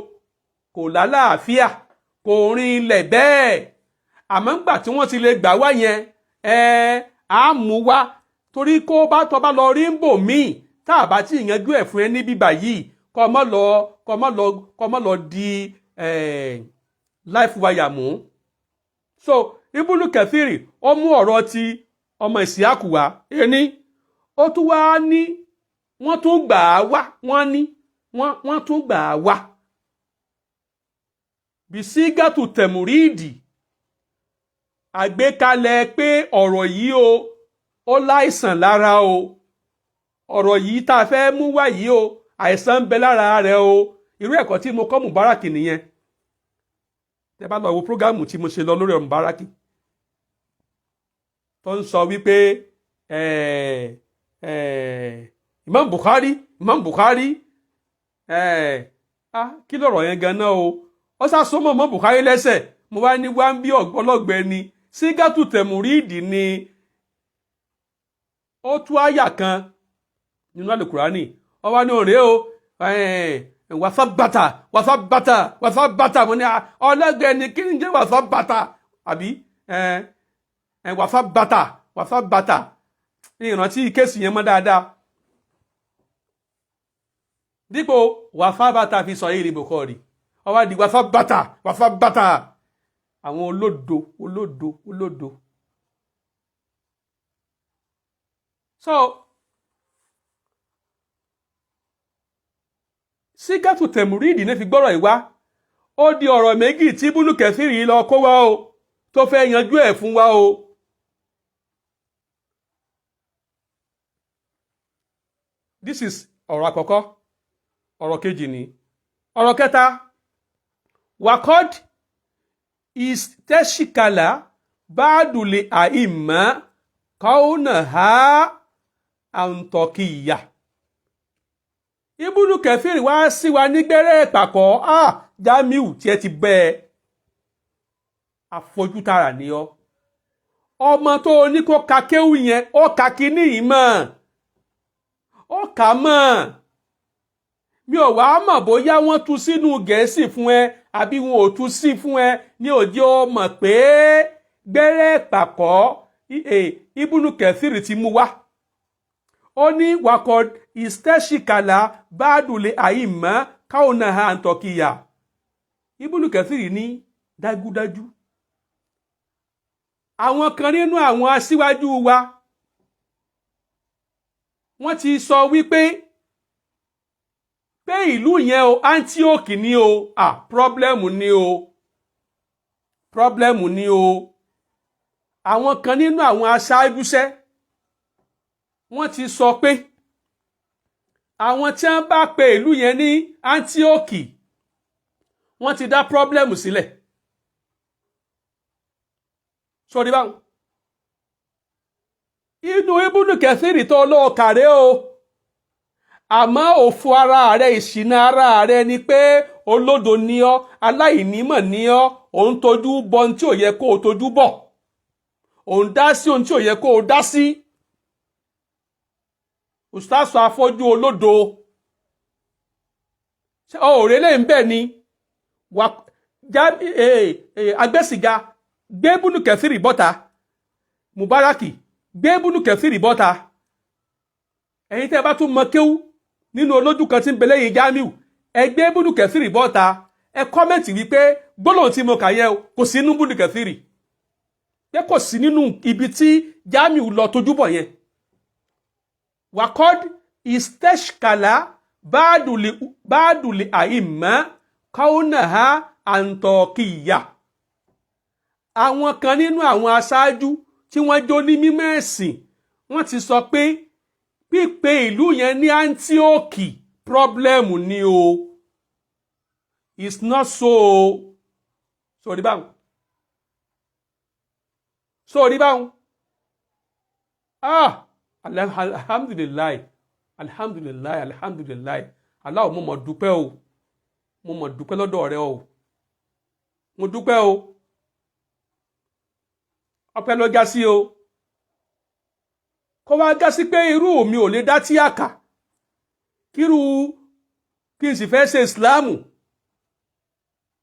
kò lálàáfíà, kò rin ilẹ̀ bẹ́ẹ̀. àmọ́ ńgbà tí wọ́n ti lè gbà wá yẹn, á mú wá torí kó bá tọ́ bá lọ rí ń bò míì tá a bá tí ìyanjú ẹ̀ fún ẹ ní bíbà yìí, kọ́ mọ́ lọ di life wire mú. so Ibnu Kathiri ó mú ọ̀rọ̀ ti ọmọ Ìsíákù wá ẹni ó tún wá ní wọ́n tún gbà á wá wọ́n tún gbà á wá bisigatu tẹ̀mùríìdì àgbékalẹ̀ pé ọ̀rọ̀ yìí ó láìsàn lára o ọ̀rọ̀ yìí tá a fẹ́ mú wá yìí o àìsàn ń bẹ lára rẹ̀ o irú ẹ̀kọ́ tí mo kọ́ Mubarak nìyẹn tẹ́ bá lọ wo prógámù tí mo ṣe lọ lórí Mubarak tó ń sọ wípé Imam Bukhari kí lọ̀rọ̀ yẹn gan náà o ó sàsọmọ mọ́ Bukhari lẹ́sẹ̀ mo wá ní wá ń bí ọlọ́gbẹ́ ni sígátù tẹ̀mùríìdì ni ó tú àyà kan nínú àlùkùránì ó wá ní òré o wàsábàtà mo ní ọlọ́gbẹ́ ni kí ni jẹ́ wàsábàtà àbí wàsábàtà ní ìrántí kéèsì yẹn mọ́ dáadáa dípò wàsábàtà fi sọ yìí rí Bukhari ó wá di wàsábàtà àwọn olódo. So sígátù tẹ̀mùríìdì ní fi gbọ́rọ̀ ìwá ó di ọ̀rọ̀ méjì tí Ibnu Kathiri lọ kó wá o tó fẹ́ yanjú ẹ̀ fún wa o. This is ọ̀rọ̀ àkọ́kọ́. Ọ̀rọ̀ kejì ni ọ̀rọ̀ kẹta wakod isteshikala baaduli aima kauna ha antokiya. Ibnu Kathiri wá sí wa nígbẹ́rẹ́ ìpàkọ́ Jamiu tí ẹ ti bẹ́ ẹ àfojútara ni ọ ọmọ tó ní kó ka kéwù yẹn ó ka kíní yìí mọ́ ó kà mọ́ mi ò wá mọ̀ bóyá wọ́n tú sínú Gẹ̀ẹ́sì fún ẹ àbí wọn ò tú sí fún ẹ ní òjò mọ̀ pé gbẹ́rẹ́ ìpàkọ́ Ibnu Kathiri ti mú wá ó ní wakod isteshikala baadule aima kauna ha antokiya. Ibnu Kathiri ní dájúdájú àwọn kan nínú àwọn aṣíwájú wa wọ́n ti sọ wípé ìlú yẹn o Antioch ni o problem ni o àwọn kan nínú àwọn aṣáájúṣẹ́ wọ́n ti sọ pé àwọn tí wọ́n bá pe ìlú yẹn ní Antioch wọ́n ti dá problem sílẹ̀ sórí báwọn inú Ibnu Kathiri tó lọ́ọ́ kàrẹ́ o àmọ́ òfò ara rẹ̀ ìṣìnà ara rẹ̀ ni pé olódo ni ọ́ aláìnímọ̀ ni ọ́ òun tójú bọ ohun tí ò yẹ kó o tójú bọ̀ òun dá sí ohun tí ò yẹ kó o dá sí ustaasu afọ́jú olódo òòrè lè ń bẹ̀ ni agbẹ́sìgá gbé Ibnu Kathiri bọ́ta Mubaraki gbé Ibnu Kathiri bọ́ta ẹ̀yin tẹ́ bá tún mọ kéwú nínú olójú kan tí ń bẹ lẹ́yìn Jamiu ẹ gbé Ibnu Kathiri bọ́ta ẹ kọ́mẹ̀ntì wípé gbólóhùn tí mo kà yẹ kò sí nínú Ibnu Kathiri pé kò sí nínú ibi tí Jamiu lọ tójú bọ̀ yẹn. Wakod isteshkala baaduli aima kaunaha antokiya. Àwọn kan nínú àwọn aṣáájú tí wọ́n jó ní mímọ́ ẹ̀sìn wọ́n ti sọ pé pípe ìlú yẹn ní Antioch problem ni o it's not so sórí báwọn alhamdulilayi Allah mo mọ̀ dúpẹ́ o mo mọ̀ dúpẹ́ lọ́dọ̀ rẹ o mo dúpẹ́ o ọpẹ́ ló já sí o kó wá já sí pé irú mi ò lè dá tíyàkà kí n sì fẹ́ ṣe ìsìláàmù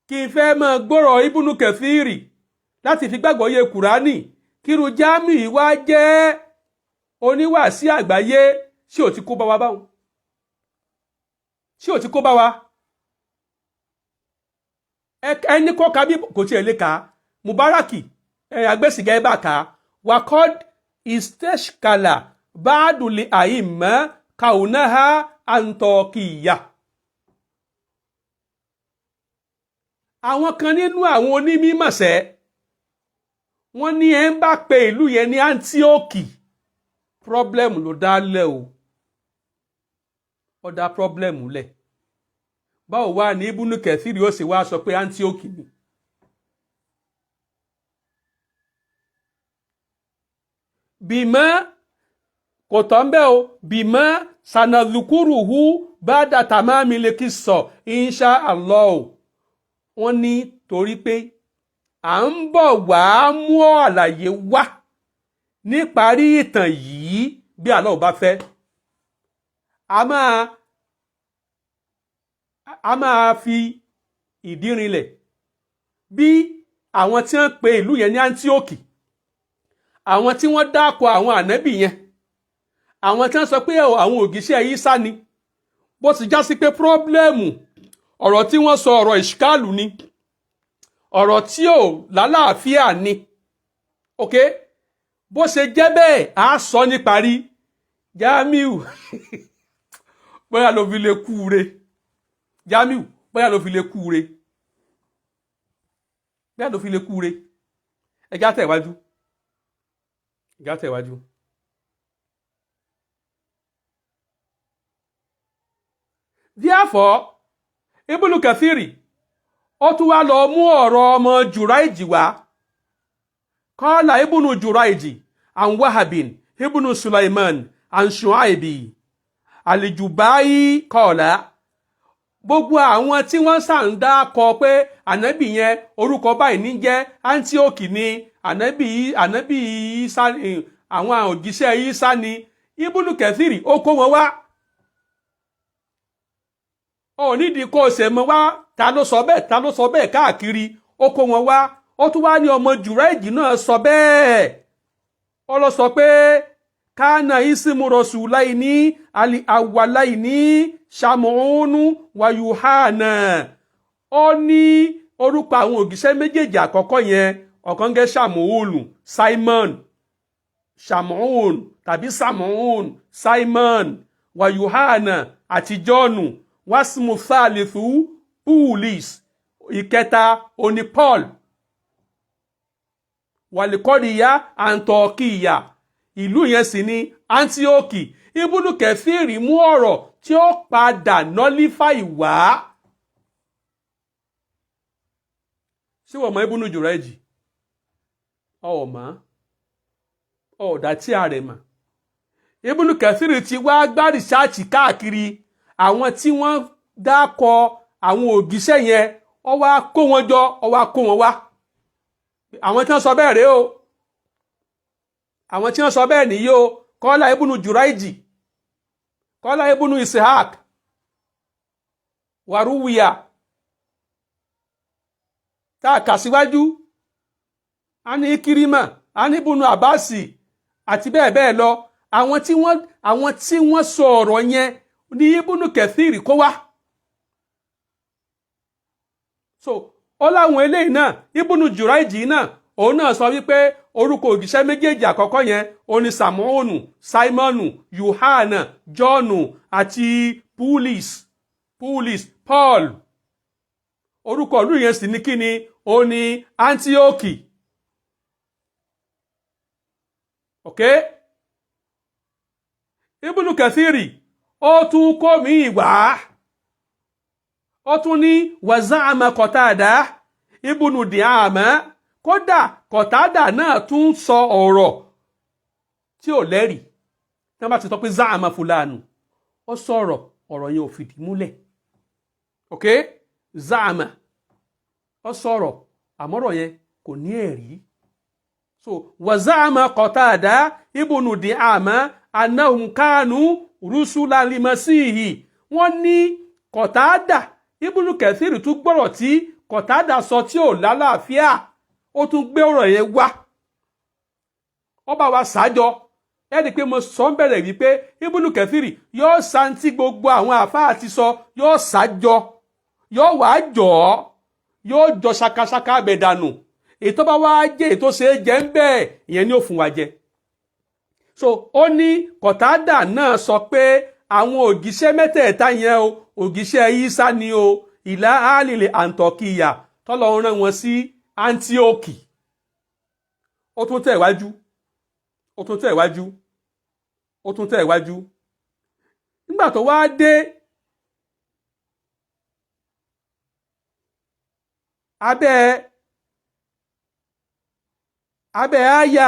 kí n fẹ́ máa gbọ́rọ̀ Ibnu Kathiri láti fi gbàgbọ́ yé Kùránì kírú Jamiu wá jẹ́ oníwàásí àgbáyé ṣé ò ti kó bá wa báwọn ṣé ò ti kó bá wa ẹni kọ́ ka bí kò tiẹ̀ lè kà Mubaraki agbésìgá ẹ bá kà á wakod isteshkala baaduli aima kaunaha antokiya. àwọn kan nínú àwọn onímọ̀ọ́sẹ́ wọ́n ní ẹ ń bá pe ìlú yẹn ní Antioch problem ló dálẹ̀ o ó dá problem lẹ̀ báwo wá ní Ibnu Kathir ó sì wá sọ pé Antioch ni. bìmọ́ kò tọ́ ń bẹ́ o bìmọ́ sanadhukuruhu bada tamami lekisọ insha Allah wọ́n ní torí pé à ń bọ̀ wá mú àlàyé wá níparí ìtàn yìí bí Allah bá fẹ́ a máa fi ìdí rinlẹ̀ bí àwọn tí wọ́n pe ìlú yẹn ní Antioch àwọn tí wọ́n dákọ̀ àwọn ànábì yẹn àwọn tí wọ́n sọ pé àwọn ògìṣẹ́ Ìsá ni bó ti já sí pé pírọ́blẹ́mù ọ̀rọ̀ tí wọ́n sọ ọ̀rọ̀ ìṣkálù ni ọ̀rọ̀ tí ò lálàáfíà ni ok bó ṣe jẹ́ bẹ́ẹ̀ á sọ níparí Jamiu bóyá ló fi lè kú re Jamiu bóyá ló fi lè kú re bóyá ló fi lè kú re ẹjá tẹ̀wájú. Therefore, Ibnu Kathir ó tún wá lọ mú ọ̀rọ̀ ọmọ Juraiji wá. Qala Ibnu Juraiji an Wahabin Ibnu Sulaiman an Shu'aibi al-Jubai qala gbogbo àwọn tí wọ́n sàn dá kọ pé ànábì yẹn orúkọ báyìí ní jẹ́ Antioch ni ànábì Ìsá àwọn òjíṣẹ́ Ìsá ni Ibnu Kathir ó kó wọn wá ó nídìí kó o ṣe mọ wá ta ló sọ bẹ́ẹ̀ káàkiri ó kó wọn wá ó tún wá ní ọmọ Jùráìjì náà sọ bẹ́ẹ̀ ó lọ sọ pé kana isimu rasulaini ali awalaini Ṣàmùúnù wa Yuhana ó ní orúkọ àwọn òjíṣẹ́ méjèèjì àkọ́kọ́ yẹn ọ̀kan jẹ́ Ṣàmùúnù Simon Ṣàmùún tàbí Ṣàmùún Simon wa Yuhana àti Jọ́ọ̀nù wasimu thalithu Pulis ìkẹta oní Paul wàlíkọ́dìyà Antiokiya ìlú yẹn sì ní Antioch. Ibnu Kathir mú ọ̀rọ̀ tí ó padà nullify wá. ṣé wọ́n mọ̀ Ibnu Juraiji ọ̀dà tí a rẹ̀ mọ̀. Ibnu Kathir ti wá gbá rìsáàtì káàkiri àwọn tí wọ́n dákọ àwọn ògìṣẹ́ yẹn ó wá kó wọn jọ ó wá kó wọn wá. àwọn tí wọ́n sọ bẹ́ẹ̀ rèé o àwọn tí wọ́n sọ bẹ́ẹ̀ nìyí o kọ́lá Ibnu Juraiji kọ́lá Ibnu Ishaq wàrúwìyà tá a kà síwájú a ní Ikirima a ní Ibnu Abasi àti bẹ́ẹ̀ bẹ́ẹ̀ lọ àwọn tí wọ́n sọ ọ̀rọ̀ yẹn ní Ibnu Kathir kó wá. so ó láwọn eléyìí náà Ibnu Juraiji náà òun náà sọ wípé orúkọ òjíṣẹ́ méjèèjì àkọ́kọ́ yẹn oní Ṣàmùúnù Simonu Yohana Jọ́ọ̀nù àti Pulis Paul orúkọ ìlú yẹn sì ní kíni oní Antioch. ok Ibnu Kathir ó tún kó mi wá ó tún ní wazama Qatada Ibnu Di'ama kódà Qatada náà tún sọ ọ̀rọ̀ tí ò lẹ́rìí tí wọ́n bá ti sọ pé za'ama fulanu ó sọ̀rọ̀ ọ̀rọ̀ yẹn ò fìdí múlẹ̀. ok za'ama ó sọ̀rọ̀ àmọ́rọ̀ yẹn kò ní ẹ̀rí. so wazama Qatada Ibnu Di'ama annahum kanu rusula limasihi wọ́n ní Qatada Ibnu Kathir tún gbọ́rọ̀ tí Qatada sọ tí ò lálàáfíà ó tún gbé ọ̀rọ̀ yẹn wá ó bá wa ṣájọ ẹni pé mo sọ ń bẹ̀rẹ̀ wípé Ibnu Kathir yóò santi gbogbo àwọn àfáà ti sọ yóò ṣájọ yóò wá jọ yóò jọ ṣakaṣaka abẹ dànù èyí tó bá wá jẹ́ èyí tó ṣe é jẹ ń bẹ́ẹ̀ ìyẹn ni ó fún wa jẹ. so ó ní Kọ̀tádà náà sọ pé àwọn òjíṣẹ́ mẹ́tẹ̀ẹ̀ta yẹn o òjíṣẹ́ Ìsá ni o ìlà àlìlẹ̀ àǹtọ̀kìyà tọ́lọ́run rán wọn sí Áńtíókì. ó tún tẹ̀ wájú nígbà tó wá dé abẹ́ àyà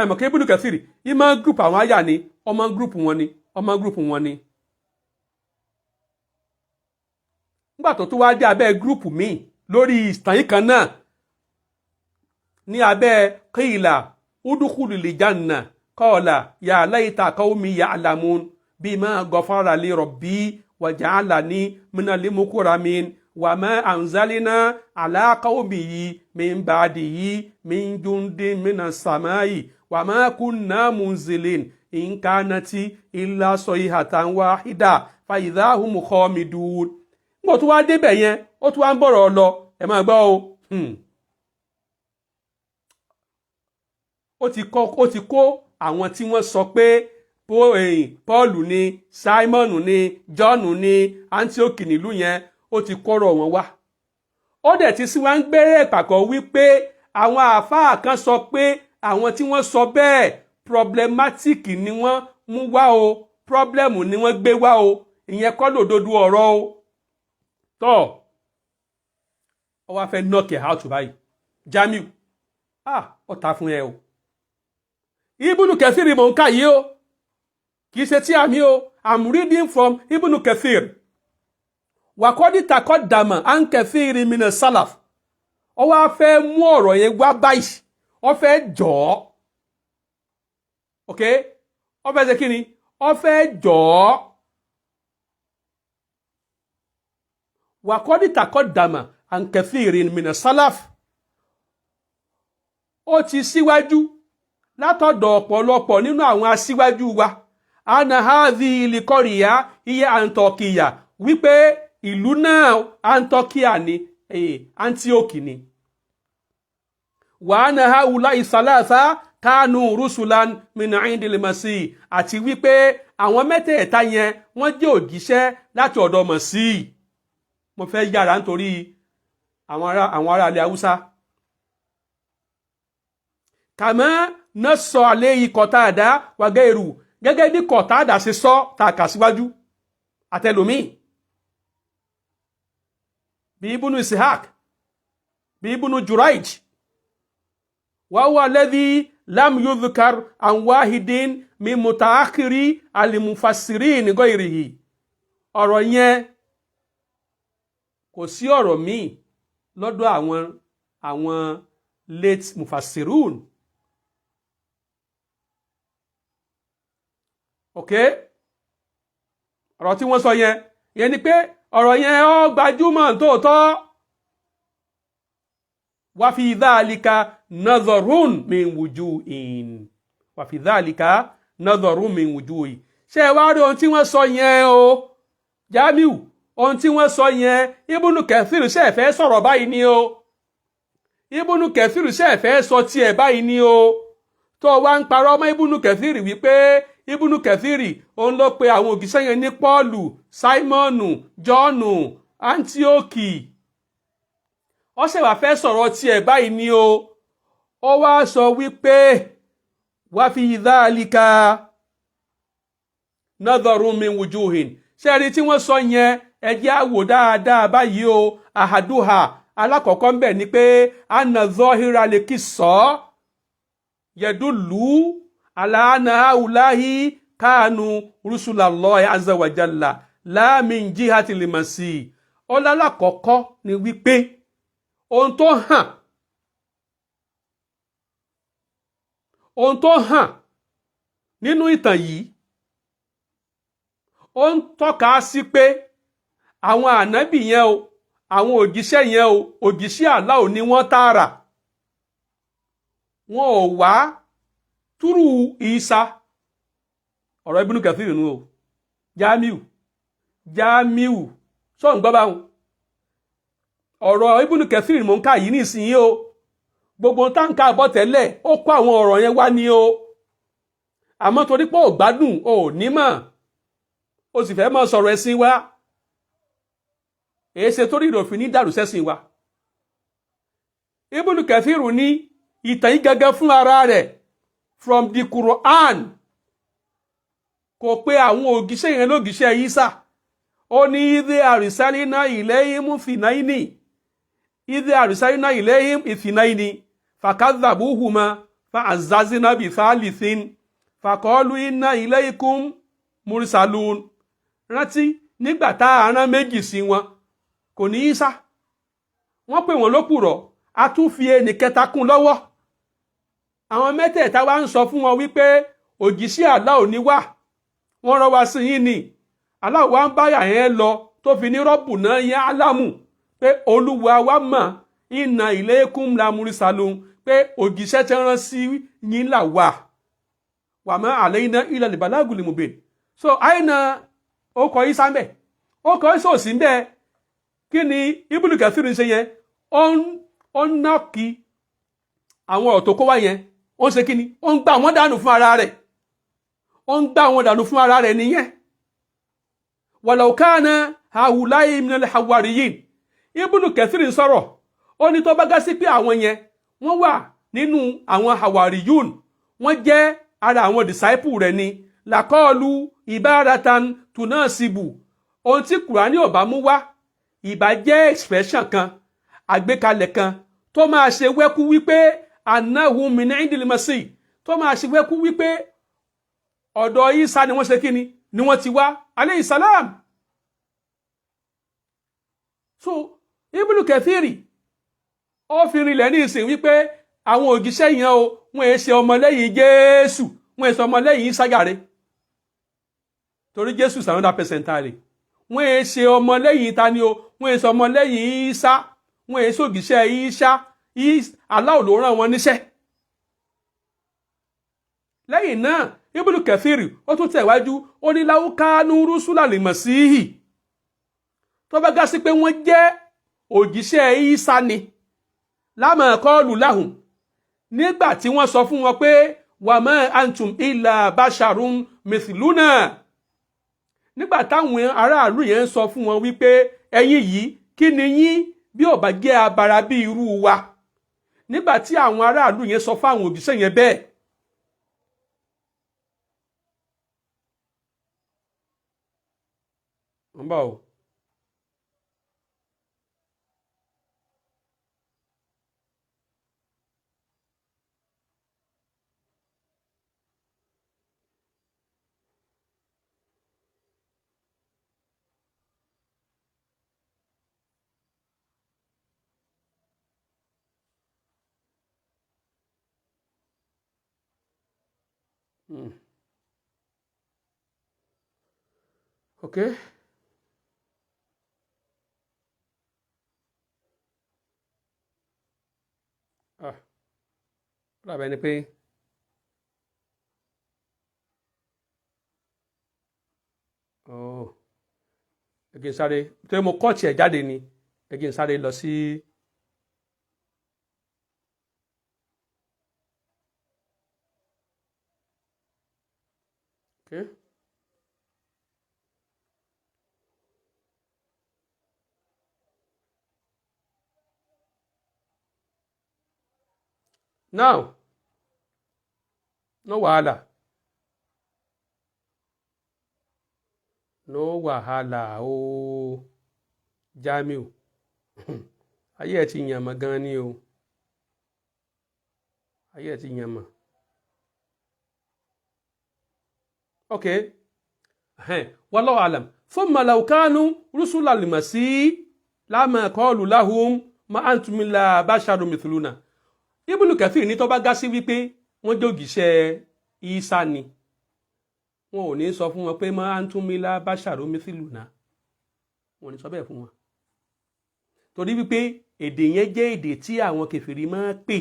ẹ̀mọ̀kẹ́ Ibnu Kathiri yìí máa ń group àwọn àyà ni ọmọ group wọn ni nígbà tó tún wá dé abẹ́ group míì lórí ìtàn yìí kan náà ní abẹ́ qila udkhulil janna qala ya layta qawmi ya'lamun bima ghafara li rabbi wa ja'alani minal mukramin wa ma anzalna ala qawmihi min ba'dihi min jundin minas samai wa ma kunna munzilin in kanati illa sayhatan wahida fa idha hum khamidun. Mo tún wá débẹ̀ yẹn ó tún wá ń bọ̀rọ̀ lọ ẹ máa gbọ́ o. ó ti kó àwọn tí wọ́n sọ pé Paul ni Simon ni John ni Antioch nílùú yẹn ó ti kọ́rọ̀ wọn wá. ó dẹ̀ ti sí wá ń gbẹ́rẹ́ ìpàkọ́ wípé àwọn àáfàá kan sọ pé àwọn tí wọ́n sọ bẹ́ẹ̀ problematic ni wọ́n mú wá o problem ni wọ́n gbé wá o ìyẹn kọ́ lòdodo ọ̀rọ̀ o. tọ́ ọ wá fẹ́ knock it out báyìí Jamiu ó ta fún ẹ o. Ibnu Kathir mò ń kà yìí o kì í ṣe tí àmì o I'm reading from Ibnu Kathir. Wàkọ́dí takọ́ dàmà an kathiri mina salaf. Ó wá fẹ́ mú ọ̀rọ̀ yẹn wá báyìí ó fẹ́ jọ ọ́ ok ó fẹ́ ṣe kí ni ó fẹ́ jọ ọ́. Wàkọ́dí takọ́ dàmà an kathiri mina salaf. Ó ti síwájú látọ̀dọ̀ ọ̀pọ̀lọpọ̀ nínú àwọn aṣíwájú wa ana hadhi likoriya iye Antiokia wípé ìlú náà Antiokia ni Antioch ni wa ana haula isalasa kanu rusulan min indil masih àti wípé àwọn mẹ́tẹ̀ẹ̀ta yẹn wọ́n jẹ́ òjíṣẹ́ láti ọ̀dọ̀ Masih. mo fẹ́ yára nítorí àwọn ará ilẹ̀ Haúsá. kàmá nọ́sọ̀ alẹ́ yìí Kọ̀tádà wàgẹ́rù gẹ́gẹ́ bí Kọ̀tádà ṣe sọ tààkà síwájú àtẹlòmíì bí Ibnu Ishaq bí Ibnu Jurayj wa huwa alladhi lam yudhkar an wahidin min mutaakhiri al-mufassirin ghayrihi. ọ̀rọ̀ yẹn kò sí ọ̀rọ̀ míì lọ́dọ̀ àwọn late mufassirun. ok ọ̀rọ̀ tí wọ́n sọ yẹn ni pé ọ̀rọ̀ yẹn ó gbajúmọ̀ tóòtọ́. wa fi dhalika nadharun min wujuhin wa fi dhalika nadharun min wujuhin. ṣé ẹ wá rí ohun tí wọ́n sọ yẹn o Jamiu ohun tí wọ́n sọ yẹn Ibnu Kathir ṣe fẹ́ sọ̀rọ̀ báyìí ni o Ibnu Kathir ṣe fẹ́ sọ tiẹ̀ báyìí ni o tó wá ń parọ́ mọ́ Ibnu Kathir wípé Ibnu Kathir òun ló pe àwọn òjíṣẹ́ yẹn ní Pọ́ọ̀lù Simonu Jọ́ọ̀nù Antiochi. ó ṣe wá fẹ́ sọ̀rọ̀ tiẹ̀ báyìí ni o ó wá sọ wípé wá fi dhalika nadharun min wujuhin. ṣé rí tí wọ́n sọ yẹn ẹ jẹ́ á wò dáadáa báyìí o ahaduha alákọ̀ọ́kọ́ ń bẹ̀ ni pé anna zahira lè kí sọ yẹdùlù aláàánà àwùláhì káànù rusulallahi azza wa jalla la min jihatil masih. ó lálákọ̀ọ́kọ́ ni wípé ohun tó hàn nínú ìtàn yìí ó ń tọ́ka sí pé àwọn ànábì yẹn o àwọn òjíṣẹ́ yẹn o òjíṣẹ́ Allah ni wọ́n tààrà. wọn ò wá túrú Ìsá. ọ̀rọ̀ Ibnu Kathir nù o Jamiu sọ ń gbọ́ báwọn. ọ̀rọ̀ Ibn Kathir mò ń kà yìí nísìnyí o gbogbo táǹkà bọ́ tẹ́lẹ̀ ó kó àwọn ọ̀rọ̀ yẹn wá ní o àmọ́ torí pé ò gbádùn ò nímọ̀ o sì fẹ́ mọ́ sọ̀rọ̀ ẹ̀sìn wa èé ṣe torí ìròfin ní dàrú sẹ́sìn wa. Ibn Kathir ní ìtàn yìí gẹ́gẹ́ fún ara rẹ̀ from the Quran kò pé àwọn ògìṣẹ́ yẹn lógìṣẹ́ Ìsá ó ní ìdè àrísálínà ilayhim ìfìnáìní ìdè àrísálínà ilayhim ìfìnáìní fàkàdàbúhùmá fàázázínà bìfàlìsín fàkọ́lù inna ilaykum mursalun. Rántí nígbà tá a rán méjì sí wọn kò ní Ìsá wọ́n pè wọ́n lópùrọ́ a tún fi ẹnì kẹta kún lọ́wọ́ àwọn mẹ́tẹ̀ẹ̀ta wá ń sọ fún wọn wípé òjíṣẹ́ Allah ò ní wá wọ́n rán wa sí yín ni Allah wa ń báyà yẹn lọ tó fi ní rọ́bù náà yẹn alámù pé olúwa wa mọ̀ inna ilaykum la mursalun pé òjíṣẹ́ tẹ́ rán sí yín là wà wa ma alayna illa al-balagul mubin. So àìnà ó kọ Ìsá mbẹ ó kọ Ìsá òsì mbẹ kí ni Ibn Kathir ń ṣe yẹn ó ń nọ́ọ̀kì àwọn ọ̀rọ̀ tó kó wá yẹn ó ń ṣe kí ni ó ń gbà wọ́n dànù fún ara rẹ̀ ó ń gbà wọ́n dànù fún ara rẹ̀ nìyẹn. Walau kana haulai minal hawariyin Ibn Kathir ń sọ̀rọ̀ ó ní tó bá gá sí pé àwọn yẹn wọ́n wà nínú àwọn hawariyun wọ́n jẹ́ ara àwọn disciple rẹ̀ ni làkọ́ọ̀lù ibaratan tunasibu ohun tí Kùránì ò bá mú wá ìbá jẹ́ expression kan àgbékalẹ̀ kan tó máa ṣe wẹ́kú wípé annahum min indil masih tó máa ṣe wẹ́kú wípé ọ̀dọ̀ Ìsá ni wọ́n ṣe kíni ni wọ́n ti wá alayhi salam. So Ibn Kathir ó fi rinlẹ̀ ní ìsìn wípé àwọn òjíṣẹ́ yẹn o wọ́n è ṣe ọmọlẹ́yìn Jésù wọ́n è ṣe ọmọlẹ́yìn Ìsá jàre torí Jésù is another person entirely wọ́n è ṣe ọmọlẹ́yìn ta ni o wọ́n è ṣe ọmọlẹ́yìn Ìsá wọ́n è ṣe òjíṣẹ́ Ìsá Allah ló rán wọn níṣẹ́. Lẹ́yìn náà Ibn Kathir ó tún tẹ̀wájú ó ní law kanu rusulan limasihi tó bá gá sí pé wọ́n jẹ́ òjíṣẹ́ Ìsá ni lama qalu lahum nígbà tí wọ́n sọ fún wọn pé wa ma antum illa basharun mithluna nígbà táwọn aráàlú yẹn sọ fún wọn wípé ẹ̀yin yìí kí ni yín bí ò bá jẹ́ abara bí irú wa nígbà tí àwọn aráàlú yẹn sọ fún àwọn òjíṣẹ́ yẹn bẹ́ẹ̀ ń bọ̀ o. Okay. Lábẹ́ ni pé ẹgbẹ́ sáré tó mo kọ́ọ̀tì ẹ̀ jáde ni ẹgbẹ́ sáré lọ sí okay. Now no wahala o Jamiu ayé ẹ ti yànmọ̀ gan ni o ayé ẹ ti yànmọ̀ okay wallahu alam thumma law kanu rusulan limasihi lama qalu lahum ma antum illa basharun mithluna. Ibn Kathir ní tó bá gá sí wípé wọ́n jògìṣẹ́ Ìsá ni wọn ò ní sọ fún wọn pé ma antum illa basharun mithluna wọn ò ní sọ bẹ́ẹ̀ fún wọn torí wípé èdè yẹn jẹ́ èdè tí àwọn kèfèrí máa pè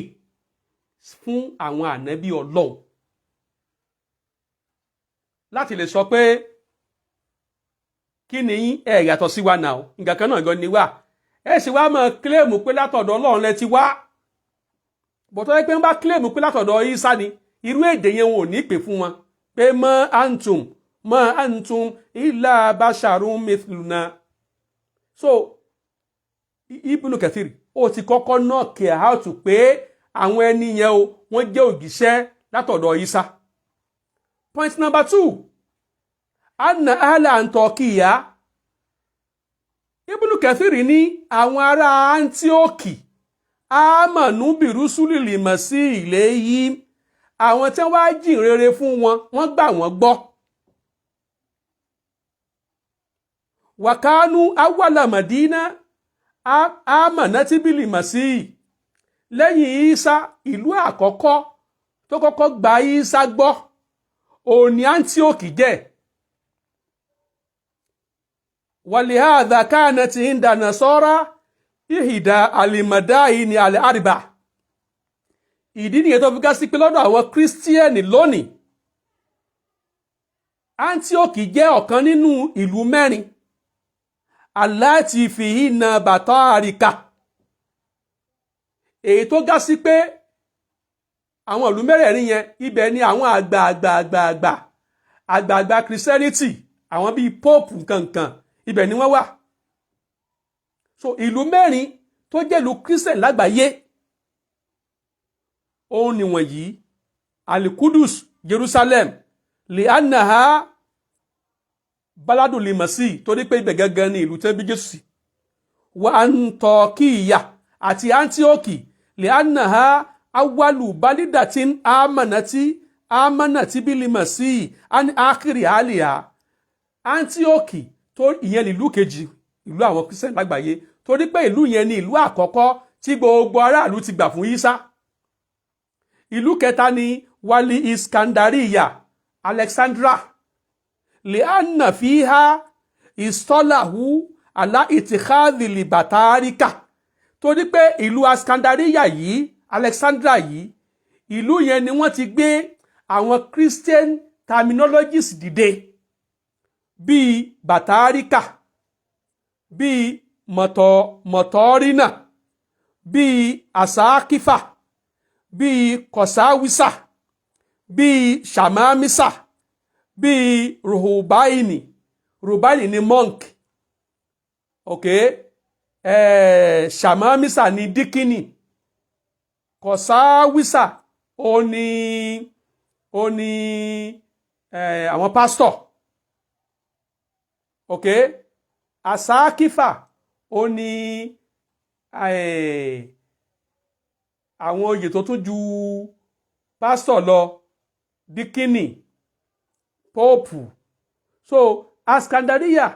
fún àwọn ànábì Ọlọ́run láti lè sọ pé kí ni ẹ yàtọ̀ sí wa náà nǹkan kan náà gan ni wà ẹ sì wá máa kílèmù pé látọ̀dọ̀ Ọlọ́run lẹ ti wá bọ̀tọ́ ẹ pé ń bá kílèmù pé látọ̀dọ̀ Ìsá ni irú èdè yẹn wọn ò ní pè fún wọn pé ma antum illa basharun mithluna. So Ibn Kathir ó ti kọ́kọ́ náà kí ẹ̀ how to pé àwọn ẹni yẹn o wọ́n jẹ́ ògìṣẹ́ látọ̀dọ̀ Ìsá. Point number 2, anna ahla Antokiya. Ibn Kathir ní àwọn ará Antioki amanu birusulil masih ilayhi, àwọn tí wọ́n wá jìn rere fún wọn, wọ́n gbà wọ́n gbọ́. Wakanu awwala Madina amanati bil masih, lẹ́yìn Ìsá ìlú àkọ́kọ́ tó kọ́kọ́ gba Ìsá gbọ́ òun ni Antioki jẹ́. Walihadha kanat inda nasara ihda al-madaini al-arba. Ìdí nìyẹn tó fi ká sí pé lọ́dọ̀ àwọn kírísítíẹ̀nì lónìí Antioki jẹ́ ọ̀kan nínú ìlú mẹ́rin allati fihinna batarika, èyí tó gá sí pé àwọn ìlú mẹ́rẹ̀ẹ̀rin yẹn ibẹ̀ ni àwọn àgbààgbà Christianity, àwọn bíi pope nkankan, ibẹ̀ ni wọ́n wà. So ìlú mẹ́rin tó jẹ́ ìlú Christian lágbàáyé òun ni wọ̀nyí: Al-Qudus Jerusalem, li'annaha baladu limasi, torí pé ibẹ̀ gangan ni ìlú tẹ́ bí Jésù sí. Wa Antokiya àti Antioki, li'annaha awwalu balidatin amanati bilimasi an akhiri aliha. Antioki tó ìyẹn ni ìlú kejì ìlú àwọn Christian lágbàáyé, torí pé ìlú yẹn ni ìlú àkọ́kọ́ tí gbogbo aráàlú ti gbà fún Ìsá. Ìlú kẹta ni wali Iskandariya, Alexandra, li'anna fiha istolahu ala itikhadhi libatarika, torí pé ìlú Iskandariya yìí, Alexandra yìí, ìlú yẹn ni wọ́n ti gbé àwọn Christian terminologies dìde bíi batarika, bíi mọ̀tọ́rínà, bíi asakifa, bíi kọsáwísà, bíi shamamisa, bíi ruhubaini. Ruhubaini ni monk, okay? Shamamisa ni díkínì, kọsáwísà ó ní àwọn pastor, okay? Asakifa ó ní àwọn oyè tó tún ju pastor lọ, díkínì, pope. So Iskandariya,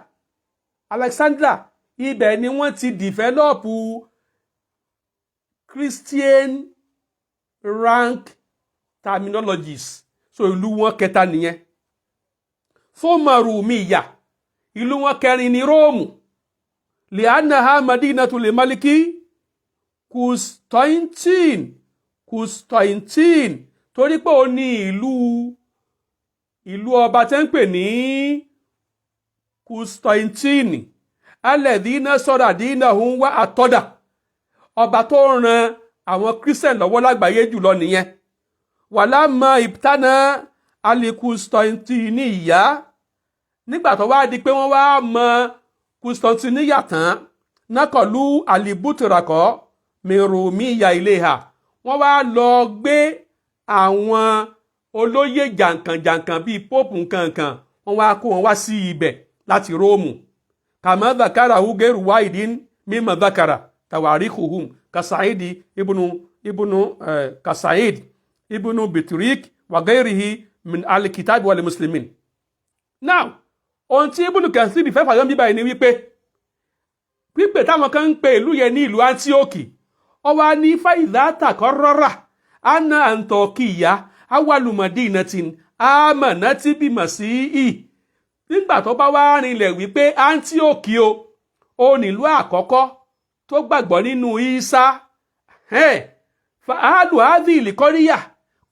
Alexandra, ibẹ̀ ni wọ́n ti develop Christian rank terminologies. So ìlú wọn kẹta nìyẹn. Thumma Rumiya, ìlú wọn kẹrin ní Róòmù, li'annaha madinatul maliki Constantine, torí pé ó ní ìlú ọba tẹ́ ń pè ní Constantine, alladhina sara dinahum wa atoda, ọba tó ran àwọn Christian lọ́wọ́ lágbàáyé jùlọ nìyẹn. Walamma ibtana al-Constantiniya, nígbà tó wá di pé wọ́n wá mọ Constantiniya tán, nákọ̀lú alibutirako mirumiya ileha, wọ́n wá lọ gbé àwọn olóyè jàǹkànjàǹkàn bíi pope nkankan, wọ́n wá kó wọn wá sí ibẹ̀ láti Róòmù. Kama dhakara ugeru waidin mimma dhakara tawarikhuhum kasaidi ibnu Bitrik wa ghairihi min al-kitab wal muslimin. Now, ohun tí Ibn Kathir fẹ́ fàyọ́ bíbá yìí ni wípé pípè táwọn kan ń pe ìlú yẹn ní ìlú Antioki, ó wá ní fàìdá takarrara anna Antokiya awwalu madinatin amanati bi masihi. Nígbà tó bá wá rinlẹ̀ wípé Antioki ó nílùú àkọ́kọ́ tó gbàgbọ́ nínú Ìsá, fa'alu hadhihi al-qarya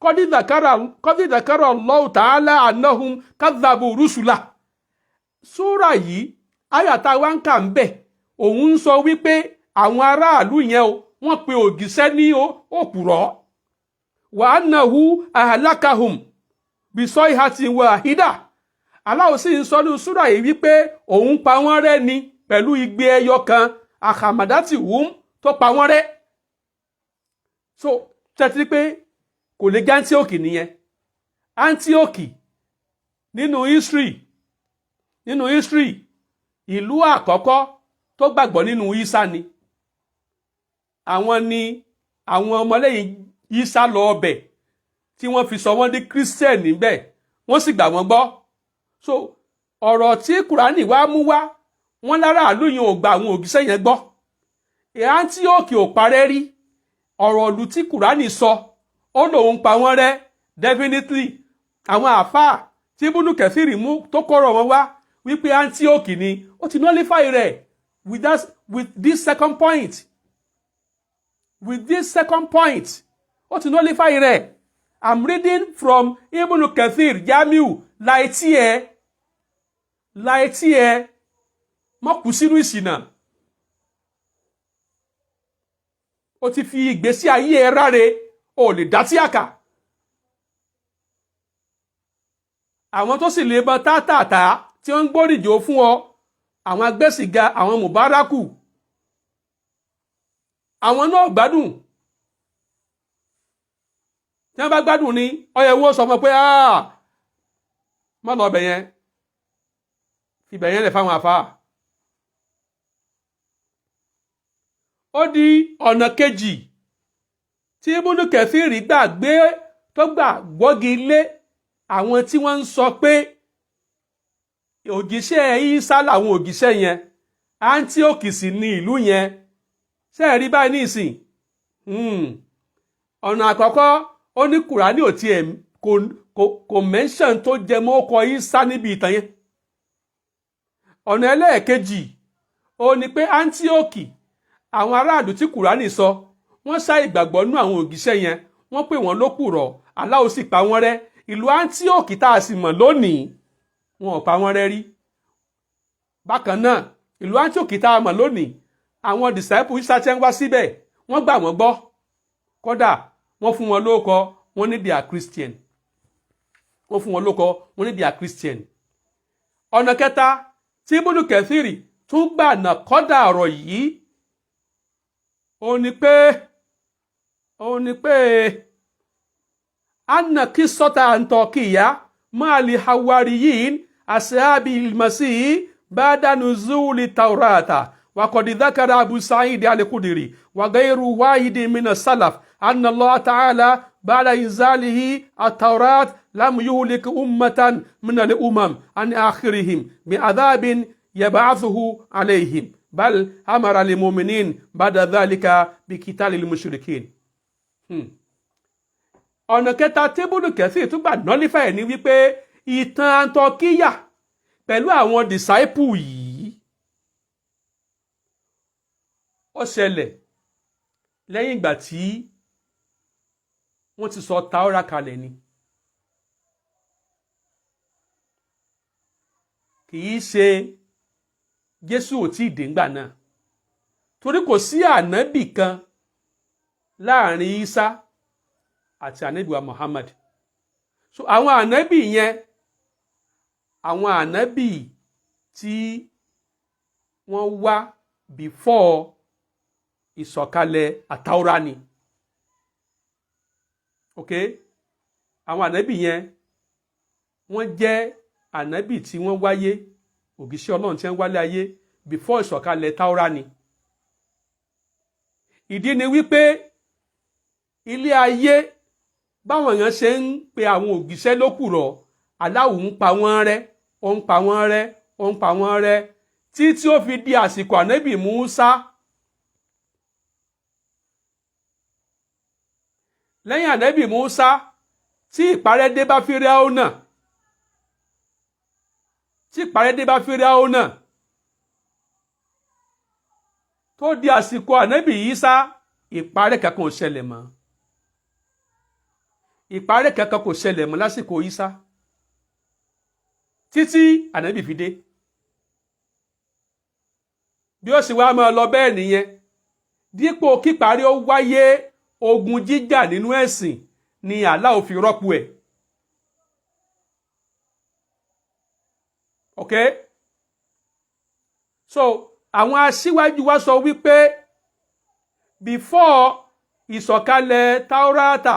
qad dhakara Allahu ta'ala annahum kadhabu rusula. Súrà yìí àyàtà wa ń kà ń bẹ̀, òun ń sọ wípé àwọn aráàlú yẹn o wọ́n pe ògìṣẹ́ ní òpùrọ́ wa annahu ahlakahum bisoihati wahida. Allah sì ń sọ ní súrà yìí wípé òun pa wọ́n rẹ́ ni pẹ̀lú igbe ẹyọ kan akhamadati wum tó pa wọ́n rẹ́. So tẹ́tí pé kò lè jẹ́ Antioch nìyẹn. Antioch nínú history ìlú àkọ́kọ́ tó gbàgbọ́ nínú Ìsá ni. Àwọn ni àwọn ọmọlẹ́yìn Ìsá lọ ọbẹ̀ tí wọ́n fi sọ wọ́n di Christian níbẹ̀ wọ́n sì gbà wọ́n gbọ́. So ọ̀rọ̀ tí Kùránì wá mú wá wọ́n lára àlú yẹn ò gba àwọn ògìṣẹ́ yẹn gbọ́. Antioch ò parẹ́ rí. Ọ̀rọ̀ ìlú tí Kùránì sọ ó lòun pa wọ́n rẹ́ definitely. Àwọn àáfàá tí Ibnu Kathir mú tó kọ́rọ̀ wọn wá wípé Antioch ni ó ti nullify rẹ̀ with this second point. With this second point ó ti nullify rẹ̀. I'm reading from Ibnu Kathir Jamiu láìtí ẹ mọ́ kù sínú ìṣìnà. Ó ti fi ìgbésí ayé ẹ ráre ó lè dá tí àkà. Àwọn tó sì lè bọ tátàtà tí wọ́n ń gbóríjò fún ọ àwọn agbésìga àwọn Mubaraku àwọn náà gbádùn. Tí wọ́n bá gbádùn ni ọyẹ wo sọ fún pé má lọ bẹ̀ yẹn fi bẹ̀ yẹn lẹ̀ fáwọn àfáà. Ó di ọ̀nà kejì tí Ibnu Kathir gbàgbé tó gbà gbọ́gi lé àwọn tí wọ́n ń sọ pé ògìṣẹ́ Ìsá làwọn ògìṣẹ́ yẹn Antioch sì ní ìlú yẹn. Ṣé ẹ rí báyìí nísìn? Ọ̀nà àkọ́kọ́ ó ní Kùránì ò tiẹ̀ kò mention tó jẹ mọ́ ọkọ̀ Ìsá níbi ìtàn yẹn. Ọ̀nà ẹlẹ́ẹ̀kejì ó ní pé Antioch àwọn aráàlú tí Kùránì sọ wọ́n sá ìgbàgbọ́ nú àwọn ògìṣẹ́ yẹn wọ́n pè wọ́n lókùrọ̀ Allah sì pa wọ́n rẹ́. Ìlú Antioch tá a sì mọ̀ lónìí wọn ò pa wọ́n rẹ́ rí. Bákan náà ìlú Antioch tá a mọ̀ lónìí àwọn disciple Ìsá tí wọ́n wá síbẹ̀ wọ́n gbà wọ́n gbọ́. Kódà wọ́n fún wọn lóko wọ́n ní they are Christian. Wọ́n fún wọn lóko wọ́n ní they are Christian. Ọ̀nà kẹta tí Ibnu Kathir tún gbà nà kọ́dà ọ̀rọ̀ yìí ó ní pé anna qissata Antiokiya ma'al hawariyin ashabil masih ba'da nuzuli Taurata wa qad dhakara Abu Sa'id al-Khudri wa ghayru wahidin min as-salaf anna Allah ta'ala ba'da inzalihi at-Taurat lam yuhlik ummatan min al-umam an akhirihim bi'adhabin yab'athuhu alayhim bal amara lil-mu'minin ba'da dhalika biqitalil mushrikin. Ọ̀nà kẹta tí Ibnu Kathir tún gbà nullify ní wípé ìtàn Antiokiya pẹ̀lú àwọn disciple yìí ó ṣẹlẹ̀ lẹ́yìn ìgbà tí wọ́n ti sọ Taura kalẹ̀ ni. Kìí ṣe Jésù ò tí ì dé ńgbà náà torí kò sí ànábì kan láàrin Ìsá àti ànábì wa Muhammad. So àwọn ànábì yẹn àwọn ànábì tí wọ́n wá before ìsọ̀kalẹ̀ àtàwọ́rá ni. Okay? Àwọn ànábì yẹn wọ́n jẹ́ ànábì tí wọ́n wáyé ògìṣẹ́ Ọlọ́run tí wọ́n wálé ayé before ìsọ̀kalẹ̀ Taura ni. Ìdí ni wípé ilé ayé báwọn èèyàn ṣe ń pe àwọn ògìṣẹ́ lókùrọ̀ Allah ń pa wọ́n rẹ́ ó ń pa wọ́n rẹ́ ó ń pa wọ́n rẹ́ tí ó fi di àsìkò ànábì Mùsá. Lẹ́yìn ànábì Mùsá tí ìparẹ́ dé bá Fíráúnà tó di àsìkò ànábì Ìsá ìparẹ́ kankan ò ṣẹlẹ̀ mọ́. Ìparẹ́ kankan kò ṣẹlẹ̀ mọ́ lásìkò Ìsá títí ànábì fi dé. Bí ó sì wá máa lọ bẹ́ẹ̀ nìyẹn dípò kíparí ó wáyé ogun jíjà nínú ẹ̀sìn ni Allah fi rọ́pò ẹ̀. okay so àwọn aṣíwájú wa sọ wípé before ìsọ̀kalẹ̀ Taurata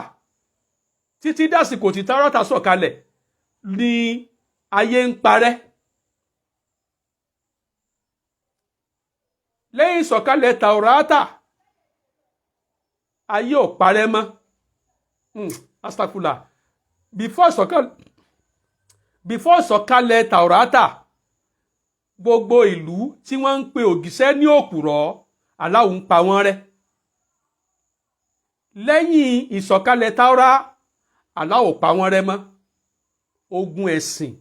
títí dásìkò tí Taurata sọ̀kalẹ̀ ni ayé ń parẹ́. lẹ́yìn ìsọ̀kalẹ̀ Taurata ayé ò parẹ́ mọ́. Astagfirullah. before ìsọ̀kalẹ̀ Taurata gbogbo ìlú tí wọ́n ń pe ògìṣẹ́ ní òpùrọ́ Allah ń pa wọ́n rẹ́. lẹ́yìn ìsọ̀kalẹ̀ Taura Allah ò pa wọ́n rẹ́ mọ́. ogun ẹ̀sìn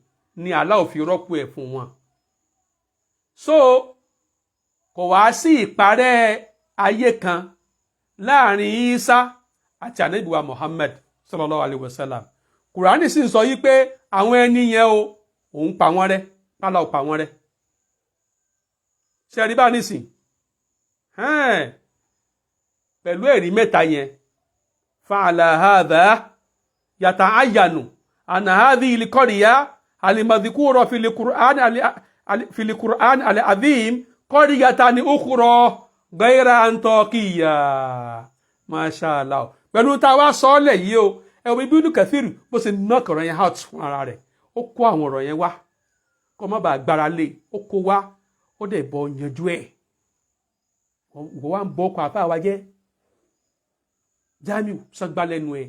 ni Allah fi rọ́pò ẹ̀ fún wọn. so kò wá sí ìparẹ́ ayé kan láàrin Isa àti Ànábì wa Muhammad sallallahu alayhi wa sallam. Kùránì sì ń sọ yí pé àwọn ẹni yẹn o òun pa wọ́n rẹ́, Allah ò pa wọ́n rẹ́. ṣe rí bá nísìn pẹ̀lú ẹ̀rí mẹ́ta yẹn fa'ala hadha yata'ayyanu anna hadhihi al-qarya al-madhkura fil Qur'an al-azim qaryatan ukhra ghayra Antakiya. Masha Allah. pẹ̀lú tá a wá sọ́ọ́lẹ̀ yìí o ẹ̀wọ̀n Ibn Kathir bó ṣe knock ọ̀rọ̀ yẹn out fún ara rẹ̀. ó kó àwọn ọ̀rọ̀ yẹn wá kó má bàa gbára lé, ó kó wá ó dẹ̀ bọ́ yanjú ẹ̀. wọ́n wá ń bọ́ ọkọ̀ àfáà wa jẹ́ Jamiu sọgbà lẹ́nu ẹ̀.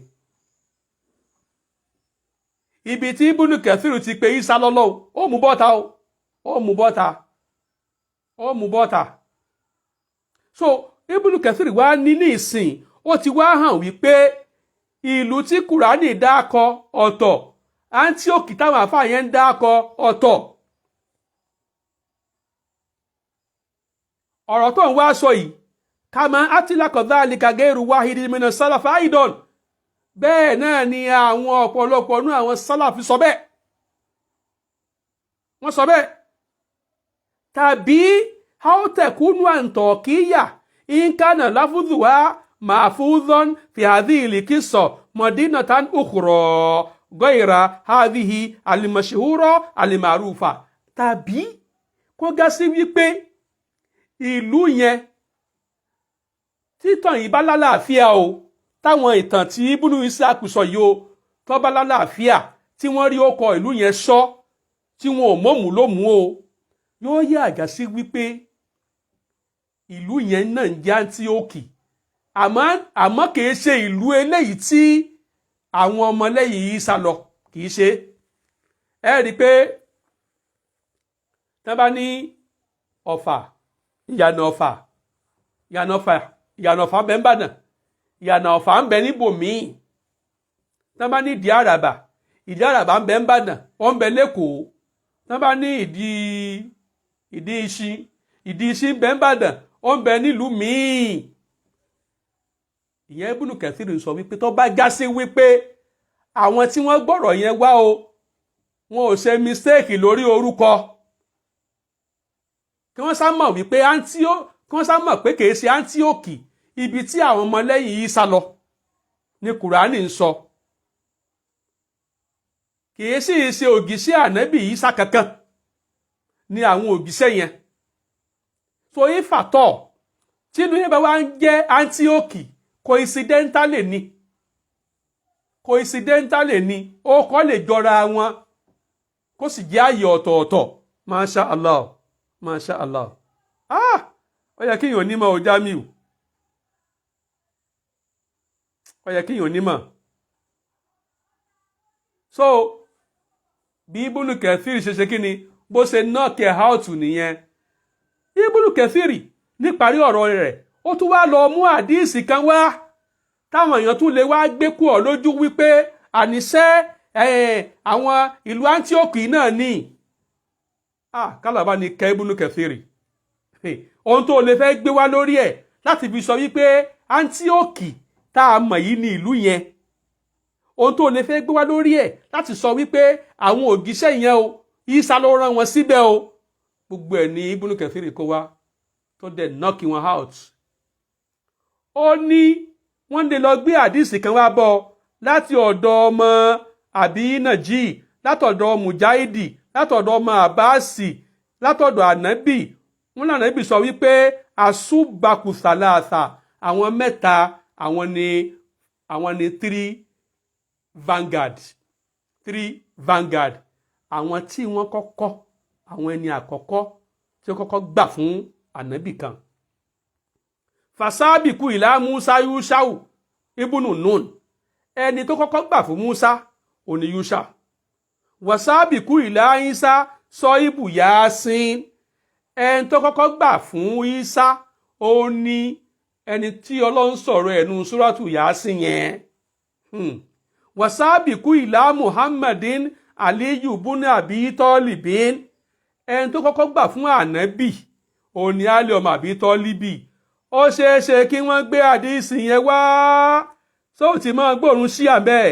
ibi tí Ibn Kathir ti pe Isa lọ́lọ́ ó mú bọ́ta o, ó mú bọ́ta, ó mú bọ́ta. so Ibn Kathir wá ní ìsìn ó ti wá hàn wípé ìlú tí Kùránì dákọ ọ̀tọ̀, Antioch táwọn àfáà yẹn ń dákọ ọ̀tọ̀. ọ̀rọ̀ tó ń wá sọ yìí kama atilakọ̀ dhalika gairu wahidi mina sálàfà aidan, bẹ́ẹ̀ náà ni àwọn ọ̀pọ̀lọpọ̀ nú àwọn sálàfì sọ bẹ́ẹ̀. wọ́n sọ bẹ́ẹ̀. tàbí haotekunu Antakiya inkana láfúdùwá mahfudhan fi hadhihi al-qissa madinatan ukhra gaira hadhihi al-mashhura al-ma'rufa. tàbí kó gá sí wípé ìlú yẹn títàn yìí bá lálàáfíà o, táwọn ìtàn tí Ibn Ishaq sọ yìí o tó bá lálàáfíà, tí wọ́n rí ọkọ̀ ìlú yẹn sọ, tí wọn ò mọ̀mú lómú o, yóò yẹ àjà sí wípé ìlú yẹn náà ń jẹ́ Antioch. àmọ́ kìí ṣe ìlú eléyìí tí àwọn ọmọlẹ́yìn Ìsá lọ, kìí ṣe. ẹ rí i pé tí wọ́n bá ní Ọ̀fà, ìyànà Ọ̀fà ń bẹ n'Íbàdàn, ìyànà Ọ̀fà ń bẹ níbòmíì. tí wọ́n bá ní ìdí àràbà ń bẹ n'Íbàdàn, ó ń bẹ l'Ékòó. tí wọ́n bá ní ìdí ìṣin ń bẹ n'Íbàdàn, ó ń bẹ nílùú míì. ìyẹn Ibn Kathir sọ wípé tó bá já sí wípé àwọn tí wọ́n gbọ́rọ̀ yẹn wá o, wọn ò ṣe mistake lórí orúkọ, kí wọ́n sá mọ̀ wípé kí wọ́n sá mọ̀ pé kìí ṣe Antioch ibi tí àwọn ọmọlẹ́yìn Ìsá lọ ní Kùránì ń sọ. kìí sì ṣe ògìṣẹ́ ànábì Ìsá kankan ní àwọn ògìṣẹ́ yẹn. so ìfàtọ̀ tínú yẹn bá wá ń jẹ́ Antioch coincidentally ni ó kọ́ lè jọra wọn kó sì jẹ́ ààyè ọ̀tọ̀ọ̀tọ̀. Masha Allah, Masha Allah. ó yẹ kíyàn onímọ̀ ò Jamiu, ó yẹ kíyàn onímọ̀. so bí Ibn Kathir ṣe kí ni bó ṣe knock out nìyẹn. Ibn Kathir níparí ọ̀rọ̀ rẹ̀ ó tún wá lọ mú àdíìsì kan wá táwọn èèyàn tún lè wá gbé kú ọ lójú wípé àníṣe àwọn ìlú Antioch náà ní. kálàbá ni kẹ́ Ibn Kathir ohun tó lè fẹ́ gbé wá lórí ẹ̀ láti fi sọ wípé Antioch tá a mọ̀ yìí ní ìlú yẹn, ohun tó lè fẹ́ gbé wá lórí ẹ̀ láti sọ wípé àwọn ògìṣẹ́ yẹn o Ìsá ló rán wọn síbẹ̀ o, gbogbo ẹ̀ ní Ibn Kathir kó wá tó dẹ̀ knock wọn out. ó ní wọ́n lè lọ gbé àdìsí kan wá bọ́ láti ọ̀dọ̀ ọmọ àbí nàjí látọ̀dọ̀ mujahidi látọ̀dọ̀ ọmọ àbáàsì látọ̀dọ̀ ànábì wọ́n lànà ibi sọ wípé àṣùbàkù sàlàsà àwọn mẹ́ta àwọn ni three vanguard àwọn tí wọ́n kọ́kọ́ àwọn ẹni àkọ́kọ́ tí wọ́n kọ́kọ́ gbà fún ànábì kan fasábìkù ìlà musa yushau ibùnú nun ẹni tó kọ́kọ́ gbà fún musa òní yusha wasábìkù ìlà isa sọ ibù yasin ẹni tó kọ́kọ́ gbà fún isa ó ní ẹni tí ọlọ́run sọ̀rọ̀ ẹ̀nu súrátù yasin yẹn wasábìkù ìlà muhammadin aliyu bùnú àbí tọ́lìbín ẹni tó kọ́kọ́ gbà fún ànábì òní alì ọmọ àbí tọ́lìbì ó ṣeé ṣe kí wọ́n gbé àdísì yẹn wá sóòtì máa gbóòrùn sí àbẹ́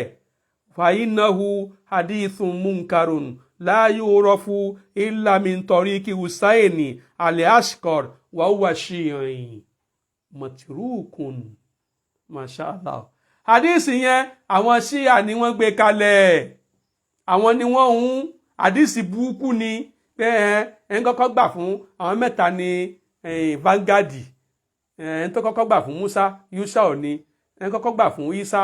fàyínnahu hadithun munkarun la yu'rafu illa min tariqi husaini al-ashqar wa huwa shi'i matrukun mashallah àdísì yẹn àwọn ṣíà ni wọ́n gbé kalẹ̀ àwọn ni wọ́n ń àdísì burúkú ni pé ẹ̀ ń kọ́kọ́ gbà fún àwọn mẹ́ta ní vanguard ẹni tó kọ́kọ́ gbà fún Musa Yusha òní ẹni kọ́kọ́ gbà fún Isa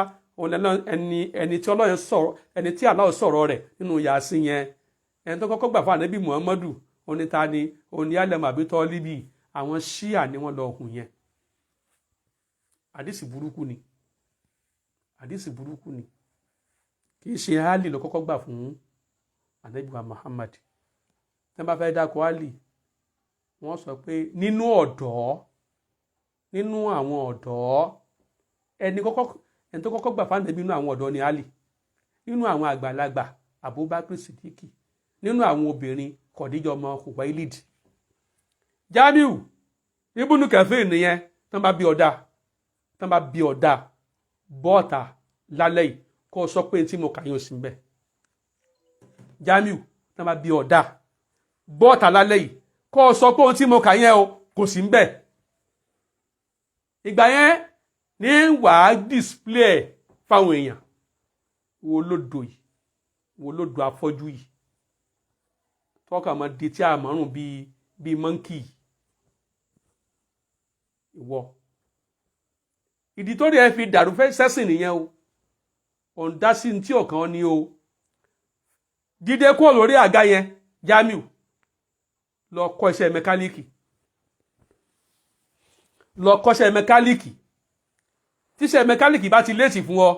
ẹni tí Ọlọ́run sọ̀rọ̀ ẹni tí Allah sọ̀rọ̀ rẹ̀ nínú Yasin yẹn ẹni tó kọ́kọ́ gbà fún Ànábì Muhammadu òní ta ni òní alẹ́ màbí tọ́líbì àwọn Ṣíà ni wọ́n lọ hùn yẹn àdìsí burúkú ni kì í ṣe Ali ló kọ́kọ́ gbà fún Ànábì Muhammad tí wọ́n bá fẹ́ dákọ̀ Ali wọ́n sọ pé nínú àwọn ọ̀dọ́ ẹni tó kọ́kọ́ gbà fáńdé nínú àwọn ọ̀dọ́ ni Ali nínú àwọn àgbàlagbà Abubakar Siddiqi nínú àwọn obìnrin Khadija ọmọ Khuwailid Jamiu Ibnu Kathir nìyẹn tán bá bí ọ̀dà bọ́ọ̀tà lálẹ́ yìí kó sọ pé tí mo kà yín sí mbẹ́ Jamiu tán bá bí ọ̀dà bọ́ọ̀tà lálẹ́ yìí kó sọ pé ohun tí mo kà yẹn o kò sí mbẹ́ ìgbà yẹn ní wàá display fáwọn èèyàn wo lódò afọ́jú yìí tọ́ka mọ́ di tí a mọ̀rún bíi mọ́ńkì ìwọ ìdí tó rí ẹ fi dàrú fẹ́ sẹ́sìn nìyẹn o ọ̀ǹdásí tí ọ̀kan ni o dídé kúrò lórí àga yẹn Jamiu lọ kọ́ iṣẹ́ mẹkáníìkì tíṣẹ́ mẹkáníìkì bá ti léètì fún ọ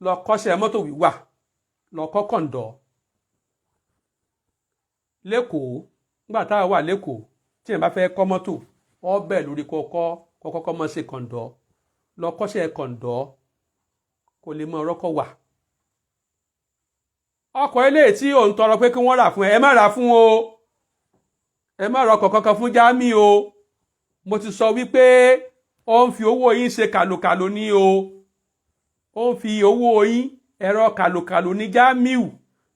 lọ kọ́ṣẹ́ mọ́tò wíwà lọ kọ́ kọ̀ǹdọ̀ lẹ́kọ̀ọ́ nígbà táwa wà lẹ́kọ̀ọ́ tí èèyàn bá fẹ́ kọ́ mọ́tò ọ bẹ̀ lórí kọ́kọ́ mọ́ ṣe kọ̀ǹdọ̀ lọ kọ́ṣẹ́ kọ̀ǹdọ̀ kò lè mọ ọ̀rọ̀kọ̀ wà ọkọ̀ eléyìí tí ò ń tọrọ pé kí wọ́n rà fún ẹ má rà fún o ẹ má rọ ọkọ̀ kankan fún Jamiu o mo ti sọ wípé ó ń fi owó yín ṣe kàlòkàlò ní o ó ń fi owó yín ẹ̀rọ kàlòkàlò ní Jamiu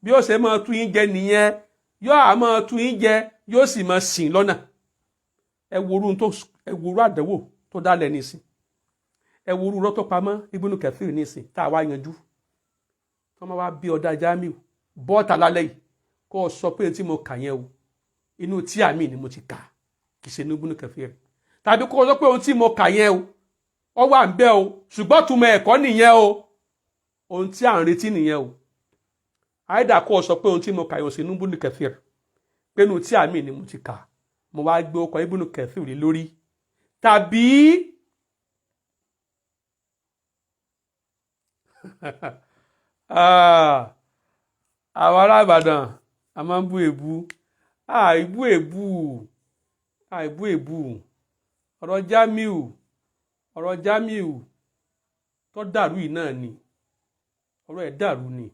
bí ó ṣe máa tú yín jẹ nìyẹn yóò á máa tú yín jẹ yóò sì máa sìn lọ́nà ẹ worú àdánwò tó dálẹ̀ nísìn ẹ worú rọ́ tó pamọ́ Ibnu Kathir nísìn tá a wá yanjú tó máa wá bí ọ̀dà Jamiu bọ́ọ̀tà lálẹ́ yìí kó o sọ pé tí mo kà yẹn o inú tí àmì ni mo ti kà kì í ṣe ní Ibnu Kathir tàbí kó o sọ pé ohun tí mo kà yẹn o ọ wà ń bẹ o ṣùgbọ́n túmọ̀ ẹ̀kọ́ nìyẹn o ohun tí à ń retí nìyẹn o àìdá kó o sọ pé ohun tí mo kà yẹn ò sí ní Ibnu Kathir pé inú tí àmì ni mo ti kà mo wá gbé ọkọ̀ Ibnu Kathir lórí tàbí àwọn ará Ìbàdàn a máa ń bú èbú àìbú èbú ọ̀rọ̀ Jamiu tó dàrú yìí náà ni ọ̀rọ̀ ẹ̀ dàrú ni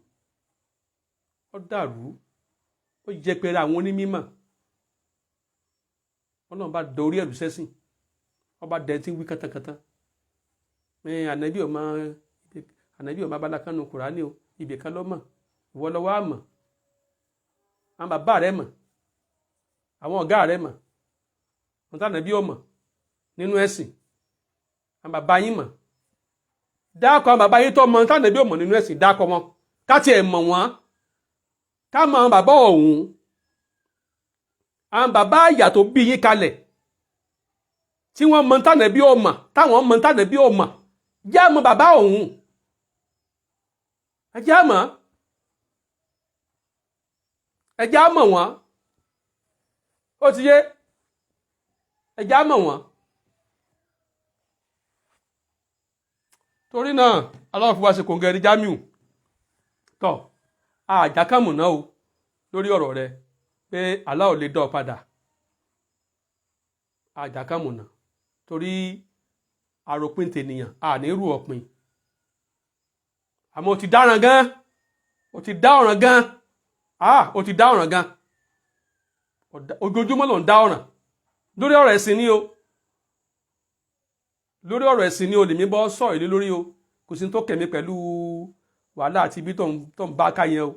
ó dàrú ó jẹ́ pé àwọn onímọ̀ Ọlọ́run bá dorí ẹ̀rù sẹ́sìn ọba dẹ̀ tí ń wí kántankántan ànábì ọmọ abalakanu Kùránì o ibì kan ló mọ̀ ìwọ lọ́wọ́ àmọ̀ àwọn bàbá rẹ̀ mọ̀ àwọn ọ̀gá rẹ̀ mọ̀ wọn tá ànábì ọmọ nínú ẹ̀sìn àwọn bàbá yín mọ̀ dákọ̀ àwọn bàbá yín tó mọ tánàbí ò mọ̀ nínú ẹ̀sìn dákọ̀ wọn ká tiẹ̀ mọ̀ wọ́n ká mọ àwọn bàbá ọ̀hún àwọn bàbá àyà tó bí yín kalẹ̀ tí wọ́n mọ tánàbí ò mọ̀ táwọn mọ tánàbí ò mọ̀ jẹ́ àmọ́ bàbá ọ̀hún ẹ jẹ́ àmọ́ wọ́n ó ti yé ẹ jẹ́ àmọ́ wọ́n. torí náà aláwọ̀ fún wa ṣe kòǹgẹ́rì Jamiu tọ́ àjàkàmù náà o lórí ọ̀rọ̀ rẹ pé aláwọ̀ lè dọ̀ padà àjàkàmù náà torí àròpin tènìyàn ànírú ọ̀pin àmọ́ o ti dáràn gan o ti dá ọ̀ràn gan o ti dá ọ̀ràn gan ojoojúmọ́ ló ń dá ọ̀ràn lórí ọ̀rọ̀ ẹ̀sìn ni o lórí ọ̀rọ̀ ẹ̀sìn ni o lèmi bọ́ sọ̀rọ̀ ilé lórí o kò sí tó kẹ̀mí pẹ̀lú wàhálà àti ibi tó ń bá káyẹn o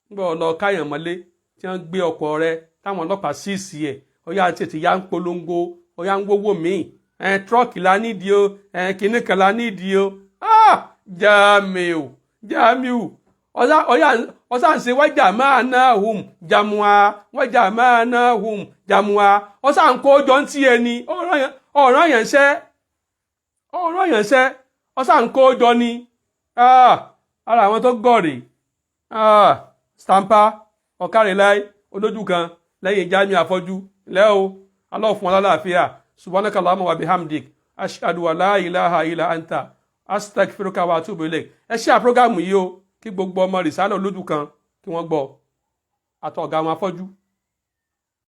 nígbà lọ káyẹn mọ́lé tí wọ́n gbé ọkọ̀ rẹ táwọn ọlọ́pàá síìsì ẹ̀ ọyá tètè ya ń polongo ọyá ń wówó míì tírọ́ọ̀kì la nídìí o kinní kan la nídìí o Jamiu ọ̀sá ń ṣe wájà máa ná hùm jàmùà wájà máa ná hùm jàmùà ọ̀sá ń kó jọ ń tí ẹni ọ̀ràn yẹn ṣẹ́ ọ̀sá ń kó jọ ni ara àwọn tó gọ̀rì stampa ọ̀kárìláì olójú kan lẹ́yìn Jamiu afọ́jú lẹ́ o alọ́fún alálàáfíà subhanaka Allahumma wa bihamdik ashhadu an la ilaha illa anta astaghfiruka wa atubu ilayk ẹ ṣe àprógámù yìí o kí gbogbo ọmọ rìsálà olójú kan kí wọ́n gbọ́ àtọ̀gá wọn afọ́jú.